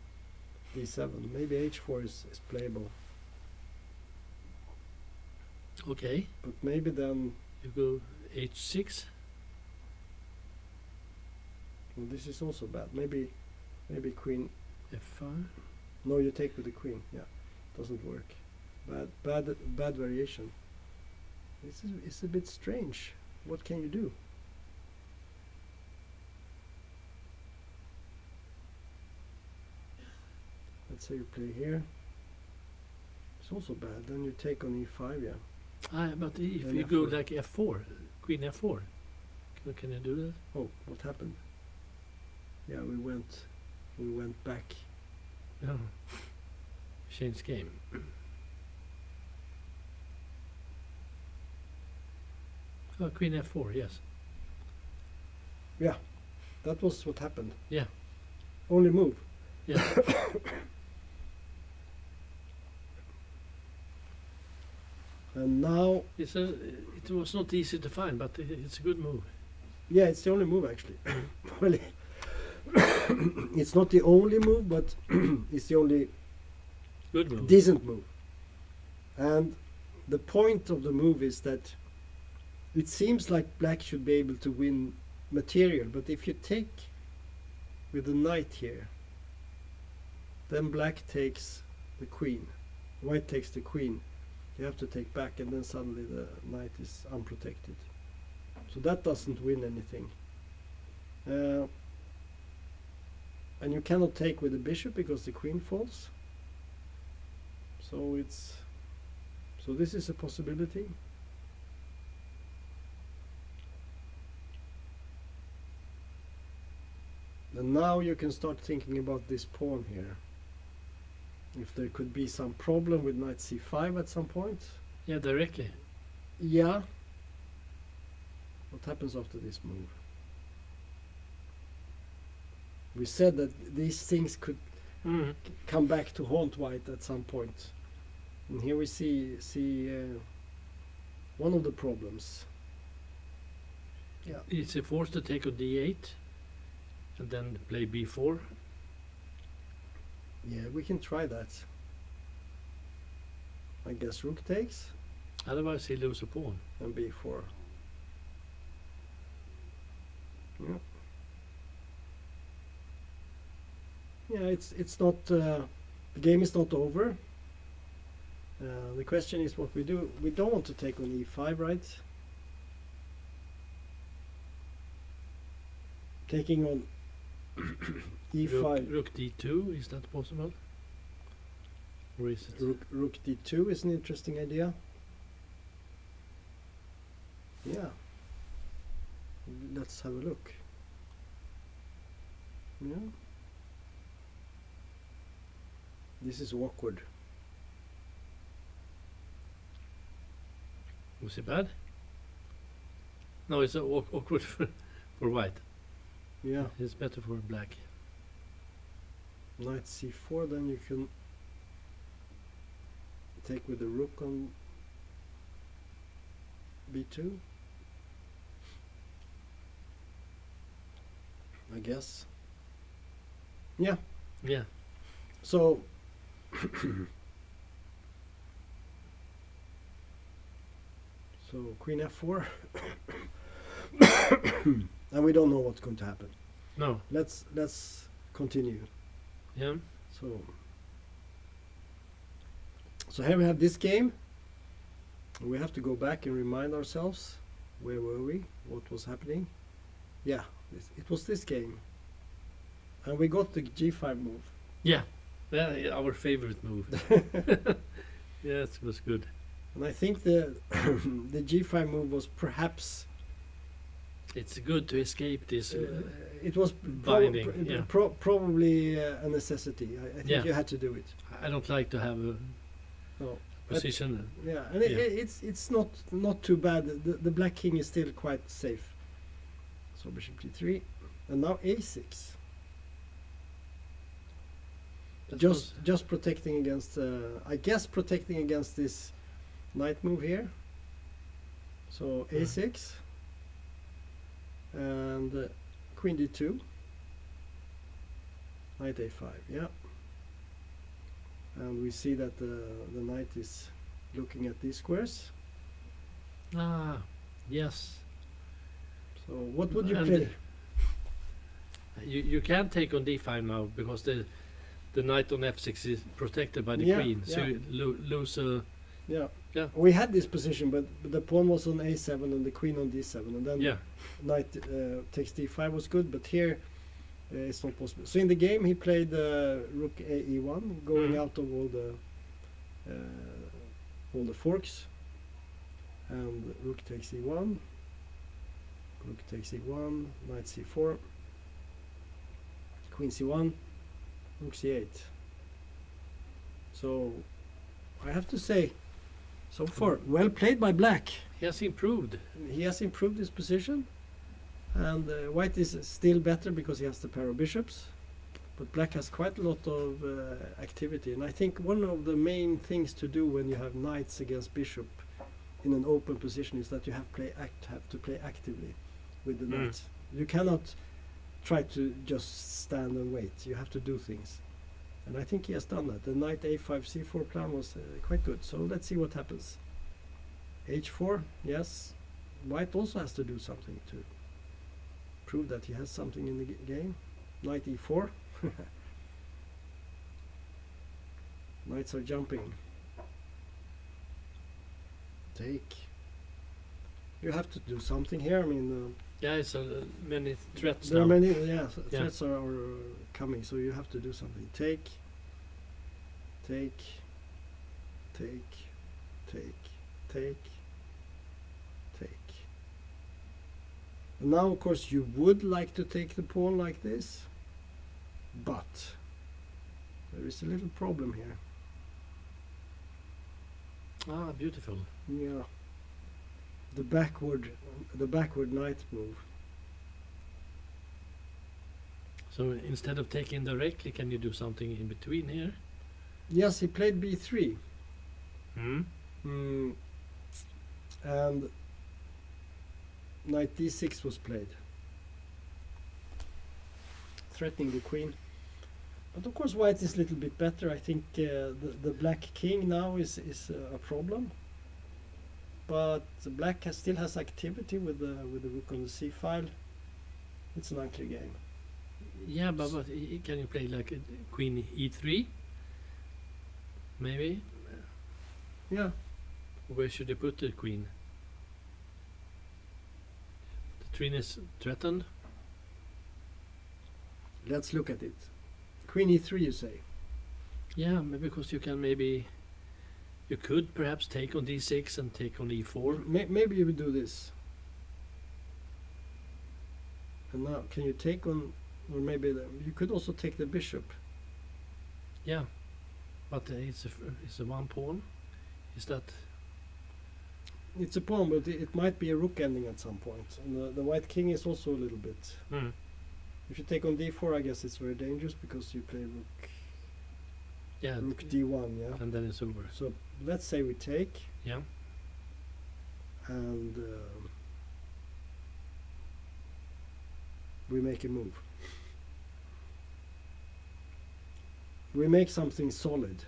d7. Maybe h4 is playable. Okay. But maybe then. You go h6. Well, this is also bad. Maybe queen. f5. No, you take with the queen. Yeah, doesn't work. Bad variation. It's a bit strange. What can you do? Let's say you play here. It's also bad. Then you take on e5, yeah. But if Then you go f4. like f4, queen f4, can you do that? Oh, what happened? Yeah, we went back. Yeah. Change game. Oh, queen f4, yes. Yeah, that was what happened. Yeah. Only move. Yeah. And now, It was not easy to find, but it's a good move. yeah, it's the only move actually. Well, it's not the only move, but it's the only Good move. decent move. And the point of the move is that it seems like black should be able to win material, but if you take with the knight here, then black takes the queen, white takes the queen. You have to take back, and then suddenly the knight is unprotected. So that doesn't win anything. And you cannot take with the bishop because the queen falls. So this is a possibility. And now you can start thinking about this pawn here. If there could be some problem with knight c5 at some point. Yeah, directly. Yeah. What happens after this move? We said that these things could come back to haunt white at some point. And here we see one of the problems. Yeah. It's a force to take on d8 and then play b4. Yeah, we can try that. I guess rook takes Otherwise he loses a pawn. and b4. Yeah. Yeah, it's not the game is not over. The question is what we do. We don't want to take on e5, right? Taking on e5. Rook d2, is that possible? Or is it? Rook d2 is an interesting idea. Yeah. Let's have a look. Yeah. This is awkward. Was it bad? No, it's awkward for white. Yeah. It's better for black. Knight c4, then you can take with the rook on b2. I guess. Yeah. Yeah. So so queen f4 and we don't know what's going to happen. No. Let's continue. Yeah. So here we have this game. We have to go back and remind ourselves, where were we? What was happening? Yeah, it was this game. And we got the g5 move. Yeah. Our favorite move. Yeah, it was good. And I think the the g5 move was perhaps It's good to escape this. it was binding, yeah. probably a necessity. I think Yeah. you had to do it. I don't like to have No. position. Yeah, and it's not too bad. The black king is still quite safe. So bishop d3, and now a6. Just protecting against, I guess protecting against this knight move here. So a6 and queen d2, knight a5. Yeah, and we see that the knight is looking at these squares. Ah, yes. So what would you And play? You can't take on d5 now because the knight on f6 is protected by the Yeah, queen, so yeah. you lose a. Yeah. Yeah. We had this position, but the pawn was on a7 and the queen on d7, and then Yeah, knight takes d5 was good, but here it's not possible. So in the game he played rook e1, going Mhm. out of all the forks, and rook takes e1, rook takes e1, knight c4, queen c1, rook c8. So I have to say, so far well played by black. he has improved. He has improved his position, and white is still better because he has the pair of bishops, but black has quite a lot of activity, and I think one of the main things to do when you have knights against bishop in an open position is that you have to play actively with the knights. You cannot try to just stand and wait. You have to do things, and I think he has done that. The knight a5 c4 plan was quite good, so let's see what happens. h4, yes, white also has to do something to prove that he has something in the game. Knight e4. Knights are jumping. Take. You have to do something here. I mean, Yeah, it's many threats there now. are many. Yeah. Threats are coming, so you have to do something. Take. Take. Take. Take. Take. Take. And now, of course, you would like to take the pawn like this, but there is a little problem here. Ah, beautiful. Yeah. The backward knight move. So instead of taking directly, can you do something in between here? Yes, he played b3. Hmm. And knight d6 was played, threatening the queen. But of course white is a little bit better. I think the black king now is a problem. But the black still has activity with the rook on the c file. It's an ugly game. Yeah, but can you play like a queen e3? Maybe. Yeah. Where should you put the queen? The queen is threatened. Let's look at it. Queen e3, you say? Yeah, maybe because you can you could perhaps take on d6 and take on e4. Maybe you would do this. And now, can you take on, or maybe you could also take the bishop. Yeah, but it's a one pawn. Is that? It's a pawn, but it might be a rook ending at some point. And the white king is also a little bit. Hmm. If you take on d4, I guess it's very dangerous because you play rook. Yeah. Rook d1, yeah. And then it's over. So let's say we take, Yeah. and we make a move. We make something solid.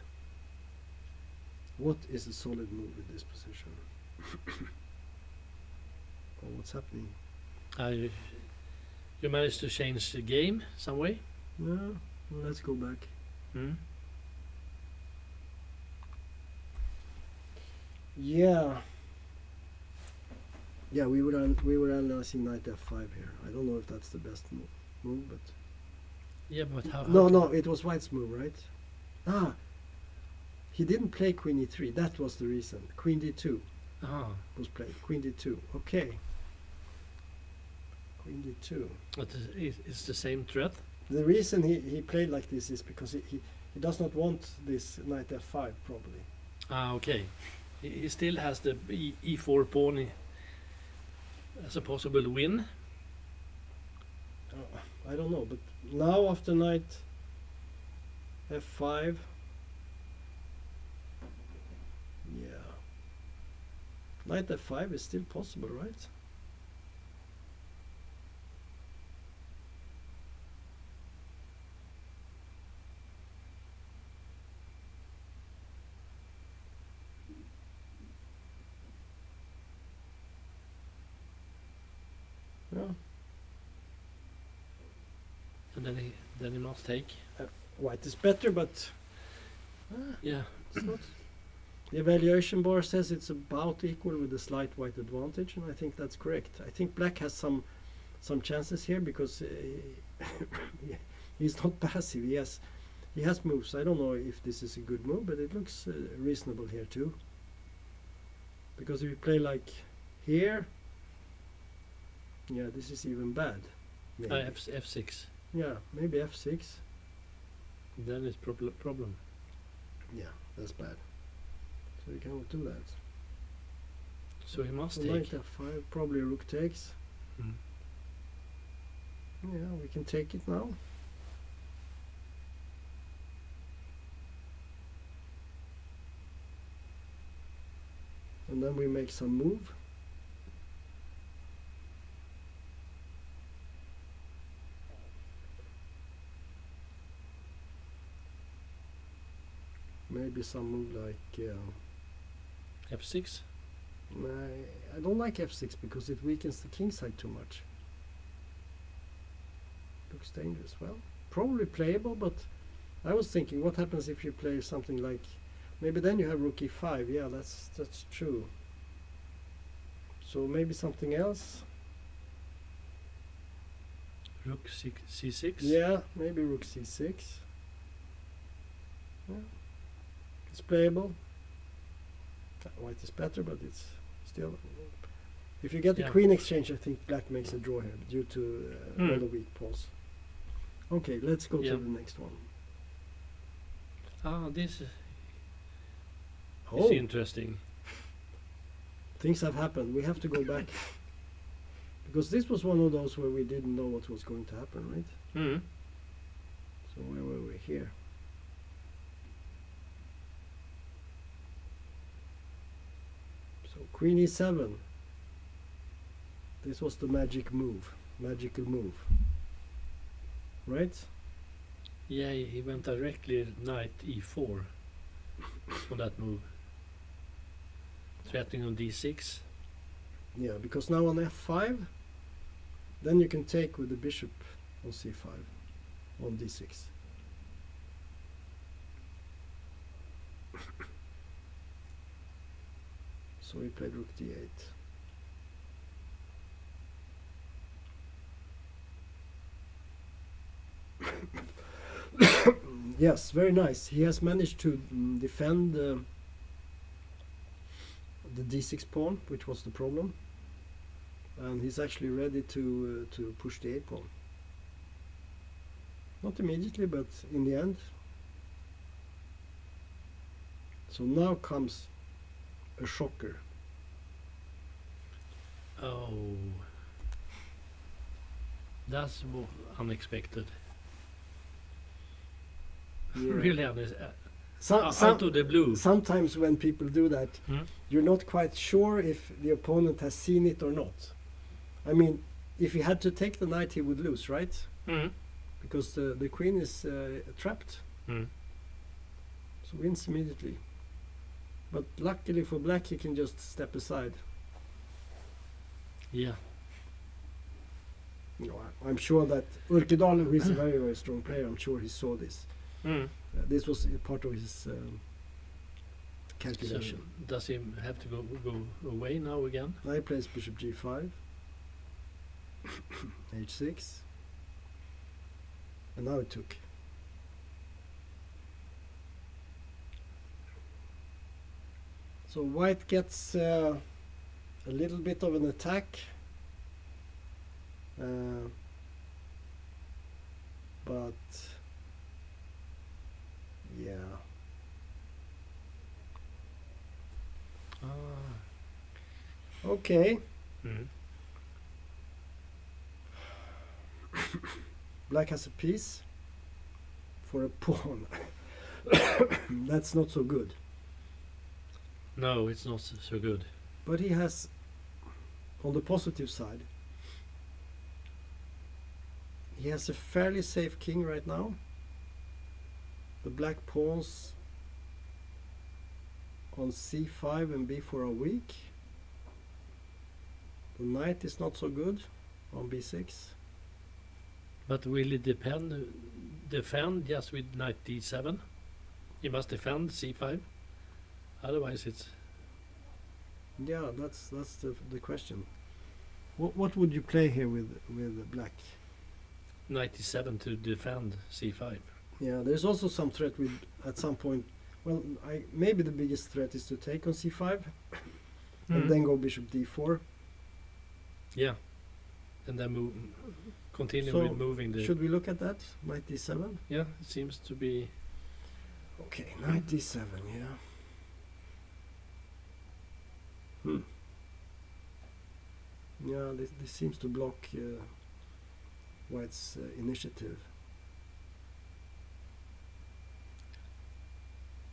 What is a solid move in this position? Oh, what's happening? You managed to change the game some way. Yeah, well, let's go back. Hmm. Yeah. Yeah, we were analyzing knight f5 here. I don't know if that's the best move, but Yeah, but how? no, it was white's move, right? Ah, he didn't play queen e3. That was the reason. Queen d2 Ah, was played. Queen d2. Okay. Queen d2. but it's the same threat. The reason he played like this is because he does not want this knight f5 probably. Ah, okay. He still has the e4 pawn as a possible win. I don't know, but now after knight f5, yeah, knight f5 is still possible, right? Yeah. And then he must take. White is better, but Yeah. it's not. The evaluation bar says it's about equal with a slight white advantage, and I think that's correct. I think black has some chances here because he's not passive. He has moves. I don't know if this is a good move, but it looks reasonable here too. Because if you play like here, yeah, this is even bad. Maybe. F6. Yeah, maybe f6. Then it's problem. Yeah, that's bad. So you cannot do that. So he must So take. knight f5, probably rook takes. Mm. Yeah, we can take it now. And then we make some move. Maybe some move like F6. I don't like f6 because it weakens the king side too much. Looks dangerous. Well, probably playable, but I was thinking, what happens if you play something like, maybe then you have rook e5. Yeah, that's true. So maybe something else. Rook c6. Yeah, maybe rook c6. Yeah. It's playable. White is better, but it's still. If you get the Yeah. queen exchange, I think black makes a draw here due to all the weak pawns. Okay, let's go Yeah. to the next one. Ah, this is Oh, interesting. things have happened. We have to go back. Because this was one of those where we didn't know what was going to happen, right? Mm. So where were we here? So queen e7. This was the magical move. Right? Yeah, he went directly knight e4 on that move. Threatening on d6. Yeah, because now on f5, then you can take with the bishop on c5, on d6. So we played rook d8. Yes, very nice. He has managed to defend the d6 pawn, which was the problem, and he's actually ready to push the a pawn. Not immediately, but in the end. So now comes a shocker. Oh, that's unexpected. Yeah. Really out Some, of the blue. sometimes when people do that, Hmm? you're not quite sure if the opponent has seen it or not. I mean, if he had to take the knight, he would lose, right? Mm. Because the queen is trapped. Mm. So wins immediately. But luckily for black, he can just step aside. Yeah. You know, I'm sure that Urkedal, who is a very, very strong player, I'm sure he saw this. Mm. This was a part of his So calculation. does he have to go away now again? Now he plays bishop g5, h6, and now it took. So white gets a little bit of an attack, but yeah, Okay. Mm. Black has a piece for a pawn. That's not so good. No, it's not so good. But he has, on the positive side, he has a fairly safe king right now. The black pawns on c5 and b4 are weak. The knight is not so good on b6. But will it defend just with knight d7? He must defend c5. Otherwise, it's Yeah, that's the question. What would you play here with black? knight d7 to defend c5. Yeah, there's also some threat with at some point. Well, maybe the biggest threat is to take on c5 and then go bishop d4. Yeah, and then continue So, with moving the. Should we look at that? Knight d7. Yeah, it seems to be. Okay, knight d7. Yeah. Yeah, this seems to block White's initiative.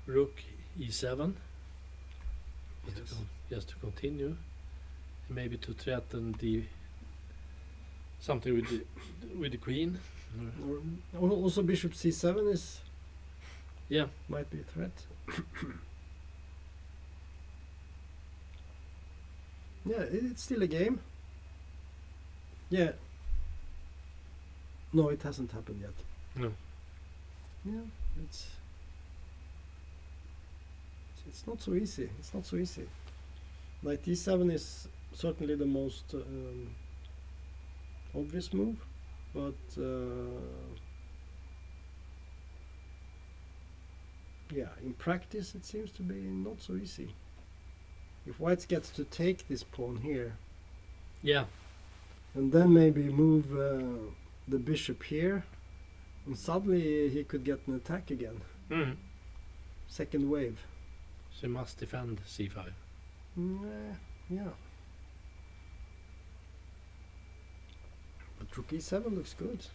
Rook e7. Yes. Just to continue, and maybe to threaten something with the queen. Or also bishop c7 is Yeah, might be a threat. Yeah, it's still a game. Yeah. No, it hasn't happened yet. no. Yeah, it's not so easy. It's not so easy. Knight d7 is certainly the most obvious move, but yeah, in practice it seems to be not so easy. If White gets to take this pawn here, Yeah, and then maybe move the bishop here, and suddenly he could get an attack again. Second wave. so you must defend c5. Yeah. But rook e7 looks good.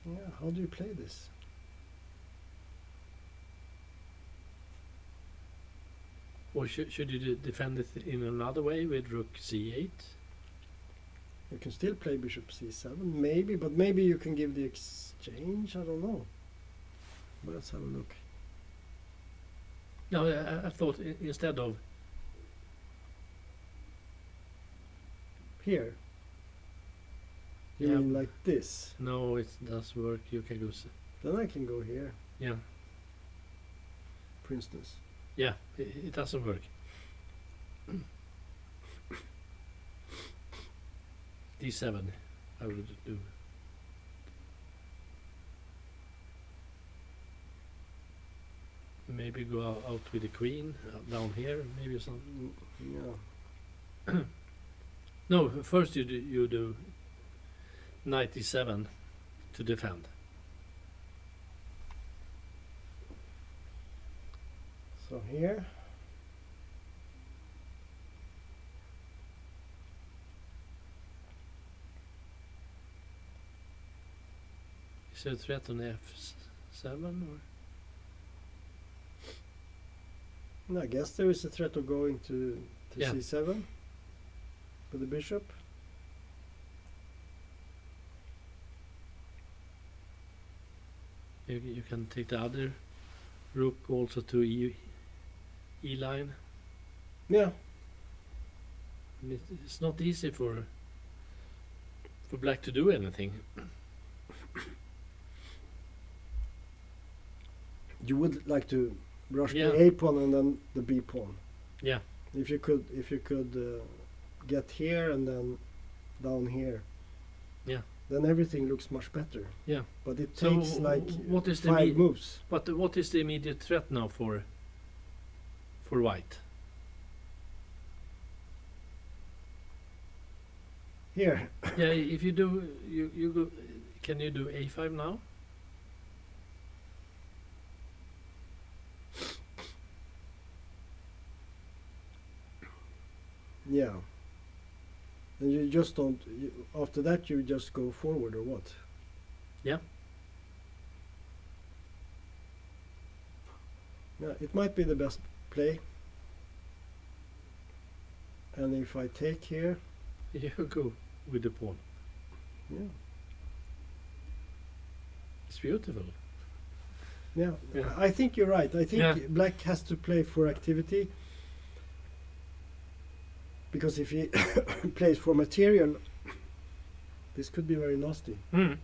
Yeah, how do you play this? Or should you defend it in another way with rook c8? You can still play bishop c7, maybe, but maybe you can give the exchange. I don't know. But let's have a look. No, I thought instead of Here. You Yeah. mean like this? no, it does work. You can go. Then I can go here, Yeah, for instance. yeah, it doesn't work. d7, I would do. Maybe go out with the queen down here. Maybe some. Yeah. No, first you do knight d7 to defend. So here. Is there a threat on f7 or? No, I guess there is a threat of going to Yeah. c7 with the bishop. You can take the other rook also to e line. Yeah. And it's not easy for black to do anything. You would like to rush Yeah. the A pawn and then the B pawn. Yeah, If you could get here and then down here. Yeah. Then everything looks much better. yeah. But it So takes like what is the 5 moves. But what is the immediate threat now for white? Here. Yeah, if you do you go. Can you do a5 now? Yeah. And you just don't. After that, you just go forward, or what? Yeah. Yeah, it might be the best play. And if I take here, You go with the pawn. yeah, It's beautiful. yeah, Yeah. I think you're right. I think Yeah. black has to play for activity, because if he plays for material, this could be very nasty. Mm.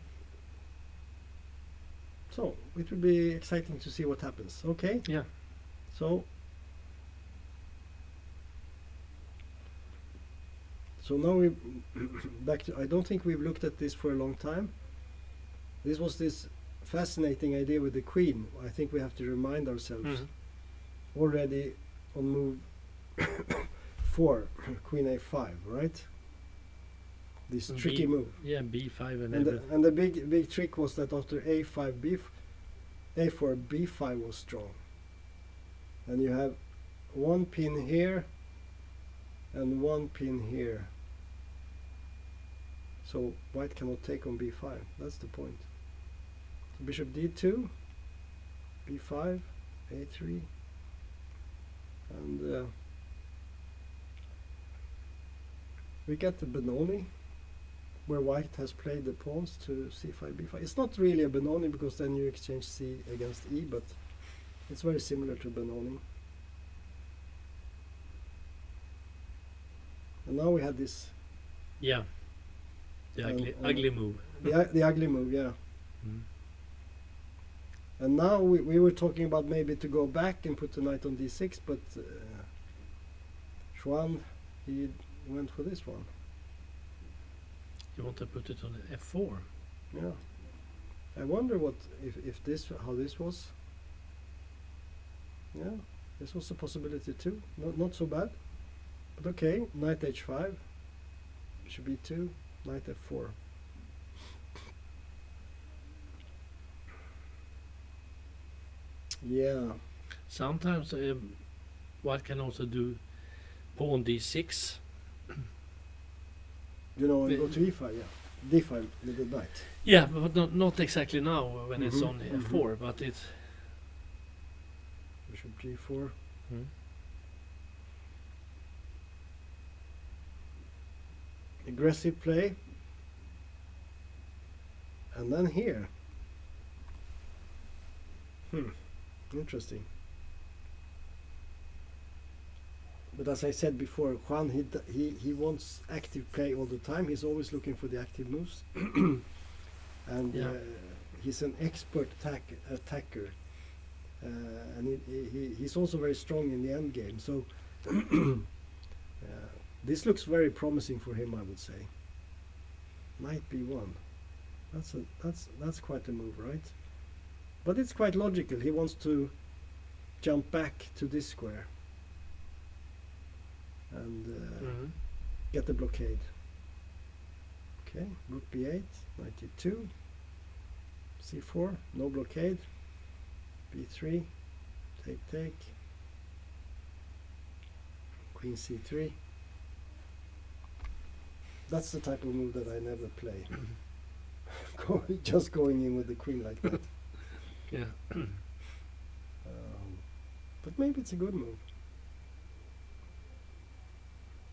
So it will be exciting to see what happens. Okay. Yeah. So now we back to. I don't think we've looked at this for a long time. This was this fascinating idea with the queen. I think we have to remind ourselves Mm. already on move 4, Queen A5, right? This And tricky move. Yeah, B5 and And everything. the big trick was that after A5, A4, B5 was strong. And you have one pin here and one pin here. So white cannot take on B5. That's the point. So bishop D2, B5, A3, and we get the Benoni, where white has played the pawns to C5, B5. It's not really a Benoni because then you exchange C against E, but it's very similar to Benoni. And now we had this, Yeah. The And- ugly move. the ugly move, yeah. Mm. And now we were talking about maybe to go back and put the knight on D6, but Juan, he went for this one. You want to put it on F4? Yeah. I wonder what if this how this was. Yeah, this was a possibility too. Not so bad. But okay, knight H5, bishop B2, knight F4. Yeah. Sometimes white can also do pawn D6. You know, and go to E5, yeah. D5 with the knight. Yeah, but not exactly now when it's Mhm, on mhm. F4, but it's... Bishop G4. Mm. Aggressive play. And then here. Interesting. But as I said before, Juan, he wants active play all the time. He's always looking for the active moves. And Yeah. he's an expert attacker. And he's also very strong in the end game. So this looks very promising for him, I would say. Knight B1. That's quite a move, right? But it's quite logical. He wants to jump back to this square and Mhm. get the blockade. Okay, rook B8, knight E2, C4, no blockade, B3, take, queen C3. That's the type of move that I never play. Just going in with the queen like that. Yeah. But maybe it's a good move.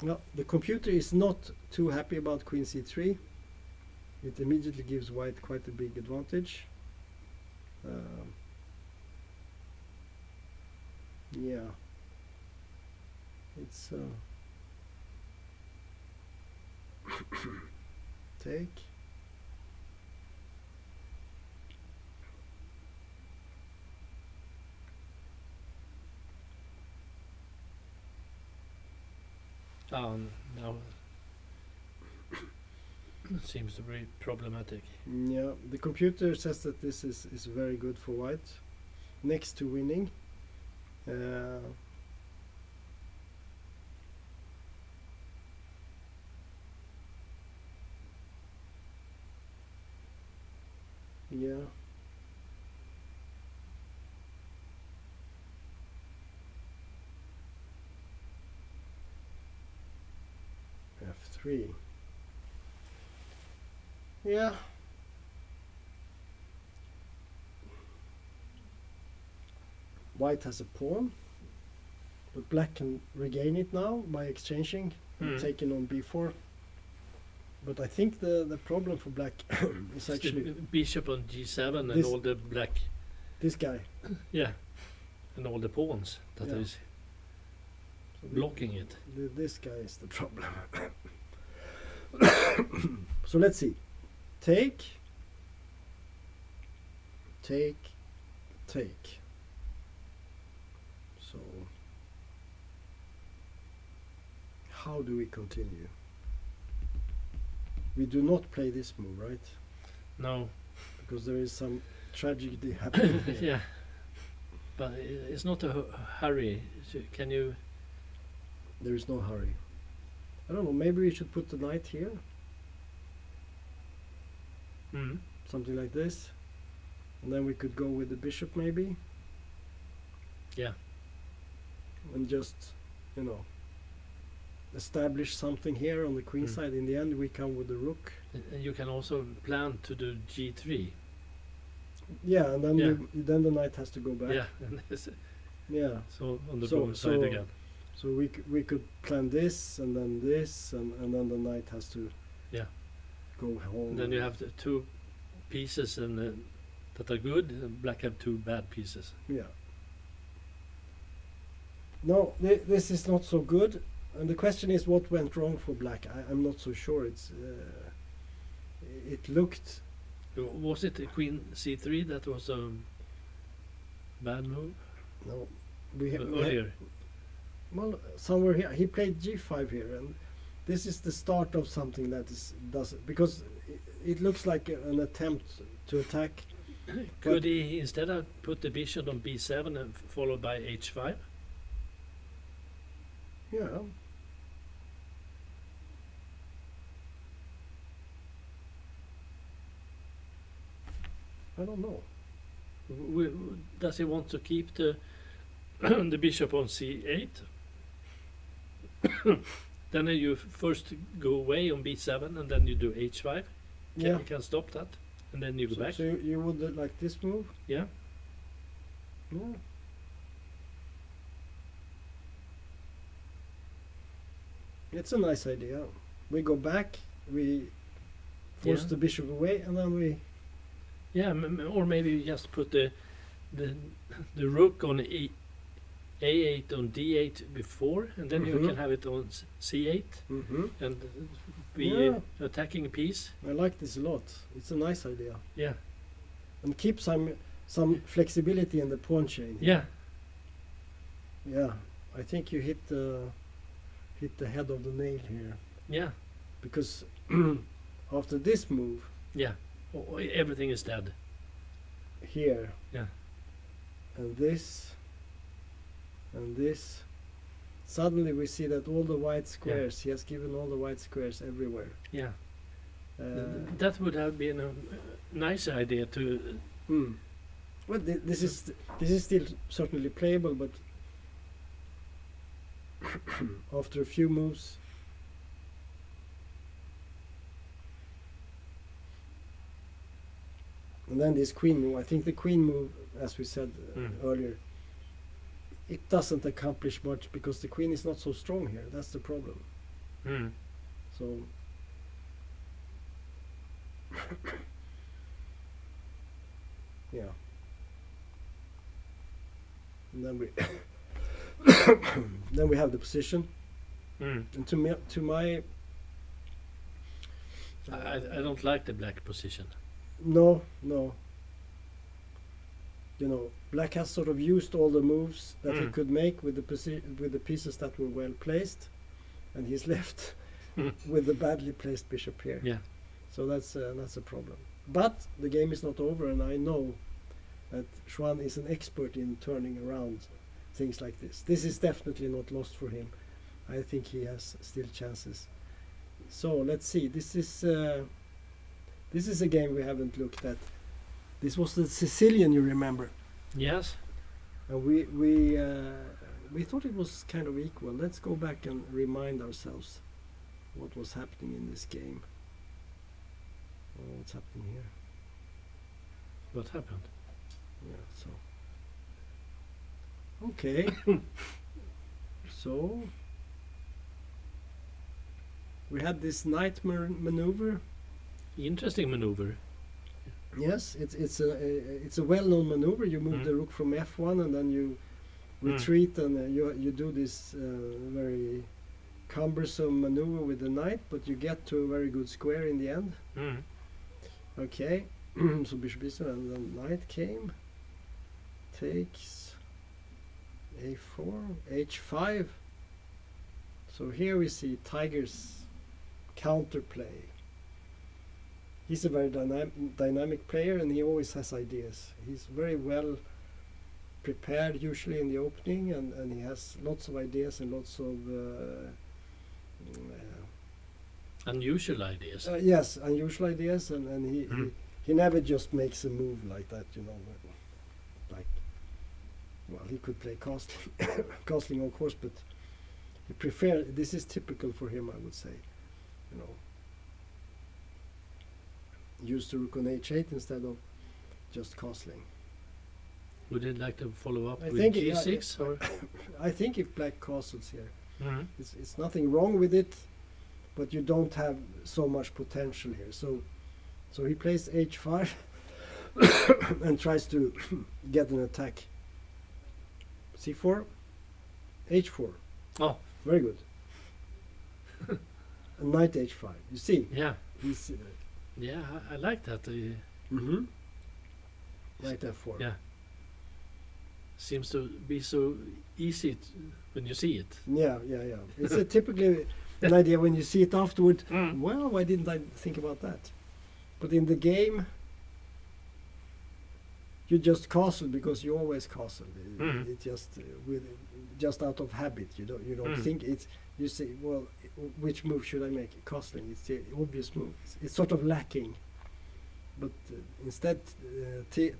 Now, the computer is not too happy about queen c3. It immediately gives white quite a big advantage. Yeah. It's take. Now it seems to be problematic. Yeah, the computer says that this is very good for white, next to winning. Yeah. G3. Yeah. White has a pawn, but black can regain it now by exchanging and taking on b4. But I think the problem for black is actually bishop on G7 and this- all the black, this guy. yeah, and all the pawns that Yeah. is So blocking it. This guy is the problem. So let's see. Take, take, take. So how do we continue? We do not play this move, right? No, Because there is some tragedy happening here. yeah, but it's not a hurry. So can you? There is no hurry. I don't know, maybe we should put the knight here. Mm. Something like this. And then we could go with the bishop maybe. Yeah. And just, you know, establish something here on the queen side. In the end we come with the rook. And you can also plan to do G3. Yeah, and then Yeah. then the knight has to go back. Yeah, and Yeah. so on the So- wrong side so- again. So we could plan this and then this and then the knight has to Yeah. go home. And then you have the two pieces and that are good, and black have two bad pieces. Yeah. No, this is not so good. And the question is what went wrong for black. I'm not so sure. It looked. Was it Queen C3 that was a bad move No, we earlier? well, somewhere here he played G5 here, and this is the start of something that does because it looks like an attempt to attack. Could he instead have put the bishop on B7 and followed by H5? Yeah. I don't know. Does he want to keep the the bishop on C8? Then you first go away on B7 and then you do H5. Yeah. You can stop that and then you go back. So you would like this move? Yeah. Yeah. It's a nice idea. We go back, we force Yeah. the bishop away, and then we. Yeah, or maybe you just put the rook on A8 on D8 before, and then you Mhm. can have it on C8 Mm-hmm. and be Yeah. attacking a piece. I like this a lot. It's a nice idea, Yeah, and keep some flexibility in the pawn chain. yeah, Yeah. I think you hit the head of the nail here, yeah, because after this move yeah. Everything is dead. here, Yeah. and this, and this. Suddenly we see that all the white squares, he has given all the white squares everywhere. Yeah, That that would have been a nice idea to. Well, this is still certainly playable, but after a few moves, and then this queen move. I think the queen move, as we said earlier, it doesn't accomplish much because the queen is not so strong here. That's the problem. Mm. So yeah, and then we then we have the position, Mm. and to my I don't like the black position. no. You know, black has sort of used all the moves that he could make with the pieces that were well placed, and he's left with the badly placed bishop here. Yeah. So that's a problem. But the game is not over, and I know that Juan is an expert in turning around things like this. This is definitely not lost for him. I think he has still chances. So let's see. This is a game we haven't looked at. This was the Sicilian, you remember, Yes. and we thought it was kind of equal. Let's go back and remind ourselves. what was happening in this game. Oh, what's happening here? What happened? Yeah, so. Okay. So we had this knight maneuver. Interesting maneuver. Yes, it's a well-known maneuver. You move the rook from f1 and then you retreat, and you do this very cumbersome maneuver with the knight, but you get to a very good square in the end. Okay, so bishop e7 and then knight came, takes a4, h5. So here we see Tiger's counterplay. He's a very dynamic player, and he always has ideas. He's very well prepared usually in the opening, and he has lots of ideas and lots of unusual ideas. Yes, unusual ideas, and he never just makes a move like that, you know. Like, well, he could play castling of course, but he this is typical for him, I would say, you know. Use the rook on h8 instead of just castling. Would you like to follow up with think g6? Or? I think if black castles here, Mhm. it's nothing wrong with it, but you don't have so much potential here. So he plays h5 and tries to get an attack. c4, h4. Oh, very good. And knight h5. You see? yeah. He's Yeah, I like that. Knight f4. Yeah. Seems to be so easy when you see it. Yeah. It's typically an idea when you see it afterward. Well, why didn't I think about that? But in the game, you just castle because you always castle. It just out of habit. You don't think it's. You say, well, which move should I make? Castling. It's the obvious move. It's sort of lacking. But instead,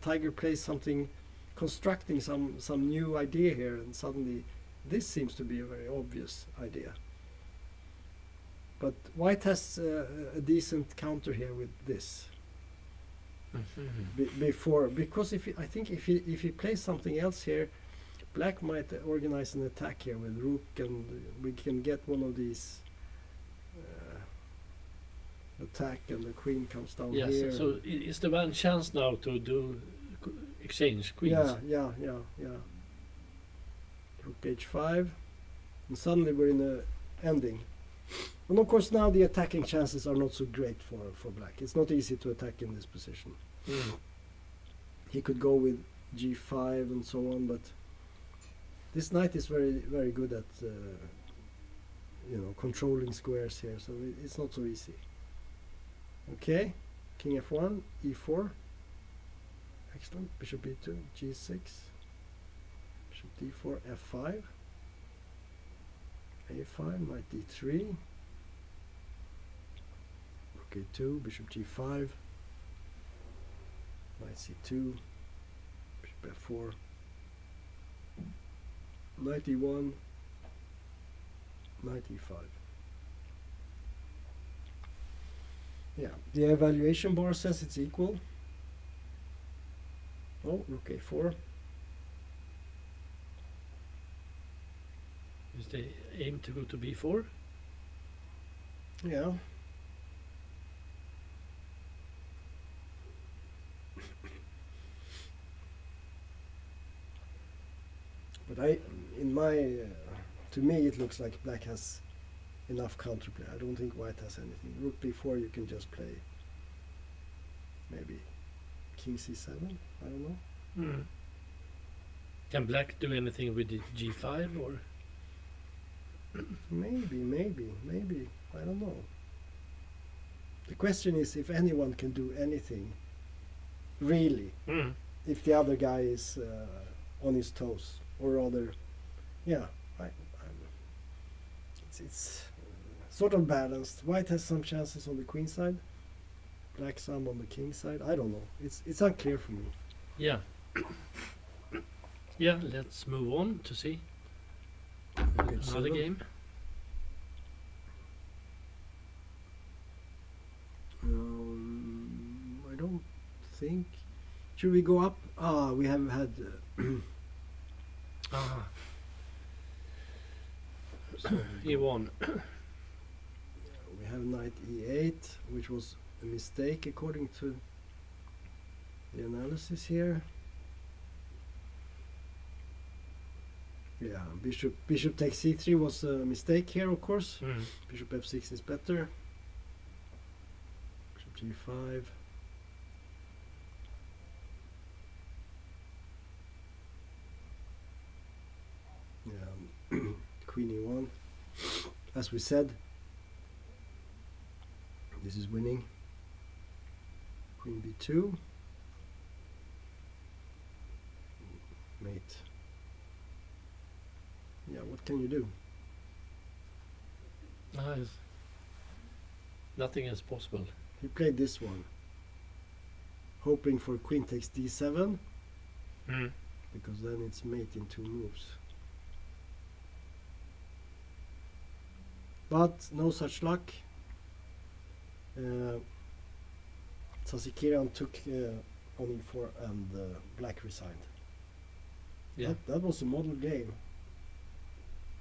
Tiger plays something, constructing some new idea here, and suddenly this seems to be a very obvious idea. But White has a decent counter here with this. Because I think if he plays something else here, Black might organize an attack here with rook, and we can get one of these attack, and the queen comes down here. Yes, so is the one chance now to do exchange queens? Yeah. Rook h5, and suddenly we're in a ending. And of course now the attacking chances are not so great for Black. It's not easy to attack in this position. He could go with g5 and so on, but this knight is very, very good at controlling squares here, so it's not so easy. Okay, king f1, e4, excellent. Bishop e2, g6, bishop d4, f5, a5, knight d3, rook a2, bishop g5, knight c2, bishop f4, knight e1, knight e5. Yeah, the evaluation bar says it's equal. Oh, rook a4. Is the aim to go to b4? Yeah. But to me it looks like Black has enough counterplay. I don't think White has anything. Rook b4 you can just play maybe king c7, I don't know. Can Black do anything with the g5 or? Maybe, I don't know. The question is if anyone can do anything, really, if the other guy is on his toes, or rather, yeah, it's sort of balanced. White has some chances on the queen side, Black some on the king side. I don't know. It's unclear for me. Yeah. Yeah, let's move on to see another game. think. Should we go up? We have had. Ah. He won. We have knight e8, which was a mistake according to the analysis here. Yeah, bishop takes c3 was a mistake here, of course. Bishop f6 is better. Bishop g5. Yeah, queen e1. As we said, this is winning. Queen b2. Mate. Yeah, what can you do? Nothing is possible. He played this one, hoping for queen takes d7, because then it's mate in 2 moves. But no such luck. Sasikirian took on e4 and black resigned. Yeah. That was a model game.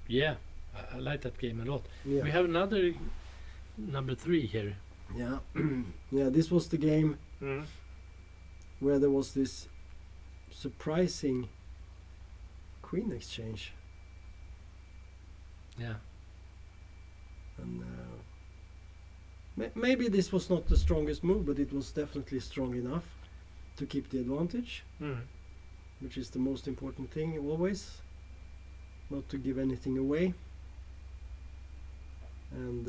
Yeah, I like that game a lot. Yeah. We have another number 3 here. Yeah. Yeah, this was the game where there was this surprising queen exchange. Yeah. And maybe this was not the strongest move, but it was definitely strong enough to keep the advantage, which is the most important thing always, not to give anything away. And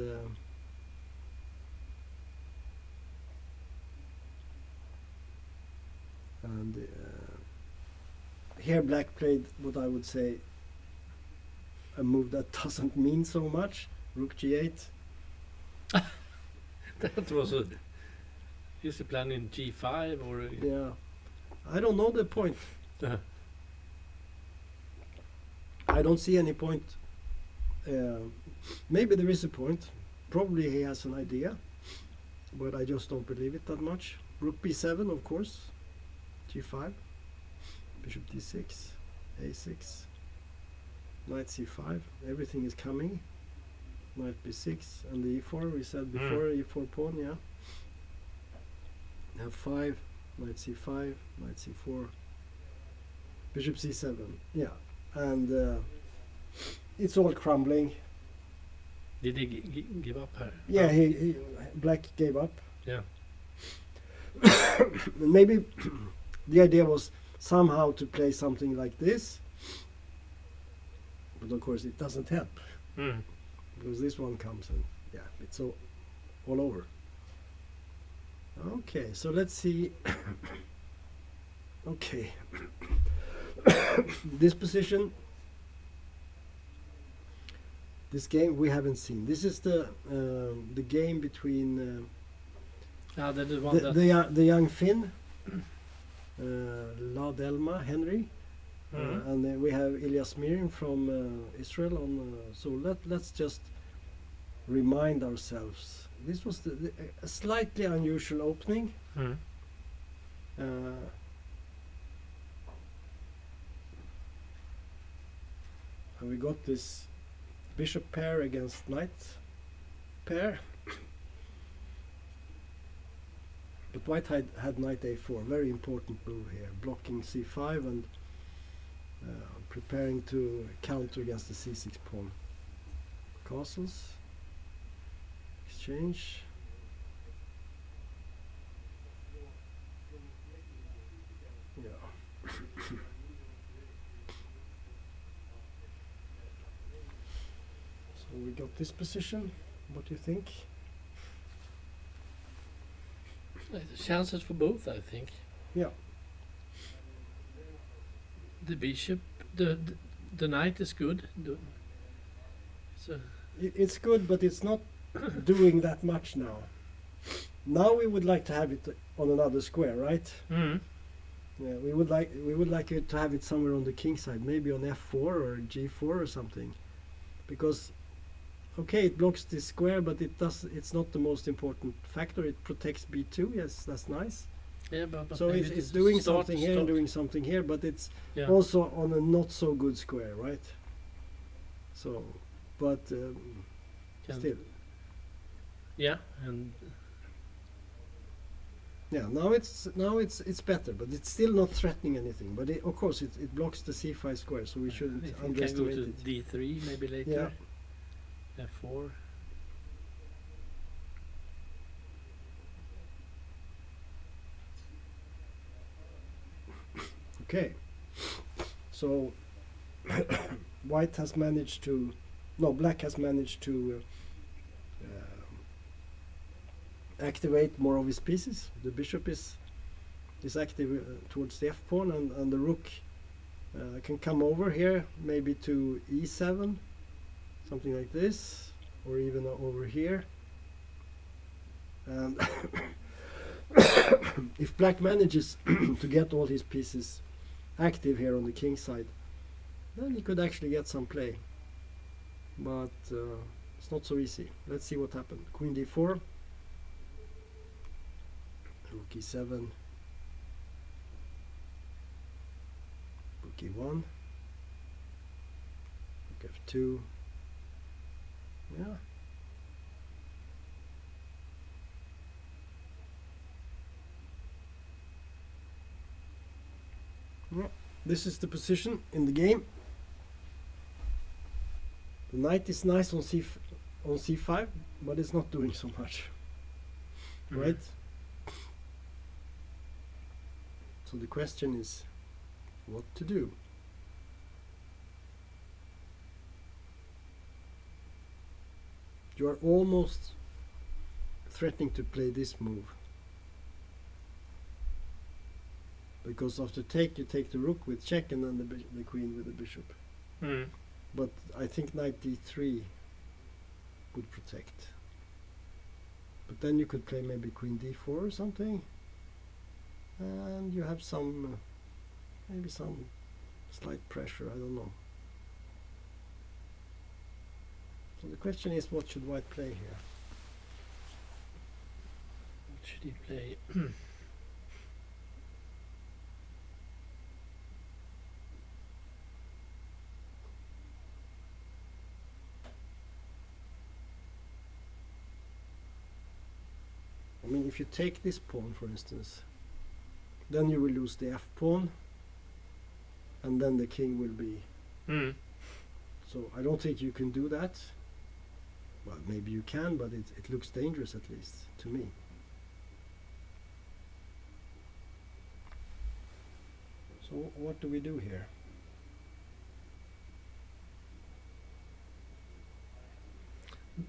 here black played what I would say a move that doesn't mean so much. Rook g8. That was a... Is he planning g5 or... Yeah. I don't know the point. I don't see any point. Maybe there is a point. Probably he has an idea. But I just don't believe it that much. Rook b7, of course. g5. Bishop d6. a6. Knight c5. Everything is coming. Knight b6 and the e4 we said before, e4 pawn, yeah. f5, knight c5, knight c4, bishop c7, yeah. And it's all crumbling. Did he give up her? Yeah, he black gave up. Yeah. Maybe the idea was somehow to play something like this, but of course it doesn't help. Because this one comes and yeah, it's all over. Okay, so let's see. Okay. This position, this game we haven't seen. This is the game between the young Finn, Ladelma Henry, and then we have Ilyas Mirin from Israel on. So let's just remind ourselves. This was a slightly unusual opening. And we got this bishop pair against knight pair. But white had knight a4, very important move here, blocking c5 and preparing to counter against the c6 pawn. Castles, exchange. Yeah. So we got this position. What do you think? Chances for both, I think. Yeah. The bishop, the knight is good. It's good, but it's not doing that much now. Now we would like to have it on another square, right? Yeah, we would like it to have it somewhere on the king side, maybe on f4 or g4 or something, because okay, it blocks this square, but it's not the most important factor. It protects b2. Yes, that's nice. Yeah, but So maybe it's to doing start- something here and start- doing something here, but it's Yeah. also on a not so good square, right? So, but Can- still, Yeah, and yeah. Now it's better, but it's still not threatening anything. But of course, it blocks the c5 square, so we shouldn't it can go underestimate to it. d3 maybe later. f4. Okay. So white has managed to, no, black has managed to activate more of his pieces. The bishop is active towards the f pawn, and the rook can come over here, maybe to e7, something like this, or even over here. And if black manages to get all his pieces active here on the king side, then he could actually get some play. But it's not so easy. Let's see what happened. Queen d4, rook e7, rook e1, rook f2. Yeah. Well, this is the position in the game. The knight is nice on c5, but it's not doing so much, right? So the question is, what to do? You are almost threatening to play this move, because after take you take the rook with check, and then the queen with the bishop. Mm. But I think knight d3 would protect. But then you could play maybe queen d4 or something, and you have some maybe some slight pressure, I don't know. So the question is, what should white play here? What should he play? I mean, if you take this pawn, for instance, then you will lose the f pawn, and then the king will be. Mm. So I don't think you can do that. Well, maybe you can, but it looks dangerous, at least to me. So what do we do here?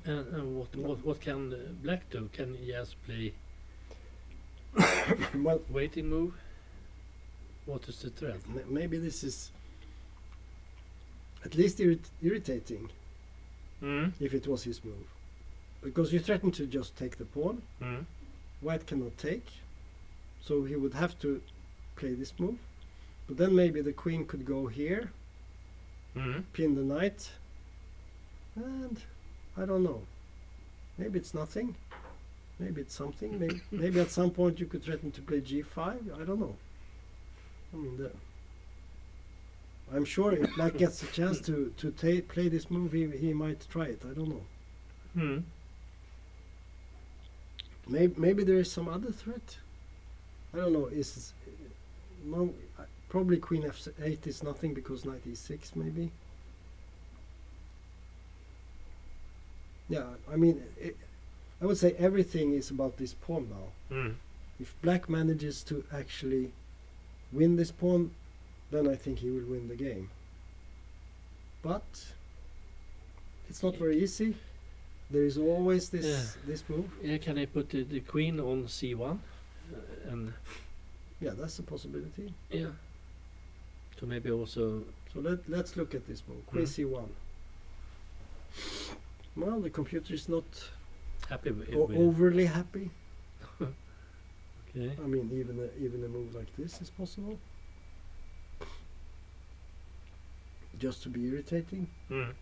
And what can black do? Can he just play Well, waiting move? What is the threat? maybe this is at least irritating Mm. if it was his move, because you threaten to just take the pawn. Mm. White cannot take, so he would have to play this move. But then maybe the queen could go here, Mm. pin the knight, and I don't know. Maybe it's nothing. Maybe it's something. Maybe at some point you could threaten to play g5. I don't know. I mean, I'm sure if black gets a chance to play this move, he might try it. I don't know. Mm. Maybe there is some other threat. I don't know. Probably queen f8 is nothing, because knight e6 maybe. Yeah, I mean, I would say everything is about this pawn now. Mm. If black manages to actually win this pawn, then I think he will win the game. But it's not very easy. There is always this move. Yeah, can I put the queen on c1? And Yeah, that's a possibility. yeah, so maybe also So let's look at this move. Queen c1. Well, the computer is not happy with overly happy. Okay. I mean, even a move like this is possible. Just to be irritating. Mm.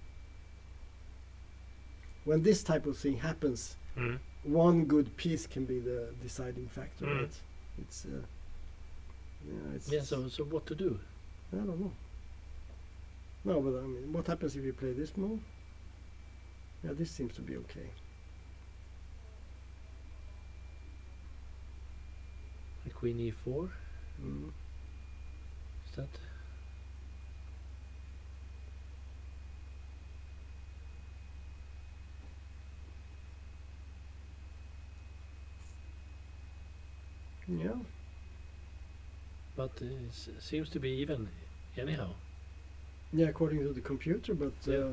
When this type of thing happens, Mm. one good piece can be the deciding factor, Mm. right? It's yeah, it's Yeah. So what to do? I don't know. No, but I mean, what happens if you play this move? Yeah, this seems to be okay. Queen e4. Mm. Is that? Yeah. But seems to be even anyhow Yeah, according to the computer, but Yeah.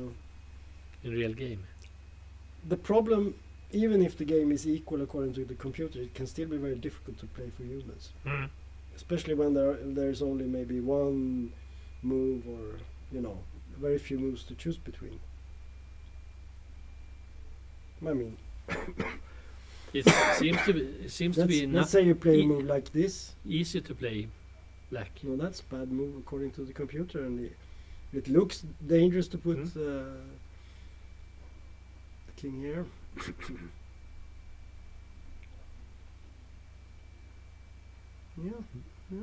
In real game. the problem, even if the game is equal according to the computer, it can still be very difficult to play for humans. Especially when there's only maybe one move or, very few moves to choose between. I mean, It seems to be let's not say you play a e- move like this. easy to play black. No, that's a bad move according to the computer, and it looks dangerous to put the king here. Yeah.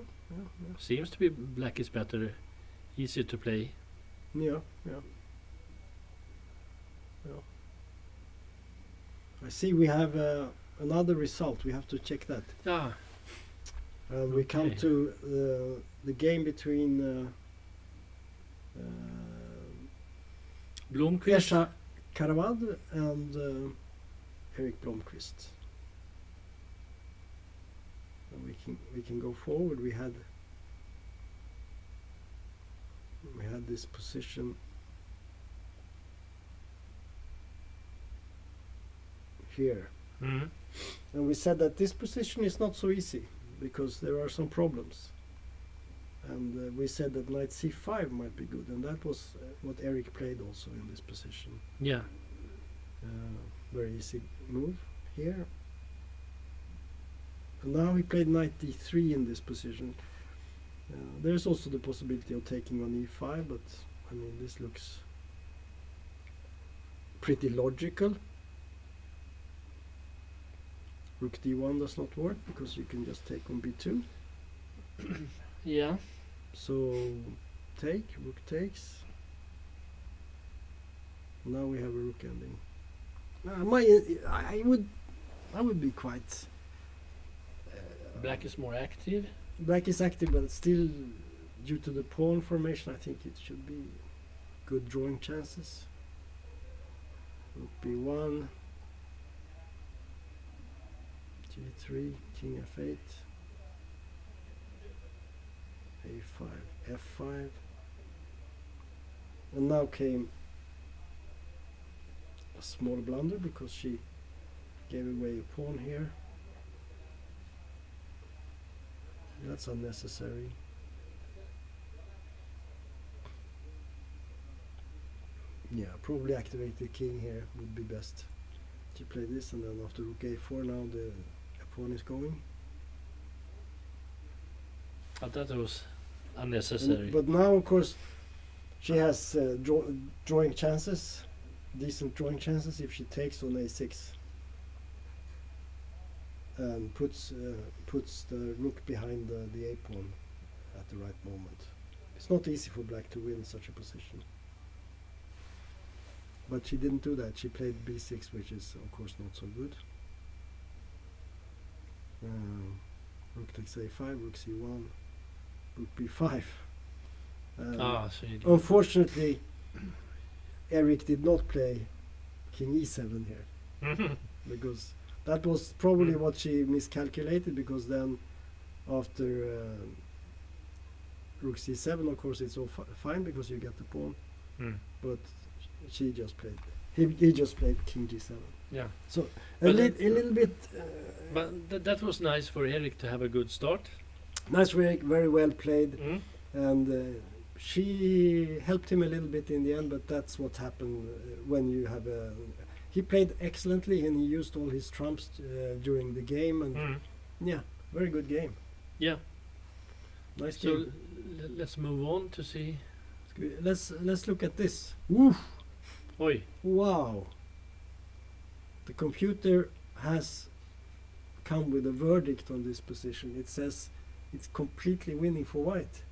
Seems to be black is better, easier to play. Yeah. I see we have another result. We have to check that. Ah, We come Okay. to the game between Blomqvist. Esha Karavad and Erik Blomqvist. And we can go forward. We had this position here. Mhm. And we said that this position is not so easy because there are some problems. And we said that knight c5 might be good, and that was what Eric played also in this position. Yeah. Very easy move here. And now he played knight d3 in this position. There's also the possibility of taking on e5, but I mean this looks pretty logical. Rook d1 does not work because you can just take on b2. Yeah. So rook takes. Now we have a rook ending. I would be quite. Black is more active. Black is active, but still, due to the pawn formation, I think it should be good drawing chances. Rook b1, g3, king f8, a5, f5, and now came a small blunder because she gave away a pawn here. That's unnecessary. Yeah, probably activate the king here would be best. To play this, and then after rook a4 now the pawn is going. But that was unnecessary. But now of course she has drawing chances, decent drawing chances if she takes on a6 and puts the rook behind the a pawn at the right moment. It's not easy for black to win such a position. But she didn't do that. She played b6, which is of course not so good. Rook takes a5, rook c1, rook b5. So you did. Unfortunately, Eric did not play king e7 here because that was probably what she miscalculated, because then after rook c7, of course, it's all fine because you get the pawn. But she just played. He just played king g7. Yeah. So a But little bit. But that was nice for Eric to have a good start. Nice, very well played, Mm. and she helped him a little bit in the end. But that's what happened when you have a. He played excellently, and he used all his trumps during the game, and yeah, very good game. Yeah. Nice So game. let's move on to see. Let's look at this. Woof. Oi. Wow. The computer has come with a verdict on this position. It says it's completely winning for white.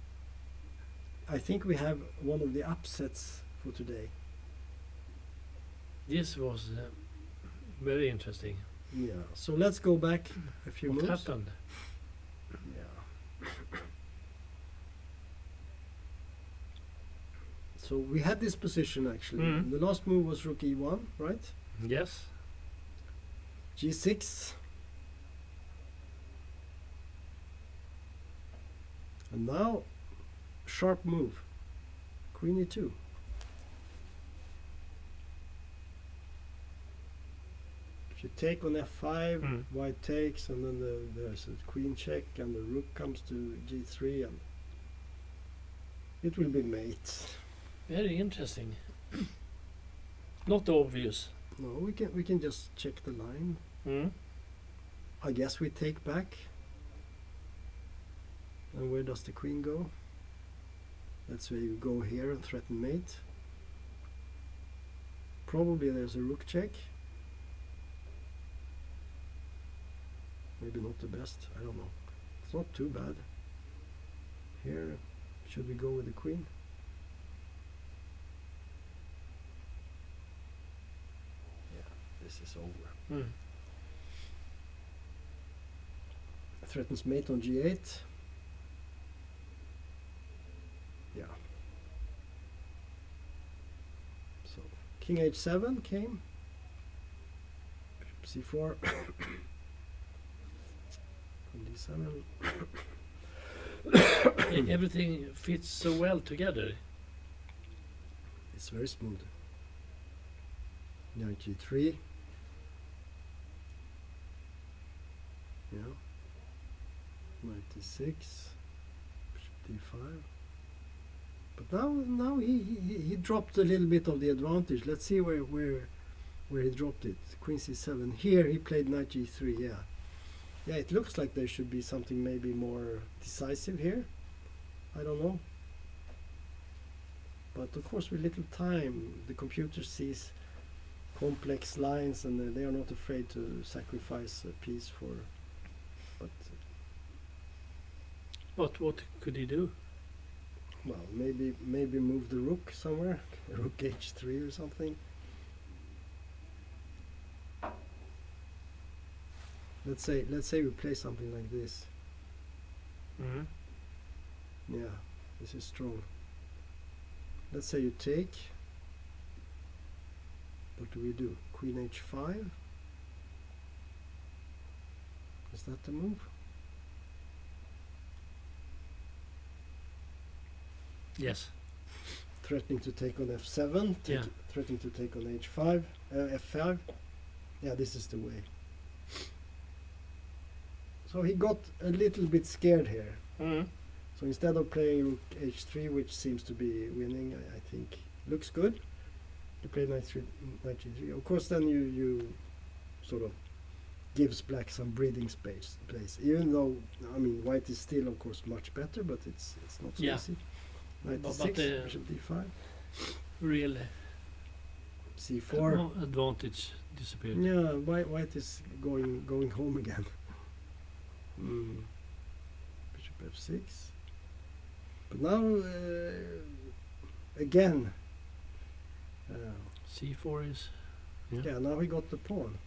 I think we have one of the upsets for today. This was very interesting. Yeah. So let's go back a few What moves. happened? Yeah. So we had this position actually. Mm. The last move was rook e1, right? Yes. g6. And now, sharp move. Queen e2. If you take on f5, Mm. white takes, and then there's a queen check, and the rook comes to g3, and it will be mate. Very interesting. Not obvious. No, we can just check the line. Mm. I guess we take back. And where does the queen go? Let's say you go here and threaten mate. Probably there's a rook check. Maybe not the best, I don't know. It's not too bad. Here, should we go with the queen? Yeah, this is over. Mm. Threatens mate on g8. Yeah. So king h7 came. c4. d7. Everything fits so well together. It's very smooth. Knight g3. Yeah. Knight d6. Bishop d5. But now he dropped a little bit of the advantage. Let's see where he dropped it. Queen c7. Here he played knight g3. Yeah. Yeah, it looks like there should be something maybe more decisive here. I don't know. But of course with little time the computer sees complex lines and they are not afraid to sacrifice a piece for. But What could he do? well, maybe move the rook somewhere. Rook h3 or something. Let's say we play something like this. Mm. Yeah, this is strong. Let's say you take. What do we do? Queen h5. Is that the move? Yes. Threatening to take on f7. Yeah. Threatening to take on h5. f5. Yeah, this is the way. So he got a little bit scared here. Mm. So instead of playing rook h3, which seems to be winning, I think looks good, you play knight g3. Of course, then you sort of gives black some breathing place. Even though I mean white is still of course much better, but it's not so Yeah. easy. Knight But d6, bishop d5, Real c4. advantage disappeared. Yeah, white is going home again. Bishop f6. But now again. C4 is. Yeah, now he got the pawn.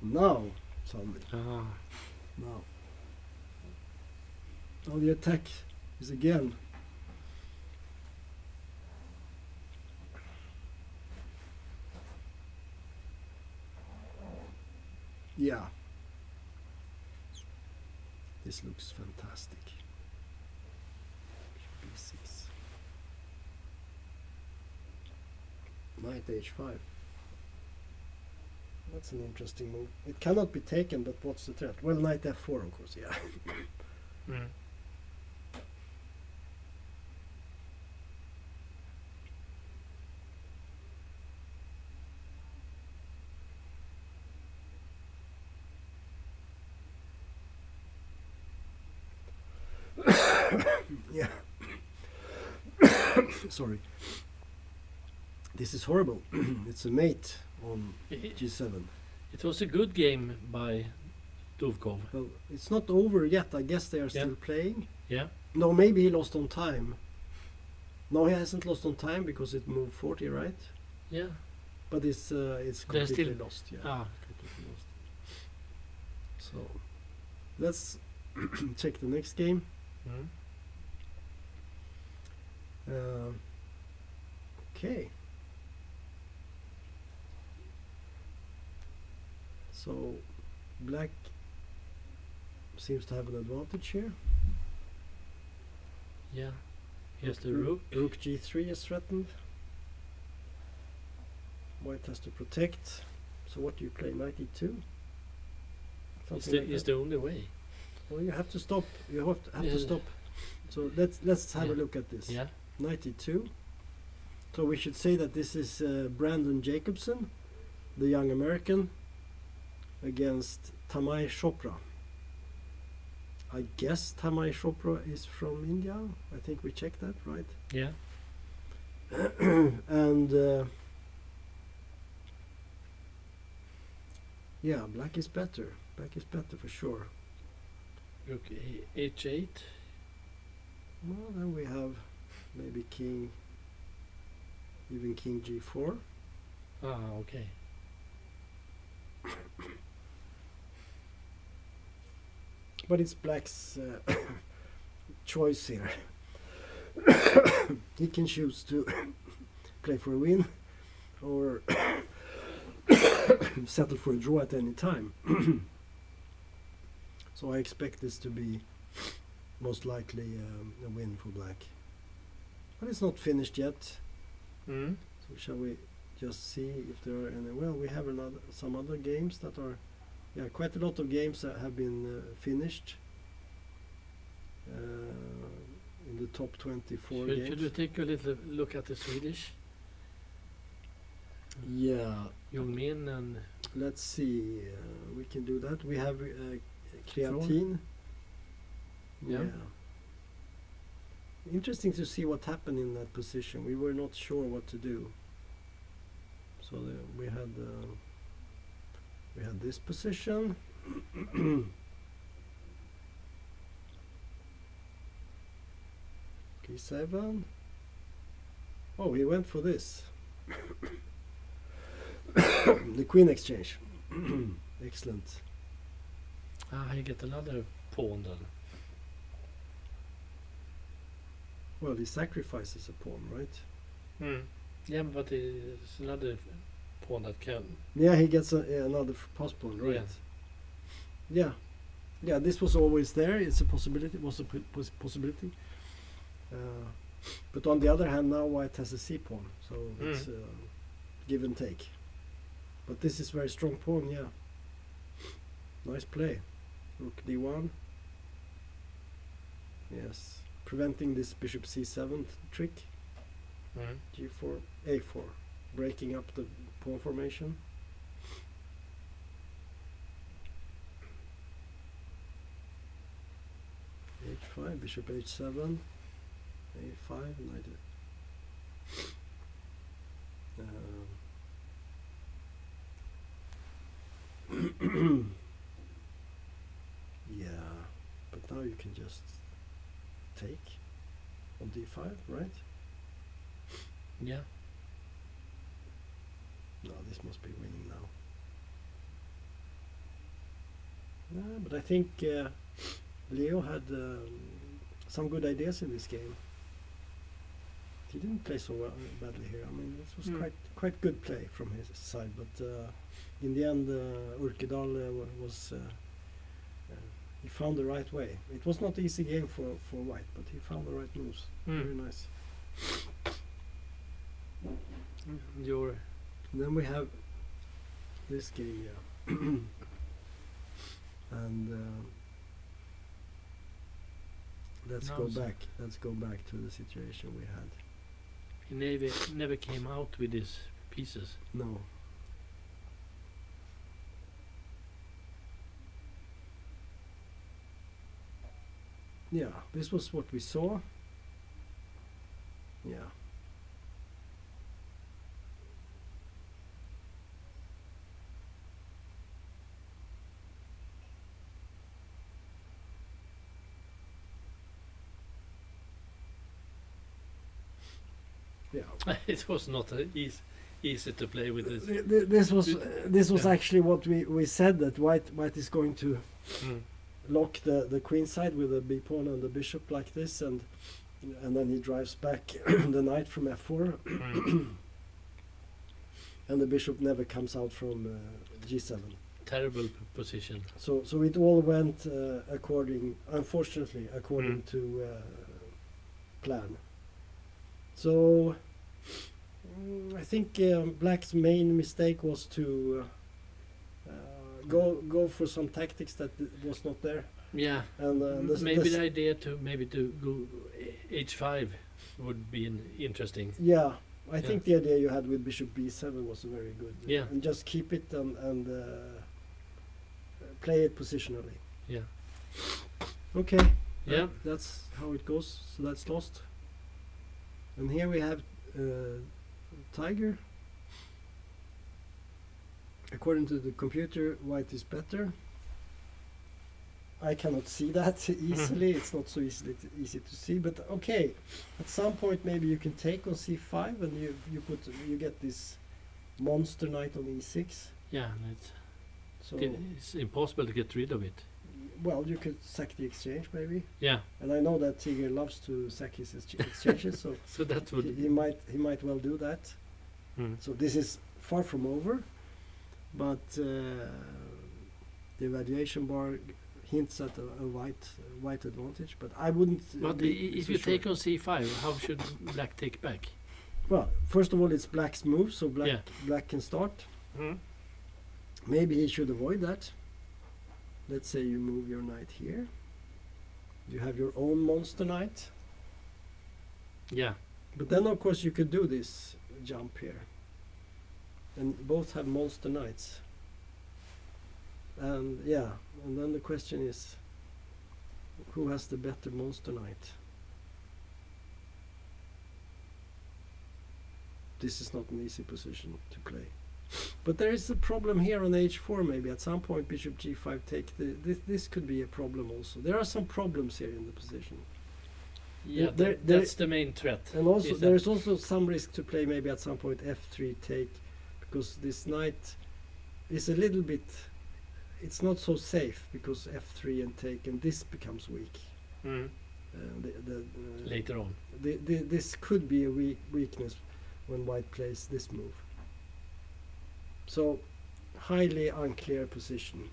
Now, somebody. Ah. Now. Now the attack is again. Yeah. This looks fantastic. b6. Knight h5. That's an interesting move. It cannot be taken, but what's the threat? Well, knight f4, of course, yeah. Mm. Yeah. Sorry. This is horrible. It's a mate on It, G7. it was a good game by Dovkov. Well, it's not over yet. I guess they are Yeah. still playing. Yeah. No, maybe he lost on time. No, he hasn't lost on time because it moved 40, right? Yeah. But it's They're completely still lost. Yeah, Ah. completely lost. So let's check the next game. Mm. Okay. So black seems to have an advantage here. Yeah. Here's the rook. Rook G3 is threatened. White has to protect. So what do you play? Knight E2? It's the only way. Well, you have to stop. You have to Yeah. stop. So let's have a Yeah. look at this. Yeah. Knight E2. So we should say that this is Brandon Jacobson, the young American, against Tamai Chopra. I guess Tamai Chopra is from India. I think we checked that, right? Yeah. And yeah, black is better. Black is better for sure. Rook H8. Well, then we have maybe king, even king G4. Ah, okay. But it's black's choice here. He can choose to play for a win or settle for a draw at any time. So I expect this to be most likely a win for black. But it's not finished yet. Mm. So shall we just see if there are any? Well, we have some other games that are, yeah, quite a lot of games that have been finished in the top 24 games. Should we take a little look at the Swedish? Yeah, Young Min and let's see. We can do that. We have creatine. Yeah. Interesting to see what happened in that position. We were not sure what to do. So we had this position. K7. Oh, he went for this. The queen exchange. Excellent. he get another pawn then. Well, he sacrifices a pawn, right? Mm. Yeah, but it's another pawn that can. Yeah, he gets another pass pawn, right? Yeah. Yeah, this was always there. It's a possibility. It was a possibility. But on the other hand, now white has a c pawn, so it's give and take. But this is very strong pawn, yeah. Nice play. Rook d1. Yes. Preventing this bishop c7 trick. Mm. g4, a4. Breaking up the pawn formation. h5, bishop h7, a5, knight. Yeah, but now you can just take on d5, right? Yeah. No, this must be winning now. But I think Leo had some good ideas in this game. He didn't play so badly here. I mean, this was quite good play from his side. But in the end, Urkedal was he found the right way. It was not an easy game for white, but he found the right moves. Very nice. And then we have this game, yeah. And let's go back. Let's go back to the situation we had. He never came out with his pieces. No. Yeah, this was what we saw. Yeah, It was not easy to play with this. This was Yeah. actually what we said, that white is going to Mm. lock the queen side with the b pawn and the bishop like this, and then he drives back the knight from f4, Mm. and the bishop never comes out from g7. Terrible position. So it all went unfortunately according Mm. to plan. So I think Black's main mistake was to go for some tactics that was not there, Yeah. and Maybe the idea to go h5 would be interesting. yeah. I Yeah. think the idea you had with bishop b7 was very good. Yeah. And just keep it and play it positionally. Yeah. Okay. Yeah. That's how it goes. So that's lost. And here we have Tiger. According to the computer, white is better. I cannot see that easily. It's not so easy to see, but okay. At some point, maybe you can take on c5, and you get this monster knight on e6. Yeah, So it's impossible to get rid of it. well, you could sack the exchange maybe. Yeah. And I know that Tiger loves to sack his exchanges, so So that would. he might well do that. Mm. So this is far from over, but the evaluation bar hints at a white advantage. But I wouldn't. But be if so you sure. take on c5, how should black take back? Well, first of all, it's Black's move, so Yeah. Black can start. Mm. Maybe he should avoid that. Let's say you move your knight here. You have your own monster knight. Yeah. But then, of course, you could do this jump here. And both have monster knights. And yeah, and then the question is, who has the better monster knight? This is not an easy position to play. But there is a problem here on h4 maybe. At some point, bishop g5 take. This could be a problem also. There are some problems here in the position. Yeah, There- that's the main threat. And also, Is there that- is also some risk to play maybe at some point f3 take, because this knight is a little bit, it's not so safe, because f3 and take, and this becomes weak. Mm. Later on. This could be a weakness when white plays this move. So, highly unclear position.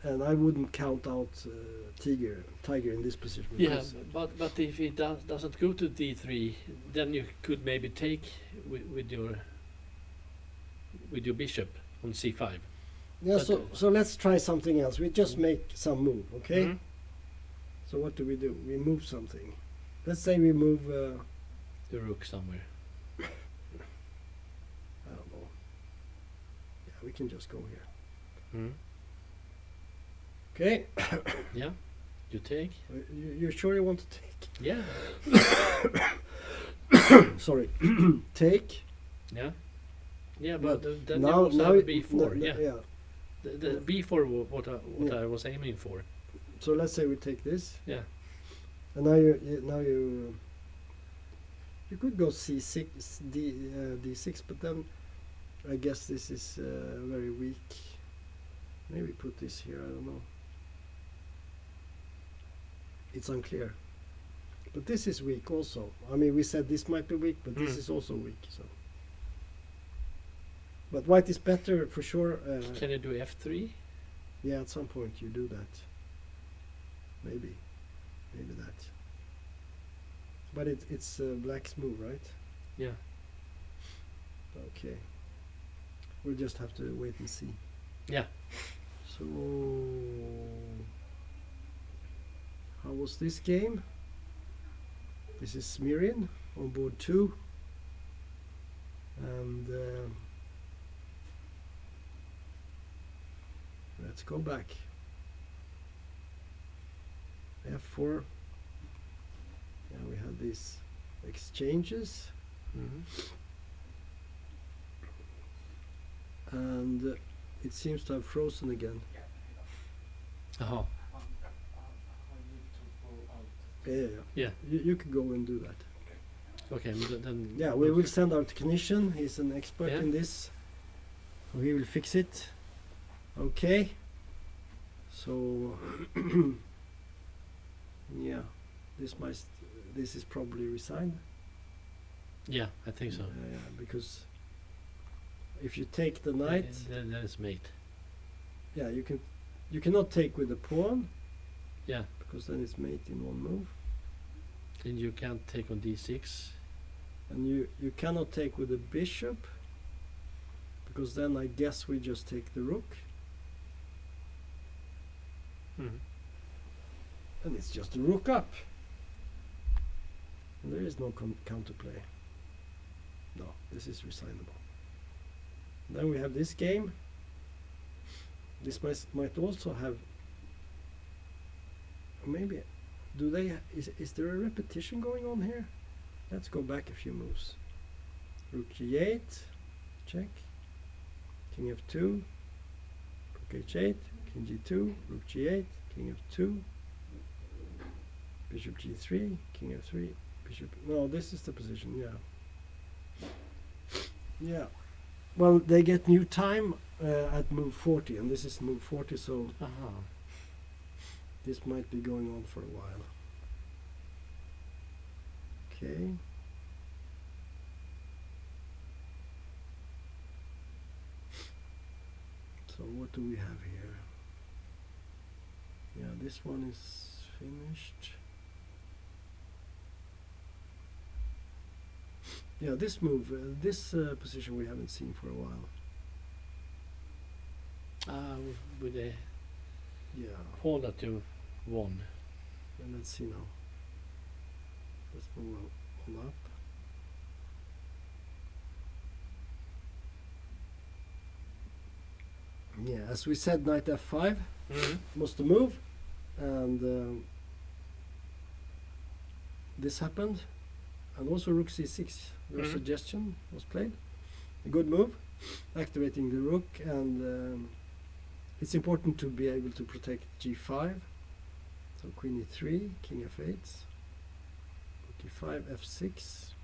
And I wouldn't count out Tiger in this position. Yeah, because, but if he doesn't go to d3, then you could maybe take with your bishop on c5. yeah, but, so let's try something else. We just make some move, okay? Mhm. So what do? We move something. Let's say we move, The rook somewhere. I don't know. Yeah, we can just go here. Mm. Okay, Yeah, you take. you're sure you want to take? Yeah, Sorry, take. yeah, yeah. But But then now, you also now have b4. Yeah, yeah. the b4 what Yeah. I was aiming for. So let's say we take this, Yeah, and now you could go c6, d6, but then I guess this is very weak. Maybe put this here. I don't know. It's unclear. But this is weak also. I mean, we said this might be weak, but this Mm. is also weak. So, but white is better for sure. can you do f3? Yeah, at some point you do that. Maybe that. But it's black's move, right? Yeah, Okay. We'll just have to wait and see. yeah. So, how was this game? This is Smirin on board 2. And let's go back. F4. Yeah, we had these exchanges. Mhm. And it seems to have frozen again. Aha. Yeah. Yeah. You can go and do that. Okay, then. Yeah, we will send our technician. He's an expert Yeah. in this. So he will fix it. Okay. So yeah, this is probably resigned. Yeah, I think so. Yeah, because if you take the knight, Then it's mate. yeah, you cannot take with the pawn Yeah, because then it's mate in one move, and you can't take on d6. and you cannot take with the bishop because then I guess we just take the rook, Mhm. and it's just a rook up, and there is no counterplay. No, this is resignable. Then we have this game. This might also have, maybe, is there a repetition going on here? Let's go back a few moves. Rook g8, check. King f2, rook h8, king g2, rook g8, king f2, bishop g3, king f3, bishop. No, this is the position, yeah. Yeah. Well, they get new time at move 40, and this is move 40, so Aha. this might be going on for a while. Okay. So what do we have here? Yeah, this one is finished. Yeah, this move, this position we haven't seen for a while. With the Yeah, pawn that you won. and let's see now. Let's move on up. Yeah, as we said, knight f5 was the move, and this happened, and also rook c6. Your Mhm. suggestion was played. A good move, activating the rook, and it's important to be able to protect g5. So queen e3, king f8, rook e5, f6.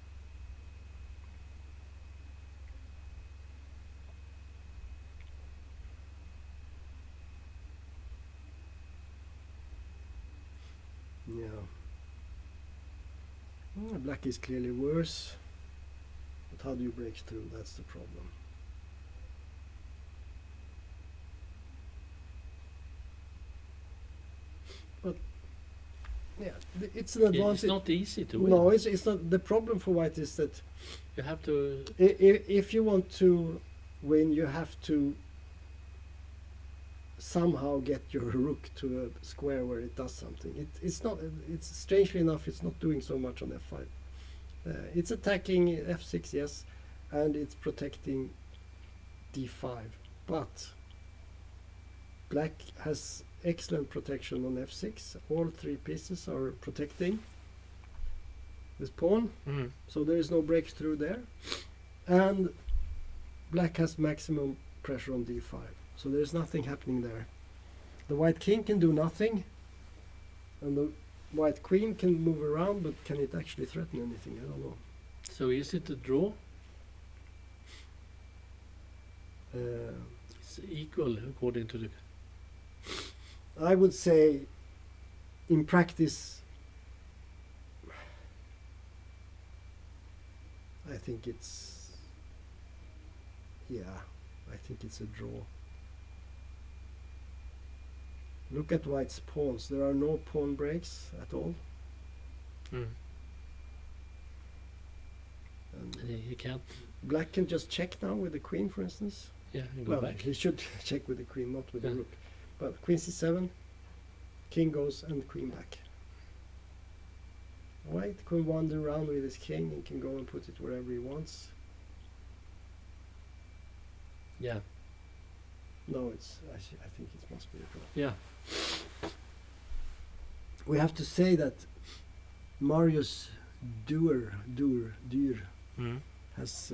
Yeah. Black is clearly worse, but how do you break through? That's the problem. But yeah, it's an advantage. It's not easy to win. No, it's not. The problem for white is that You have to. if you want to win, you have to somehow get your rook to a square where it does something. It's not. It's strangely enough, it's not doing so much on f5. It's attacking f6, yes, and it's protecting d5. But black has excellent protection on f6. All three pieces are protecting this pawn, Mm. so there is no breakthrough there. And black has maximum pressure on d5, so there's nothing happening there. The white king can do nothing, and the white queen can move around, but can it actually threaten anything? I don't know. So easy to draw. It's equal according to the. I would say in practice, I think it's, yeah, I think it's a draw. Look at white's pawns. There are no pawn breaks at all. Mm. And And he can't. black can just check now with the queen, for instance. Yeah, and go Well, back. he should check with the queen, not with the Yeah. rook. But queen c7, king goes, and queen back. White can wander around with his king and can go and put it wherever he wants. Yeah, No, I think it must be a draw. yeah. We have to say that Marius Duer Mm. has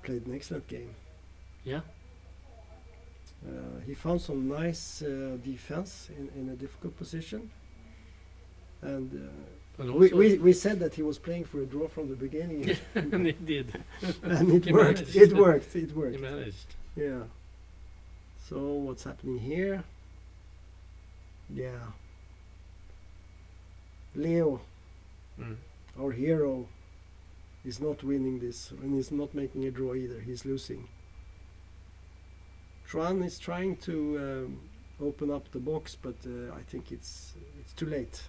played an excellent game. Yeah. He found some nice defense in a difficult position, and And We said that he was playing for a draw from the beginning, and he did. and it He worked. managed. It worked. It He worked. managed. Yeah. So what's happening here? Yeah. Leo, Mm. our hero, is not winning this, and he's not making a draw either. He's losing. Tran is trying to open up the box, but I think it's too late.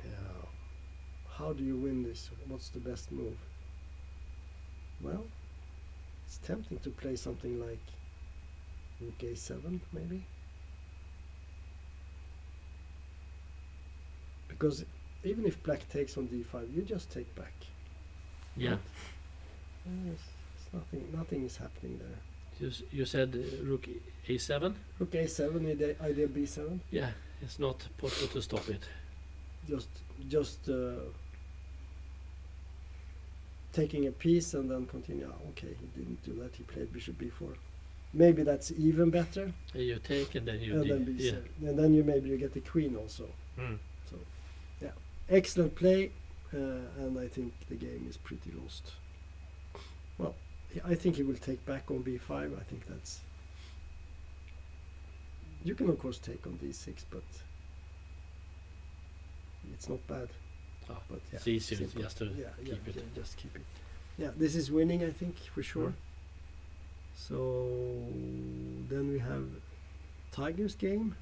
Yeah. How do you win this? What's the best move? Well, it's tempting to play something like Rook A7, maybe. Because even if black takes on D5, you just take back. Yeah. Nothing is happening there. You said rook A7. Rook A7, idea B7. Yeah, it's not possible to stop it. Just taking a piece and then continue. Okay, he didn't do that. He played bishop B4. Maybe that's even better. You take and then you And then B7. And then you get the queen also. Mm. So, yeah, excellent play, and I think the game is pretty lost. Well, I think he will take back on B5. I think that's. You can of course take on D6, but it's not bad. Oh, But yeah, it's easier simple. just to keep it. Yeah, just keep it. Yeah, this is winning, I think, for sure. So then we have Tiger's game.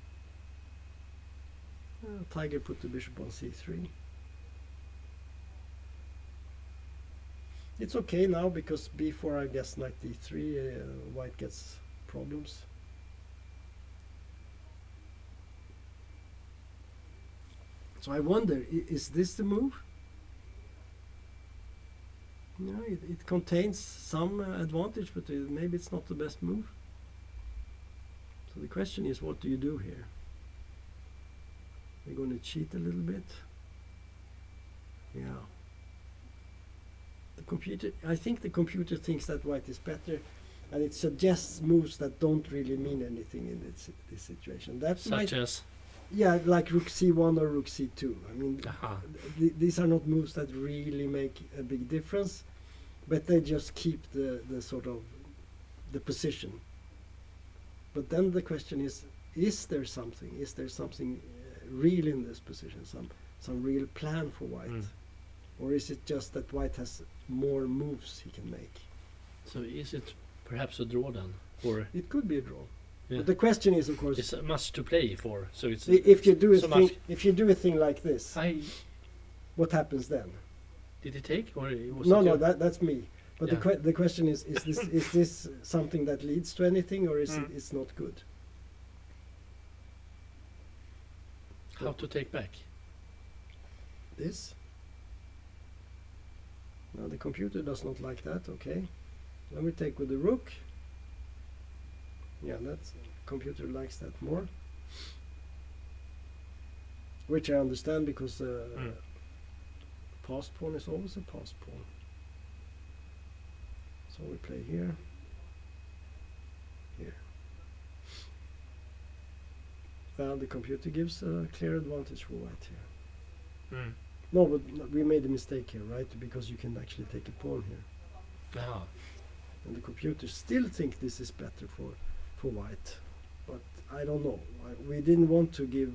Tiger put the bishop on C3. It's okay now because B4, I guess, knight D3, white gets problems. So I wonder, is this the move? No, it contains some advantage, but maybe it's not the best move. So the question is, what do you do here? We're going to cheat a little bit. Yeah. The computer, I think the computer thinks that white is better, and it suggests moves that don't really mean anything in this situation. That Such as? Yeah, like Rook C1 or Rook C2. I mean, these are not moves that really make a big difference, but they just keep the sort of the position. But then the question is there something? Is there something real in this position? Some real plan for white? Mm. Or is it just that white has more moves he can make? So is it perhaps a draw then? Or It could be a draw. yeah. But the question is, of course, It's much to play for, so it's if you do a so thing, much. if you do a thing like this, what happens then? Did he take or it was No, it no, your- that's me. But Yeah. the question is this something that leads to anything, or is Mm. it's not good? how to take back? This? No, the computer does not like that. Okay, then we take with the rook. Yeah, that's computer likes that more, which I understand because passed pawn is always a passed pawn. So we play here. Well, the computer gives a clear advantage for white here. Mm. No, but we made a mistake here, right? Because you can actually take a pawn here. Ah, And the computer still think this is better for white. But I don't know. We didn't want to give...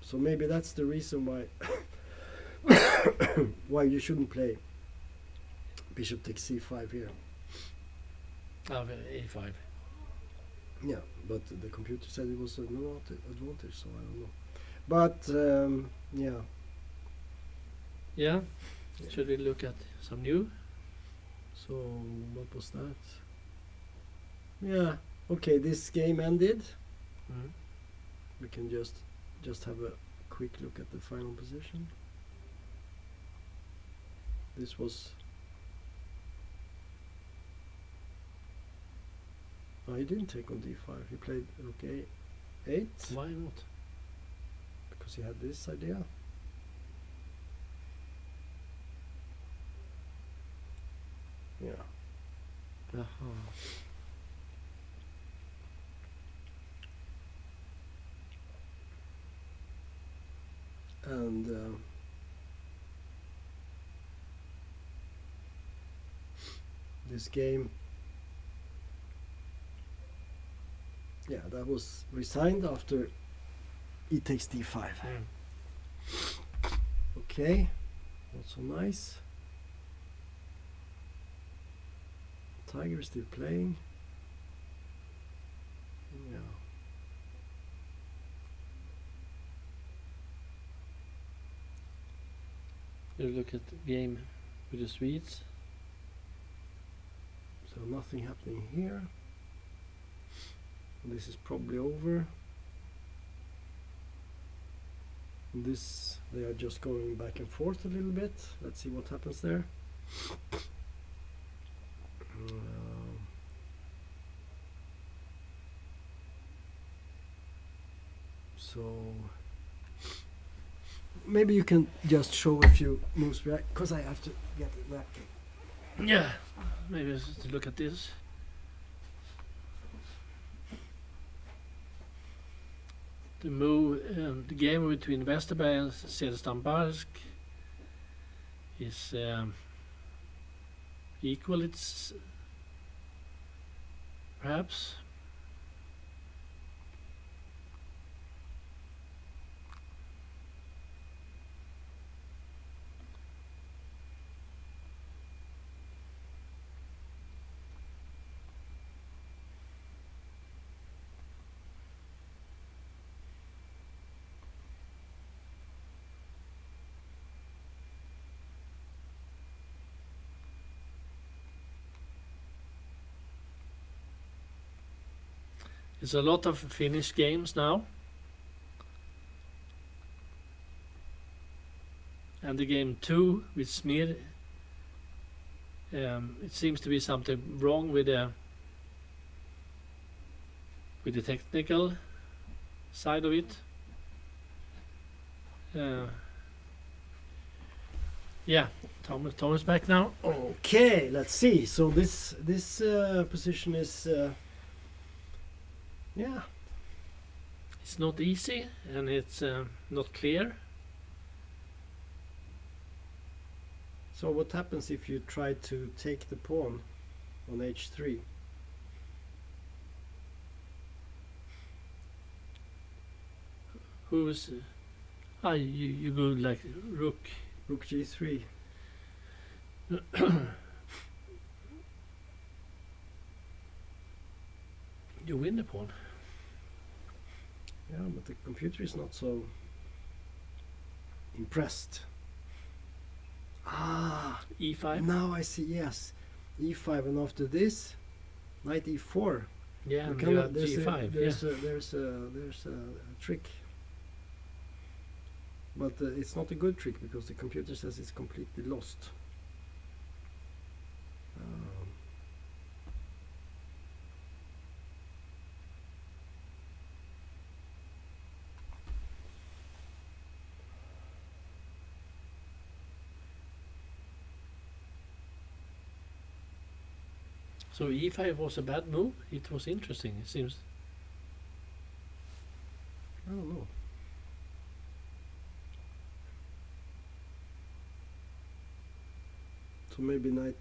so maybe that's the reason why why you shouldn't play bishop takes c5 here. A5. Yeah, but the computer said it was no advantage, so I don't know. But yeah. Yeah. Should we look at some new? So what was that? Yeah. Okay, this game ended. Mm. We can just have a quick look at the final position. This was. Oh, he didn't take on d5. He played rook a8 Why not? because he had this idea. Yeah. Aha. and this game, yeah, that was resigned after e takes d5. Okay, not so nice. Tiger is still playing. Yeah. You look at the game with the Swedes. So nothing happening here. This is probably over. And this, they are just going back and forth a little bit. Let's see what happens there. So maybe you can just show a few moves, because I have to get the napkin. Yeah, maybe let's look at this. The move, the game between Wedberg and Sedestambarsk is equal. It's perhaps. It's a lot of Finnish games now. And the game 2 with Smir, it seems to be something wrong with the technical side of it. Yeah, Thomas back now. Okay, let's see. So this position is yeah, it's not easy and it's not clear. so what happens if you try to take the pawn on h3? Who's you go like rook g3. You win the pawn. Yeah, but the computer is not so impressed. Ah, E5. now I see. Yes, e5, and after this, knight e4. Yeah, and You you cannot- have G5. There's a trick, but it's not a good trick because the computer says it's completely lost. So E5 was a bad move. It was interesting. It seems. I don't know. So maybe knight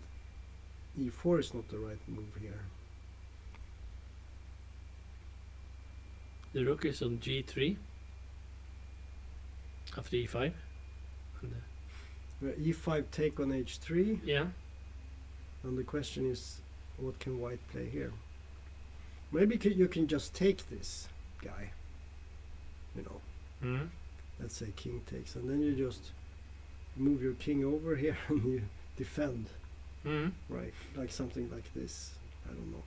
e4 is not the right move here. The rook is on G3 after E5. And, e5 take on h3, yeah. and the question is, what can white play here? Maybe you can just take this guy, you know, Mm. let's say king takes, and then you just move your king over here and you defend, Mm. right? Like something like this. I don't know.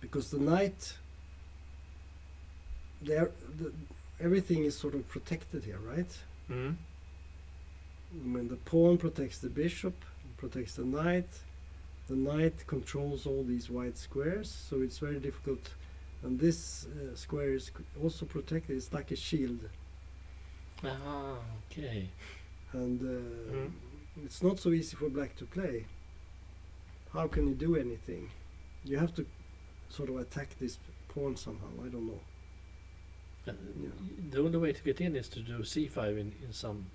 Because the knight, everything is sort of protected here, right? Mm. When the pawn protects the bishop, protects the knight controls all these white squares, so it's very difficult. And this square is also protected. It's like a shield, Ah, okay. and it's not so easy for black to play. How can you do anything? You have to sort of attack this pawn somehow. I don't know. The only way to get in is to do c5 in some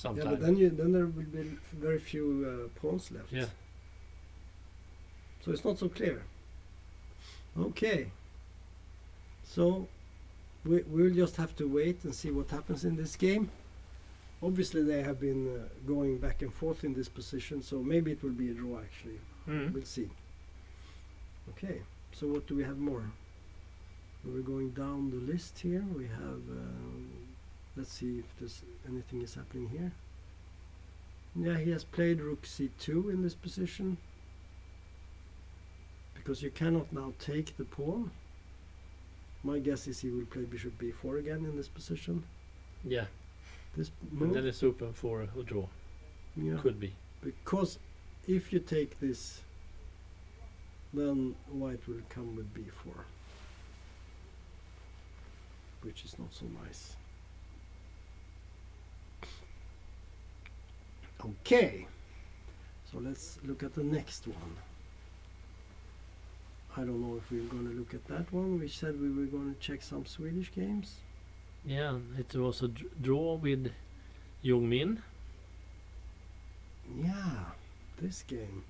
Yeah, time. but then there will be very few pawns left. Yeah. So it's not so clear. Okay. So we'll just have to wait and see what happens in this game. Obviously they have been going back and forth in this position, so maybe it will be a draw actually. We'll see. Okay, so what do we have more? We're going down the list here. We have, let's see if there's anything is happening here. Yeah, he has played rook c2 in this position, because you cannot now take the pawn. My guess is he will play bishop b4 again in this position. Yeah. This And move. then it's open for a draw. Yeah. Could be. Because if you take this, then white will come with b4, which is not so nice. Okay, so let's look at the next one. I don't know if we're going to look at that one. We said we were going to check some Swedish games. Yeah, it was a draw with Jung Min. Yeah, this game.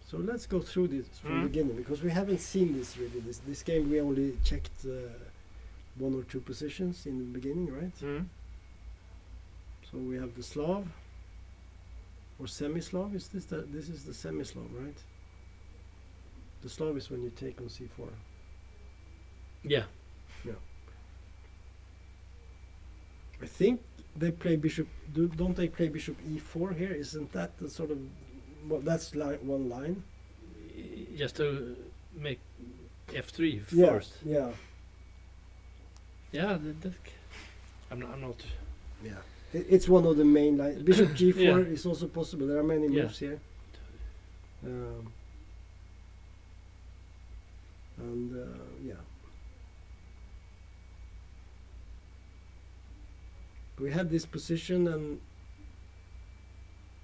So let's go through this from the Mm. beginning, because we haven't seen this really. This game we only checked one or two positions in the beginning, right? So we have the Slav or semi-Slav. Is this this is the semi-Slav, right? The Slav is when you take on c4. Yeah. I think they play bishop. Don't they play bishop e4 here? Isn't that the sort of, well, that's one line? Just to make f3 Yeah, first. yeah, Yeah, I'm not. yeah. It's one of the main lines. Bishop g4 Yeah. is also possible. There are many Yeah. moves here. Yeah. We had this position, and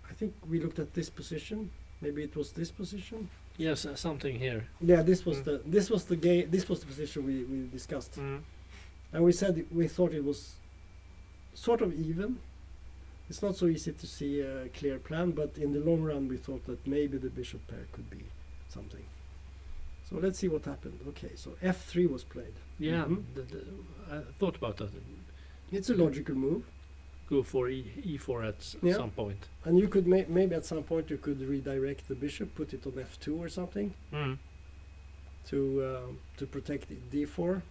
I think we looked at this position. Maybe it was this position. Yes, something here. Yeah, this was Mm. this was the position we discussed, and we said we thought it was sort of even. It's not so easy to see a clear plan, but in the long run we thought that maybe the bishop pair could be something. So let's see what happened. Okay, so f3 was played. Yeah, Mhm. I thought about that. It's a logical move, Go for e4 at Yeah. some point. and you could maybe at some point you could redirect the bishop, put it on f2 or something to protect the d4,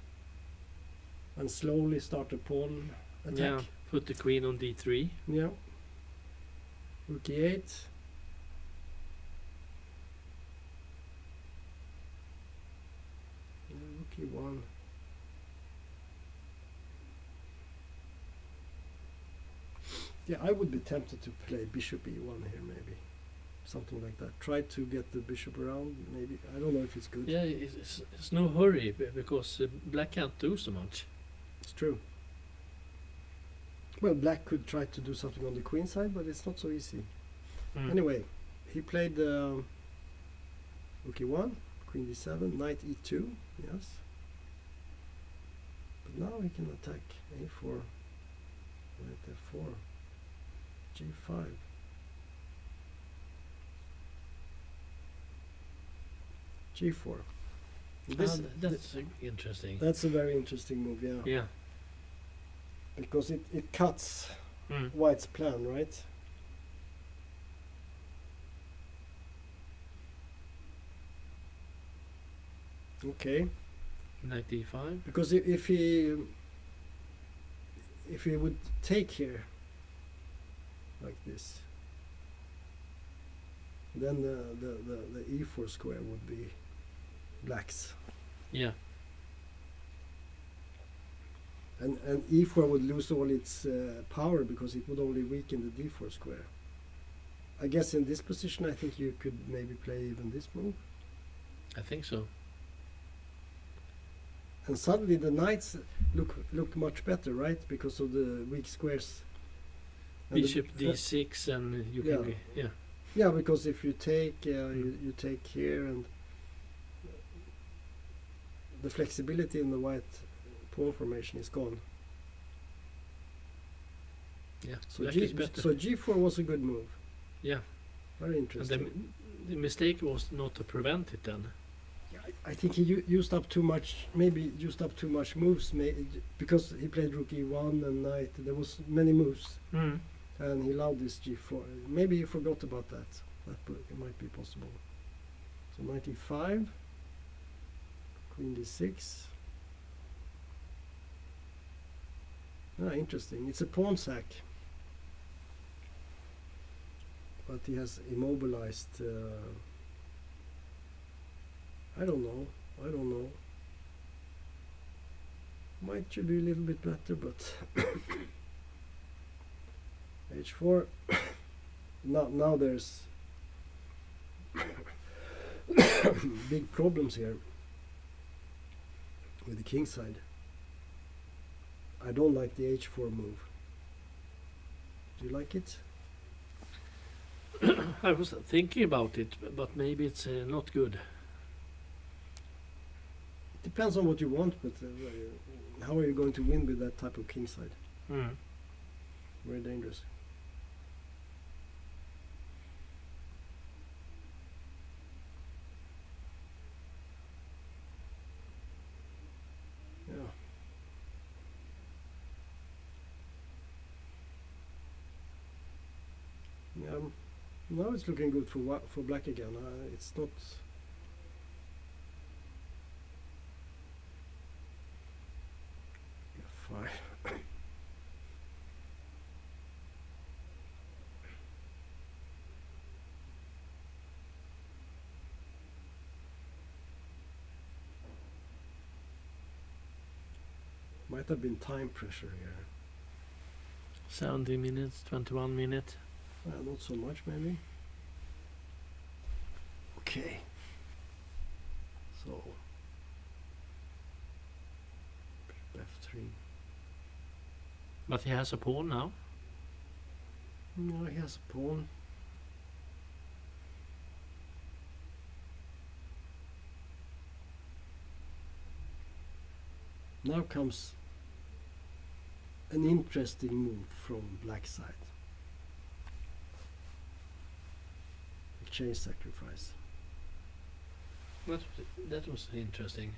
and slowly start a pawn attack. Yeah, put the queen on d3. Yeah. Rook e8. Rook e1. Yeah, I would be tempted to play bishop e1 here, maybe. Something like that. Try to get the bishop around, maybe. I don't know if it's good. Yeah, it's no hurry because black can't do so much. It's true. Well, black could try to do something on the queen side, but it's not so easy. Anyway, he played rook e1, queen d7, knight e2, yes. But now he can attack a4, knight f4, g5. g4. That's interesting. That's a very interesting move, yeah. Yeah. Because it cuts Mm. white's plan, right? Okay. Knight d5. Because if he would take here like this, then the e4 square would be black's, Yeah. and e4 would lose all its power because it would only weaken the d4 square. I guess in this position, I think you could maybe play even this move, I think so. and suddenly the knights look much better, right? Because of the weak squares. And Bishop d6 and you can Yeah. Yeah, because if you take you take here, and the flexibility in the white pawn formation is gone. Yeah, So black is better. so g4 was a good move. Yeah, Very and interesting. the mistake was not to prevent it then. I think he used up too much. Maybe used up too much moves. Because he played rook e1 and knight. There was many moves, and he allowed this g4. Maybe he forgot about that. It might be possible. So knight e5, queen d6. Interesting. It's a pawn sack, but he has immobilized. I don't know. Should be a little bit better, but h4. Now there's big problems here with the king side. I don't like the h4 move. Do you like it? I was thinking about it, but maybe it's not good. Depends on what you want, but how are you going to win with that type of king side? Very dangerous. Yeah. Now it's looking good for black again. It's not. F5. Might have been time pressure here. 70 minutes, 21 minutes. Not so much, maybe. Okay. So f3. But he has a pawn now. No, he has a pawn. Now comes an interesting move from black side. Exchange sacrifice. That was interesting.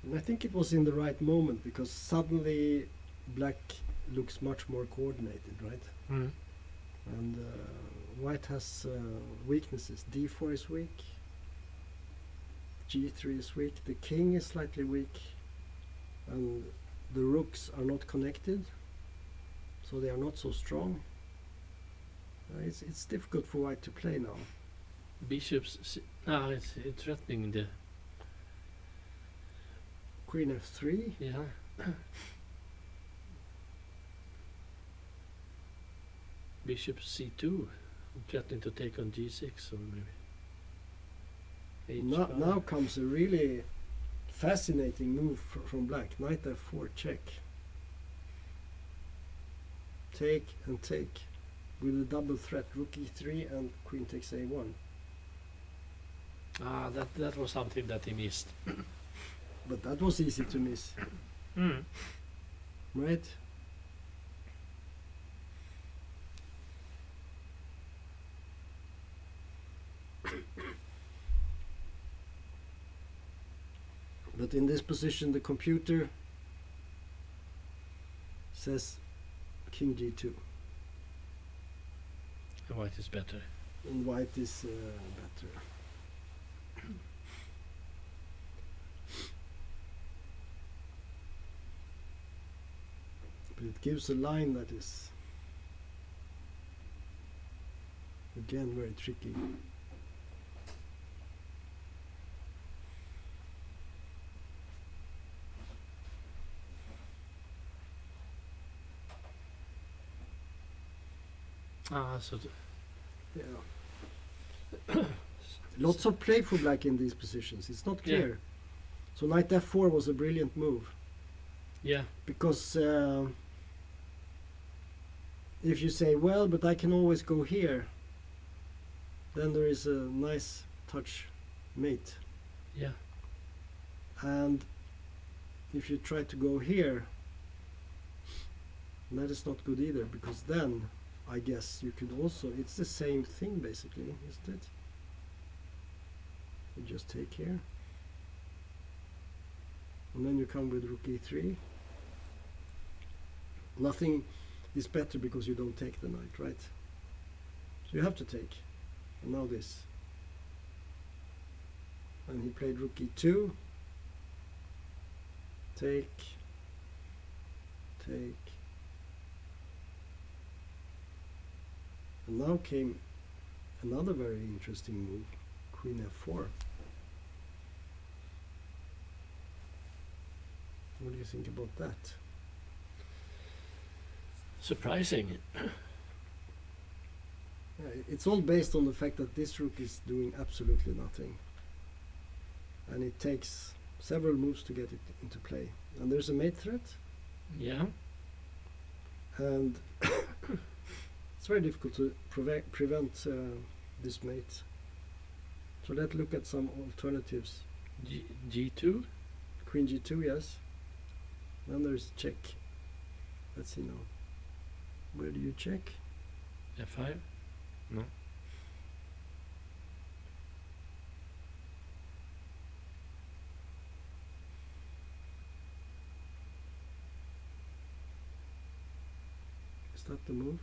And I think it was in the right moment because suddenly black looks much more coordinated, right? And white has weaknesses. d4 is weak. g3 is weak. The king is slightly weak. And the rooks are not connected. So they are not so strong. It's difficult for white to play now. Bishops. It's threatening the Queen f3. Yeah. Bishop c2, threatening to take on g6 or maybe h5. Now comes a really fascinating move from black. Knight f4 check. Take and take with a double threat. Rook e3 and queen takes a1. That was something that he missed. But that was easy to miss, right? But in this position, the computer says king g2. And white is better. And white is better. But it gives a line that is again very tricky. Yeah. Lots of play for black in these positions. It's not clear. Yeah. So knight f4 was a brilliant move. Yeah. Because if you say, well, but I can always go here, then there is a nice touch mate. Yeah. And if you try to go here, that is not good either, because then I guess you could also, it's the same thing basically, isn't it? You just take here, and then you come with rook e3. Nothing is better because you don't take the knight, right? So you have to take. And now this. And he played rook e2. Take. And now came another very interesting move, queen f4. What do you think about that? Surprising. It's all based on the fact that this rook is doing absolutely nothing. And it takes several moves to get it into play. And there's a mate threat. Yeah. And it's very difficult to prevent this mate. So let's look at some alternatives. G2? Queen g2, yes. Then there's check. Let's see now. Where do you check? F5? No. Is that the move?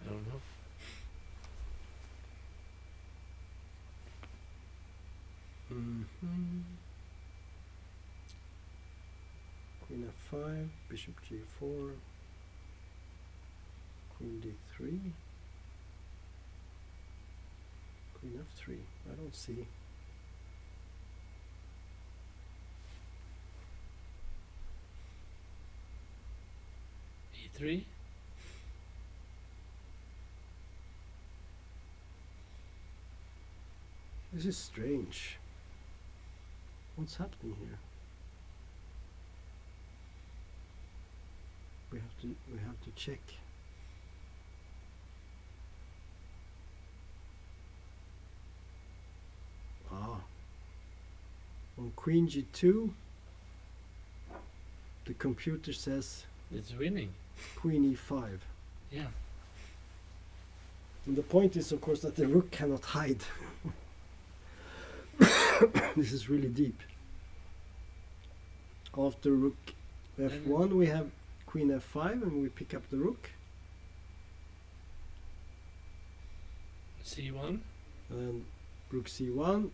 I don't know. Queen f5, bishop g4, queen d3, queen f3. I don't see. E3? This is strange. What's happening here? We have to check. On queen g2, the computer says It's winning. queen e5. Yeah. And the point is, of course, that the rook cannot hide. This is really deep. After rook f1, we have queen f5, and we pick up the rook. C1? And rook c1,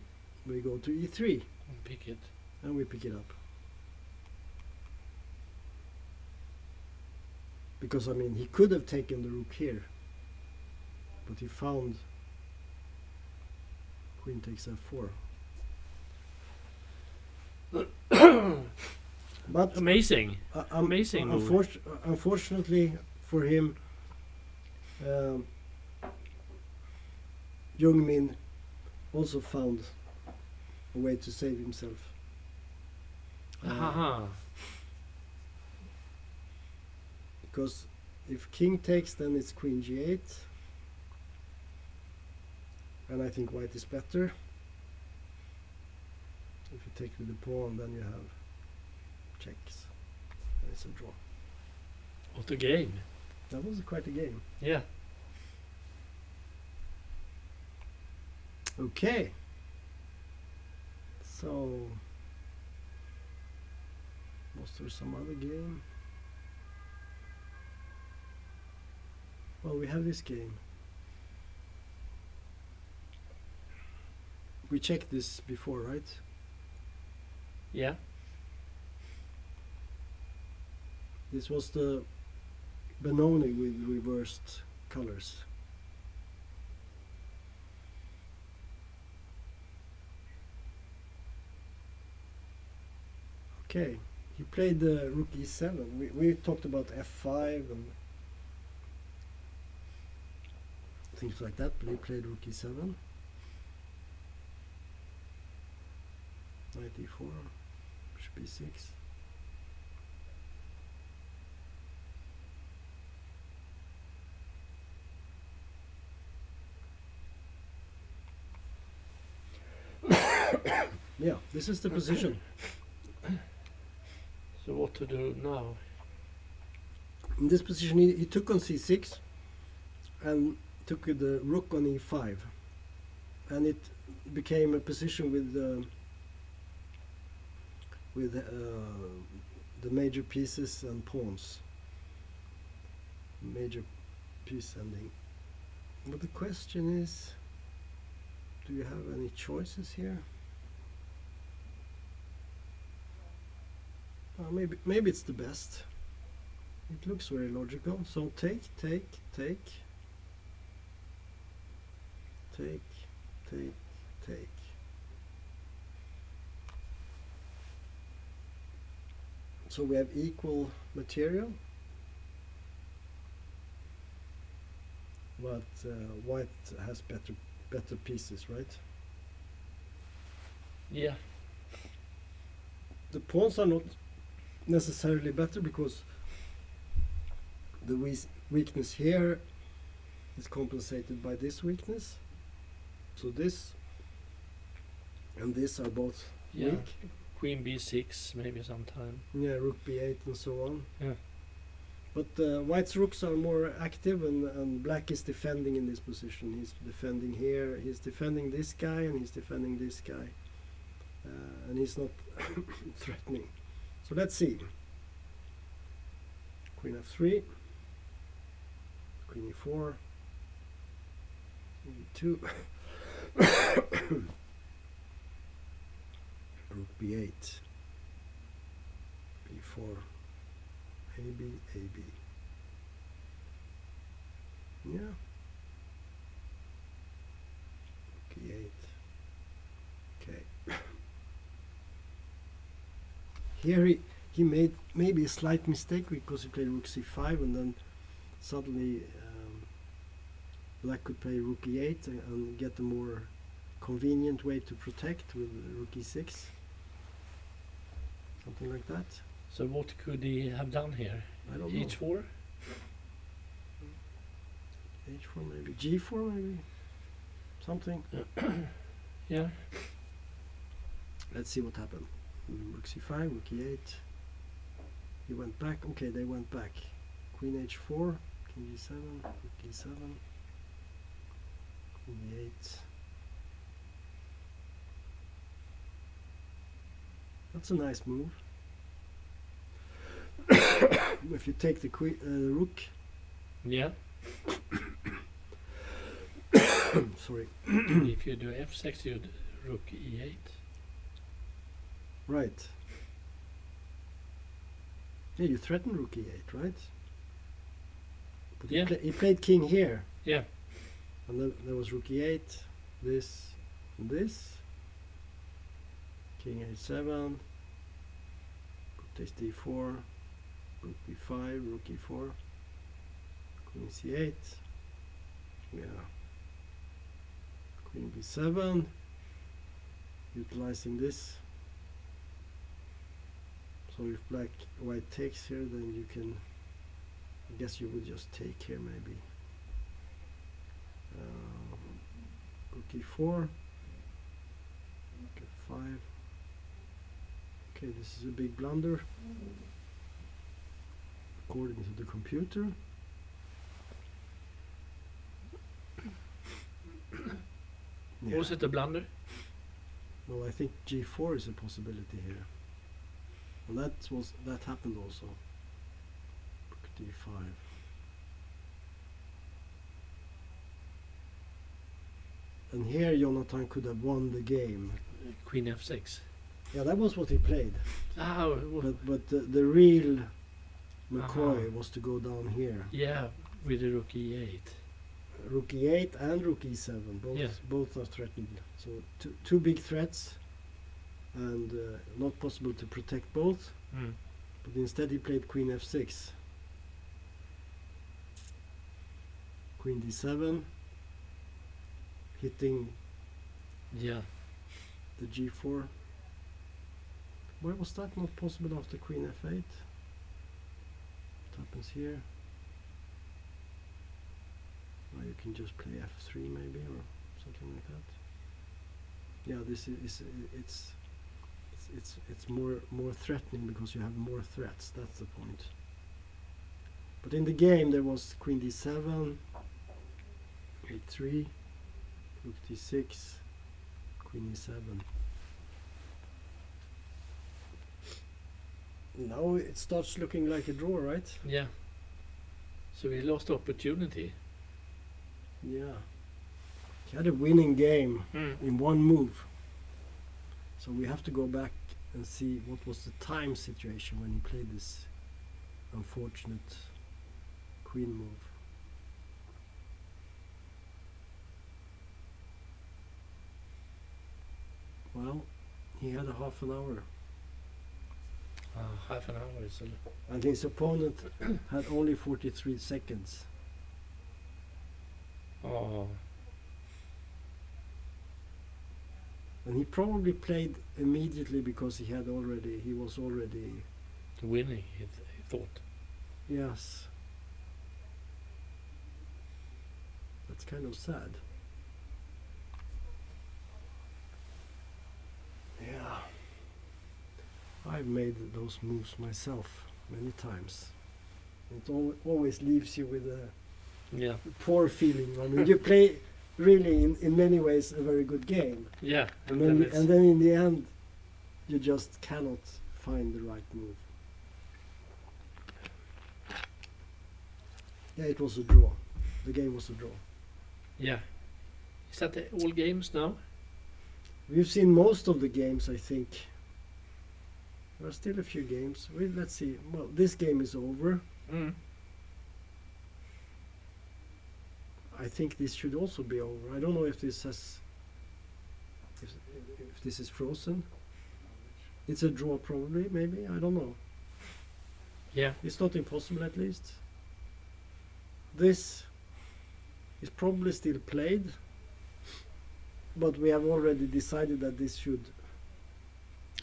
we go to e3, And pick it. and we pick it up. Because, I mean, he could have taken the rook here, but he found queen takes f4. But Amazing. Amazing move. Unfortunately for him, Jung-min also found a way to save himself. Because if king takes, then it's queen g8, and I think white is better. If you take with the pawn, then you have checks, and it's a draw. What a game. That was quite a game. Yeah. Okay. So, was there some other game? Well, we have this game. We checked this before, right? Yeah. This was the Benoni with reversed colors. Okay, he played the rook e7. We talked about f5 and things like that, but he played rook e7. Knight e4, bishop e6. Yeah, this is the position. So what to do now? In this position, he took on c6 and took the rook on e5, and it became a position with the major pieces and pawns. Major piece ending. But the question is, do you have any choices here? Maybe it's the best. It looks very logical. So take. So we have equal material, but white has better pieces, right? Yeah. The pawns are not necessarily better because the weakness here is compensated by this weakness. So this and this are both weak. Queen b6 maybe sometime. Yeah, rook b8 and so on. Yeah. But white's rooks are more active, and black is defending in this position. He's defending here, he's defending this guy, and he's defending this guy. And he's not threatening. So let's see. Queen f3, Queen e4, e2, rook b8, b4, ab, ab. Yeah. Rook e8. Okay. Here he made maybe a slight mistake because he played rook c5, and then suddenly black could play rook e8 and get a more convenient way to protect with rook e6. Something like that. So what could he have done here? I don't know. H4? H4 maybe. G4 maybe. Something. Yeah. Let's see what happened. Rook c5, rook e8. He went back. Okay, they went back. Queen h4, king g7, rook e7, queen e8. That's a nice move. If you take the rook. Yeah. Sorry. If you do f6, you'd rook e8. Right. Yeah, you threaten rook e8, right? But Yeah. He played king here. Yeah. And then there was rook e8, this, and this. King h7, rook takes d4, rook b5, rook e4, queen c8, yeah, queen b7, utilizing this. So if white takes here, then you can, I guess you would just take here maybe. Rook e4, rook f5. Okay, this is a big blunder according to the computer. Yeah. Was it a blunder? Well, I think g4 is a possibility here, and that happened also. Rook d5. And here Jonathan could have won the game. Queen f6. Yeah, that was what he played. Oh, But the real McCoy was to go down here. yeah, with the rook e8. Rook e8 and rook e7, both are threatened. So two big threats, and not possible to protect both. Mm. But instead he played queen f6, queen d7, hitting Yeah. the g4. Why was that not possible after queen f8? What happens here? Or you can just play f3 maybe, or something like that. Yeah, this is it's it's more threatening because you have more threats. That's the point. But in the game there was queen d7, a3, rook d6, queen e7. Now it starts looking like a draw, right? Yeah. So we lost opportunity. Yeah. He had a winning game in one move. So we have to go back and see what was the time situation when he played this unfortunate queen move. Well, he had a half an hour. Half an hour is And his opponent had only 43 seconds. Oh, And he probably played immediately because he was already, winning, he thought. yes. That's kind of sad. Yeah. I've made those moves myself many times. It always leaves you with a Yeah. poor feeling. I mean, you play really, in many ways, a very good game. Yeah. And then in the end, you just cannot find the right move. Yeah, it was a draw. The game was a draw. Yeah. Is that all games now? We've seen most of the games, I think. There are still a few games. Let's see. Well, this game is over. I think this should also be over. I don't know if this has, if this is frozen. It's a draw, probably. Maybe, I don't know. Yeah. It's not impossible, at least. This is probably still played, but we have already decided that this should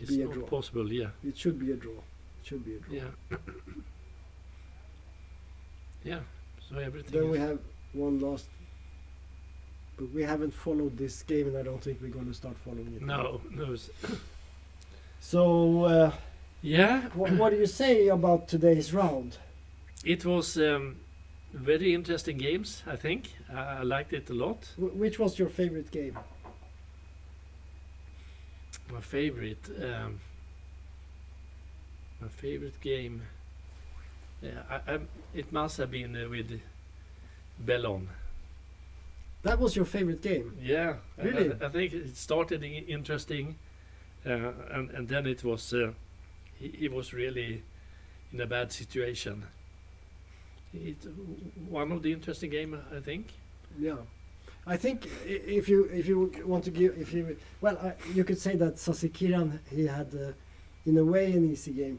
It's be a not draw. possible, yeah. It should be a draw. It should be a draw. Yeah. Yeah. So everything Then we is- have one last, but we haven't followed this game, and I don't think we're going to start following it. No. So, Yeah. what do you say about today's round? It was very interesting games, I think. I liked it a lot. Which was your favorite game? My favorite game. Yeah, it must have been with Bellon. That was your favorite game? Yeah, Really? I think it started interesting, and then it was he was really in a bad situation. It's one of the interesting game, I think. Yeah. I think if you want to give, you could say that Sasikiran, he had in a way an easy game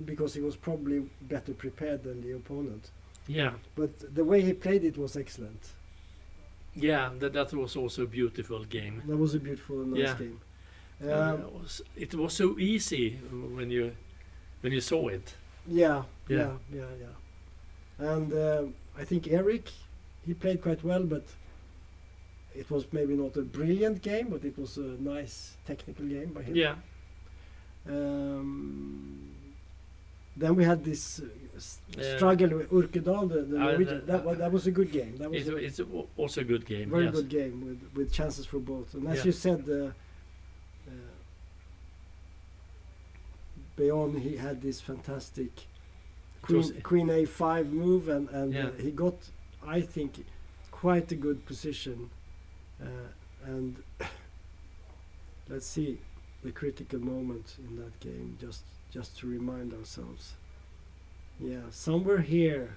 because he was probably better prepared than the opponent. Yeah, But the way he played it was excellent. yeah, that was also a beautiful game. That was a beautiful and nice Yeah. game. It was so easy when you saw it. Yeah. Yeah. And I think Eric, he played quite well, but it was maybe not a brilliant game, but it was a nice technical game by him. Yeah, Then we had this struggle with Urkedal, the Norwegian. That was a good game. That was it's also a good game. very yes. good game with chances for both. And as Yeah. you said, Beon, he had this fantastic Queen A5 move, and Yeah. he got, I think, quite a good position. And let's see the critical moment in that game, just to remind ourselves. Yeah, somewhere here,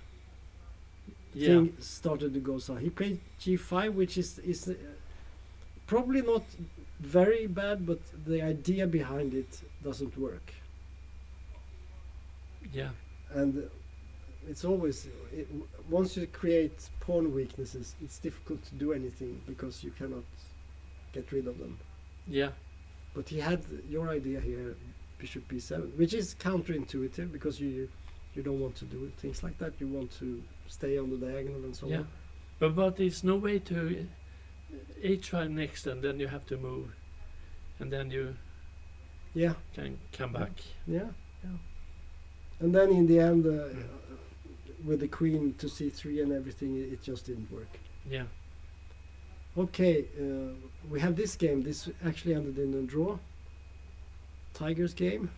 Yeah, things started to go south. He played G5, which is probably not very bad, but the idea behind it doesn't work. yeah, And it's always, once you create pawn weaknesses, it's difficult to do anything because you cannot get rid of them. yeah, But he had your idea here, bishop b7, which is counterintuitive because you don't want to do things like that. You want to stay on the diagonal and so yeah. on. But there's no way to h5 next, and then you have to move, and then you Yeah, can come back. yeah. And then in the end, with the queen to c3 and everything, it just didn't work. Yeah. Okay, we have this game. This actually ended in a draw. Tigers game.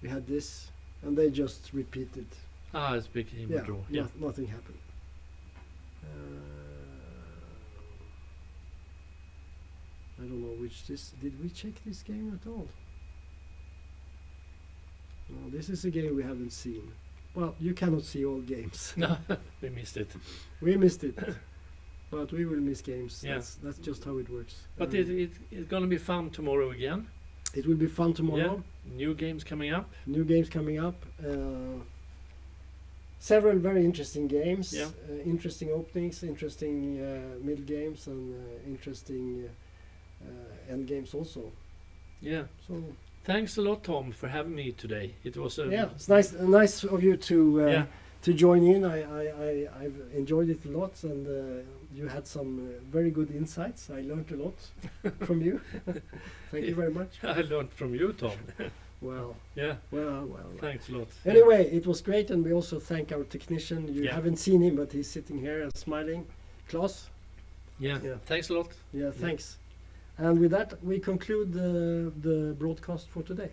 We had this, and they just repeated. It's became a draw. Nothing happened. I don't know which this. Did we check this game at all? No, this is a game we haven't seen. Well, you cannot see all games. No, we missed it. We missed it, but we will miss games. Yeah. That's just how it works. But it's gonna be fun tomorrow again. It will be fun tomorrow. Yeah. New games coming up. New games coming up. Several very interesting games. Yeah. Interesting openings, interesting middle games, and interesting end games also. Yeah. So thanks a lot, Tom, for having me today. It was it's nice of you to join in. I've enjoyed it a lot, and you had some very good insights. I learned a lot from you. Thank you very much. I learned from you, Tom. Well. Yeah. Well. Thanks a lot. Anyway, it was great, and we also thank our technician. You Yeah. haven't seen him, but he's sitting here and smiling. Klaus. Yeah. Yeah. Thanks a lot. Yeah, thanks. And with that, we conclude the broadcast for today.